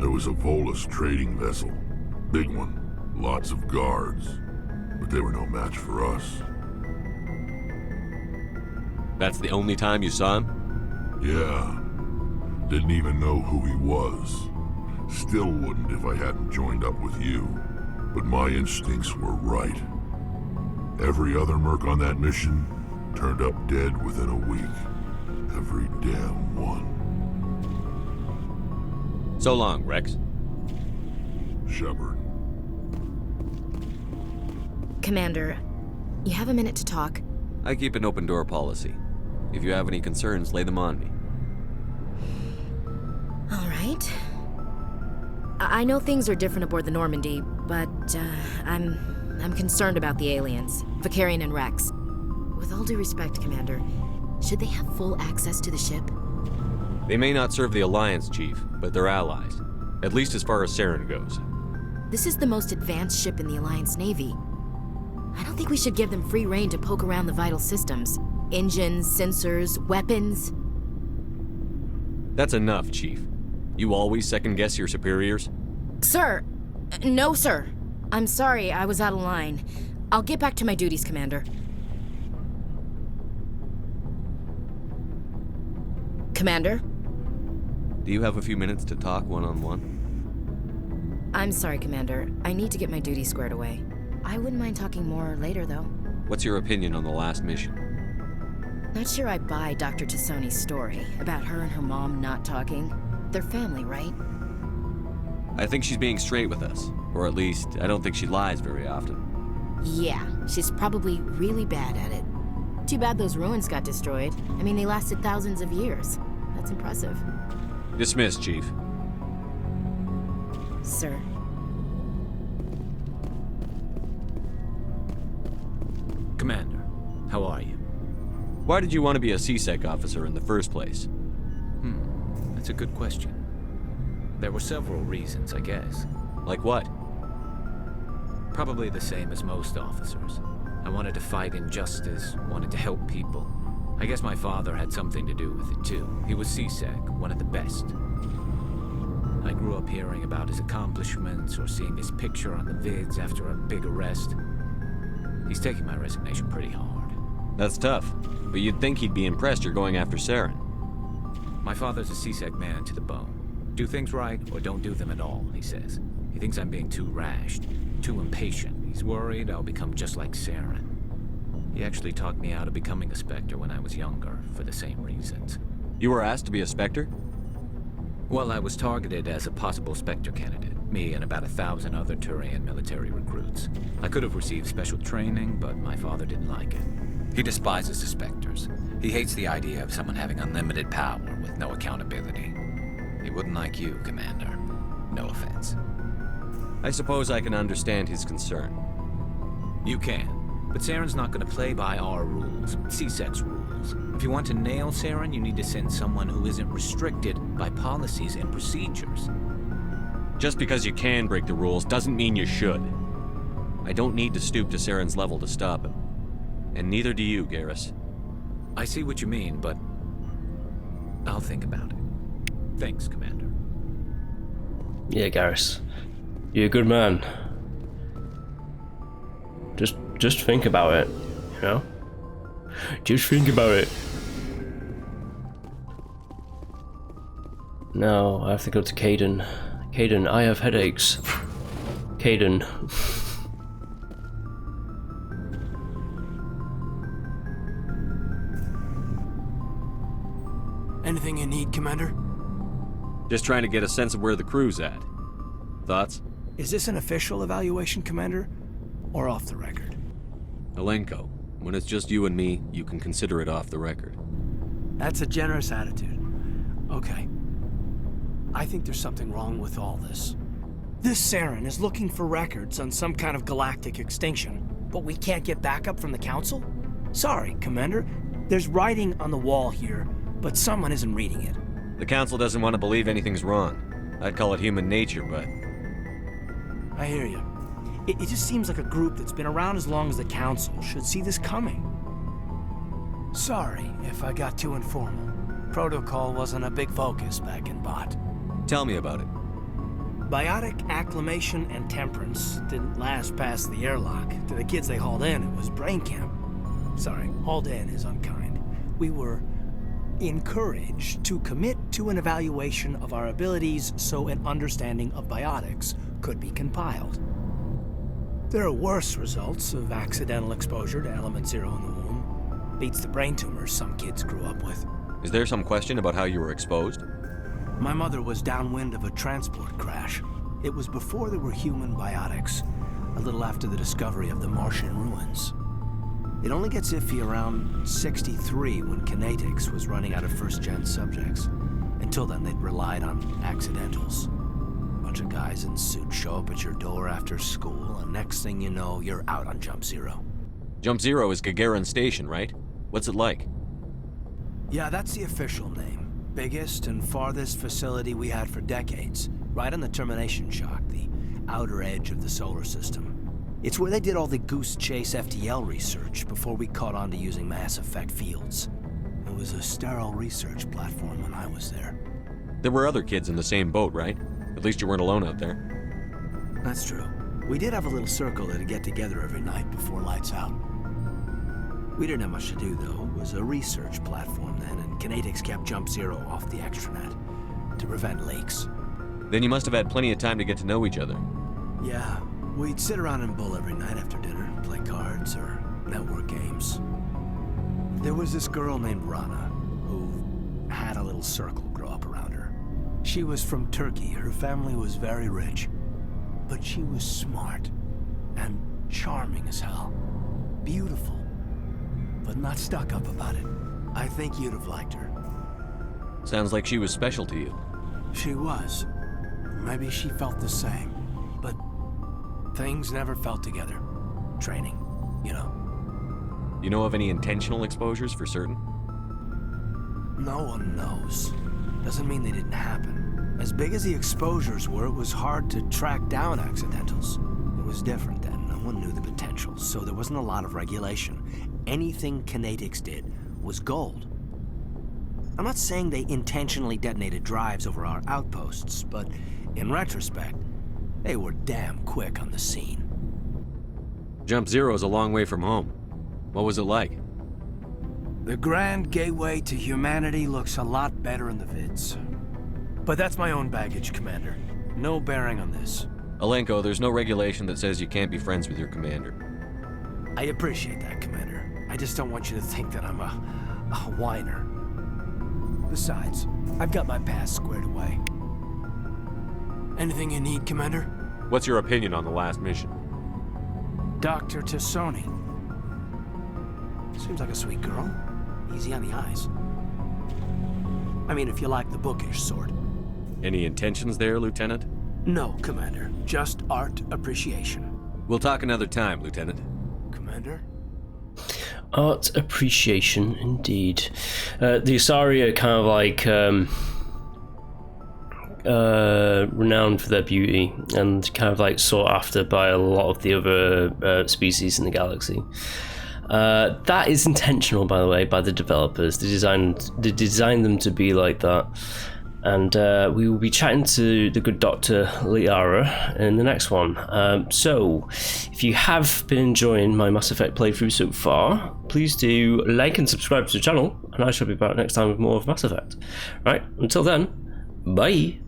It was a Volus trading vessel. Big one. Lots of guards. But they were no match for us. That's the only time you saw him? Yeah. Didn't even know who he was. Still wouldn't if I hadn't joined up with you. But my instincts were right. Every other merc on that mission turned up dead within a week. Every damn one. So long, Rex. Shepard. Commander, you have a minute to talk? I keep an open door policy. If you have any concerns, lay them on me. All right. I know things are different aboard the Normandy, but I'm concerned about the aliens, Vicarian and Rex. With all due respect, Commander, should they have full access to the ship? They may not serve the Alliance, Chief, but they're allies. At least as far as Saren goes. This is the most advanced ship in the Alliance Navy. I don't think we should give them free rein to poke around the vital systems. Engines, sensors, weapons. That's enough, Chief. You always second-guess your superiors? Sir! No, sir. I'm sorry, I was out of line. I'll get back to my duties, Commander. Commander? Do you have a few minutes to talk one-on-one? I'm sorry, Commander. I need to get my duties squared away. I wouldn't mind talking more later, though. What's your opinion on the last mission? Not sure I buy Dr. Tassoni's story about her and her mom not talking. They're family, right? I think she's being straight with us. Or at least, I don't think she lies very often. Yeah, she's probably really bad at it. Too bad those ruins got destroyed. I mean, they lasted thousands of years. That's impressive. Dismissed, Chief. Sir. Commander, how are you? Why did you want to be a CSEC officer in the first place? That's a good question. There were several reasons, I guess. Like what? Probably the same as most officers. I wanted to fight injustice, wanted to help people. I guess my father had something to do with it too. He was CSEC, one of the best. I grew up hearing about his accomplishments or seeing his picture on the vids after a big arrest. He's taking my resignation pretty hard. That's tough, but you'd think he'd be impressed you're going after Saren. My father's a CSEC man to the bone. Do things right or don't do them at all, he says. He thinks I'm being too rash, too impatient. He's worried I'll become just like Saren. He actually talked me out of becoming a Spectre when I was younger, for the same reasons. You were asked to be a Spectre? Well, I was targeted as a possible Spectre candidate. Me and about 1,000 other Turian military recruits. I could have received special training, but my father didn't like it. He despises the Spectres. He hates the idea of someone having unlimited power with no accountability. He wouldn't like you, Commander. No offense. I suppose I can understand his concern. You can. But Saren's not going to play by our rules, CSEC's rules. If you want to nail Saren, you need to send someone who isn't restricted by policies and procedures. Just because you can break the rules doesn't mean you should. I don't need to stoop to Saren's level to stop him. And neither do you, Garrus. I see what you mean, but I'll think about it. Thanks, Commander. Yeah, Garrus. You're a good man. Just think about it, you know? Just think about it. Now, I have to go to Kaidan. Kaidan, I have headaches. Kaidan. Anything you need, Commander? Just trying to get a sense of where the crew's at. Thoughts? Is this an official evaluation, Commander? Or off the record? Alenko, when it's just you and me, you can consider it off the record. That's a generous attitude. Okay. I think there's something wrong with all this. This Saren is looking for records on some kind of galactic extinction, but we can't get backup from the Council? Sorry, Commander. There's writing on the wall here, but someone isn't reading it. The Council doesn't want to believe anything's wrong. I'd call it human nature, but... I hear you. It just seems like a group that's been around as long as the Council should see this coming. Sorry if I got too informal. Protocol wasn't a big focus back in Bot. Tell me about it. Biotic acclimation and temperance didn't last past the airlock. To the kids they hauled in, it was brain camp. Sorry, hauled in is unkind. We were encouraged to commit to an evaluation of our abilities so an understanding of biotics could be compiled. There are worse results of accidental exposure to element 0 in the womb. Beats the brain tumors some kids grew up with. Is there some question about how you were exposed? My mother was downwind of a transport crash. It was before there were human biotics, a little after the discovery of the Martian ruins. It only gets iffy around 63 when Kinetics was running out of first-gen subjects. Until then, they'd relied on accidentals. A bunch of guys in suits show up at your door after school, and next thing you know, you're out on Jump Zero. Jump Zero is Gagarin Station, right? What's it like? Yeah, that's the official name. Biggest and farthest facility we had for decades. Right on the termination shock, the outer edge of the solar system. It's where they did all the Goose Chase FTL research before we caught on to using mass effect fields. It was a sterile research platform when I was there. There were other kids in the same boat, right? At least you weren't alone out there. That's true. We did have a little circle that'd get together every night before lights out. We didn't have much to do, though. It was a research platform then, and Kinetics kept Jump Zero off the extranet to prevent leaks. Then you must have had plenty of time to get to know each other. Yeah. We'd sit around and bull every night after dinner, play cards or network games. There was this girl named Rana, who had a little circle grow up around her. She was from Turkey. Her family was very rich. But she was smart and charming as hell. Beautiful, but not stuck up about it. I think you'd have liked her. Sounds like she was special to you. She was. Maybe she felt the same, but things never felt together. Training, you know. You know of any intentional exposures for certain? No one knows. Doesn't mean they didn't happen. As big as the exposures were, it was hard to track down accidentals. It was different then. No one knew the potential, so there wasn't a lot of regulation. Anything Kinetics did was gold. I'm not saying they intentionally detonated drives over our outposts, but in retrospect, they were damn quick on the scene. Jump Zero is a long way from home. What was it like? The grand gateway to humanity looks a lot better in the vids. But that's my own baggage, Commander. No bearing on this. Alenko, there's no regulation that says you can't be friends with your commander. I appreciate that, Commander. I just don't want you to think that I'm a whiner. Besides, I've got my past squared away. Anything you need, Commander? What's your opinion on the last mission? Dr. Tassoni. Seems like a sweet girl. Easy on the eyes. I mean, if you like the bookish sort. Any intentions there, Lieutenant? No, Commander. Just art appreciation. We'll talk another time, Lieutenant. Commander? Art appreciation, indeed. The Asari are kind of like renowned for their beauty and kind of like sought after by a lot of the other species in the galaxy. That is intentional, by the way, by the developers. They designed them to be like that. And we will be chatting to the good Dr. Liara in the next one. So, if you have been enjoying my Mass Effect playthrough so far, please do like and subscribe to the channel, and I shall be back next time with more of Mass Effect. Right, until then, bye!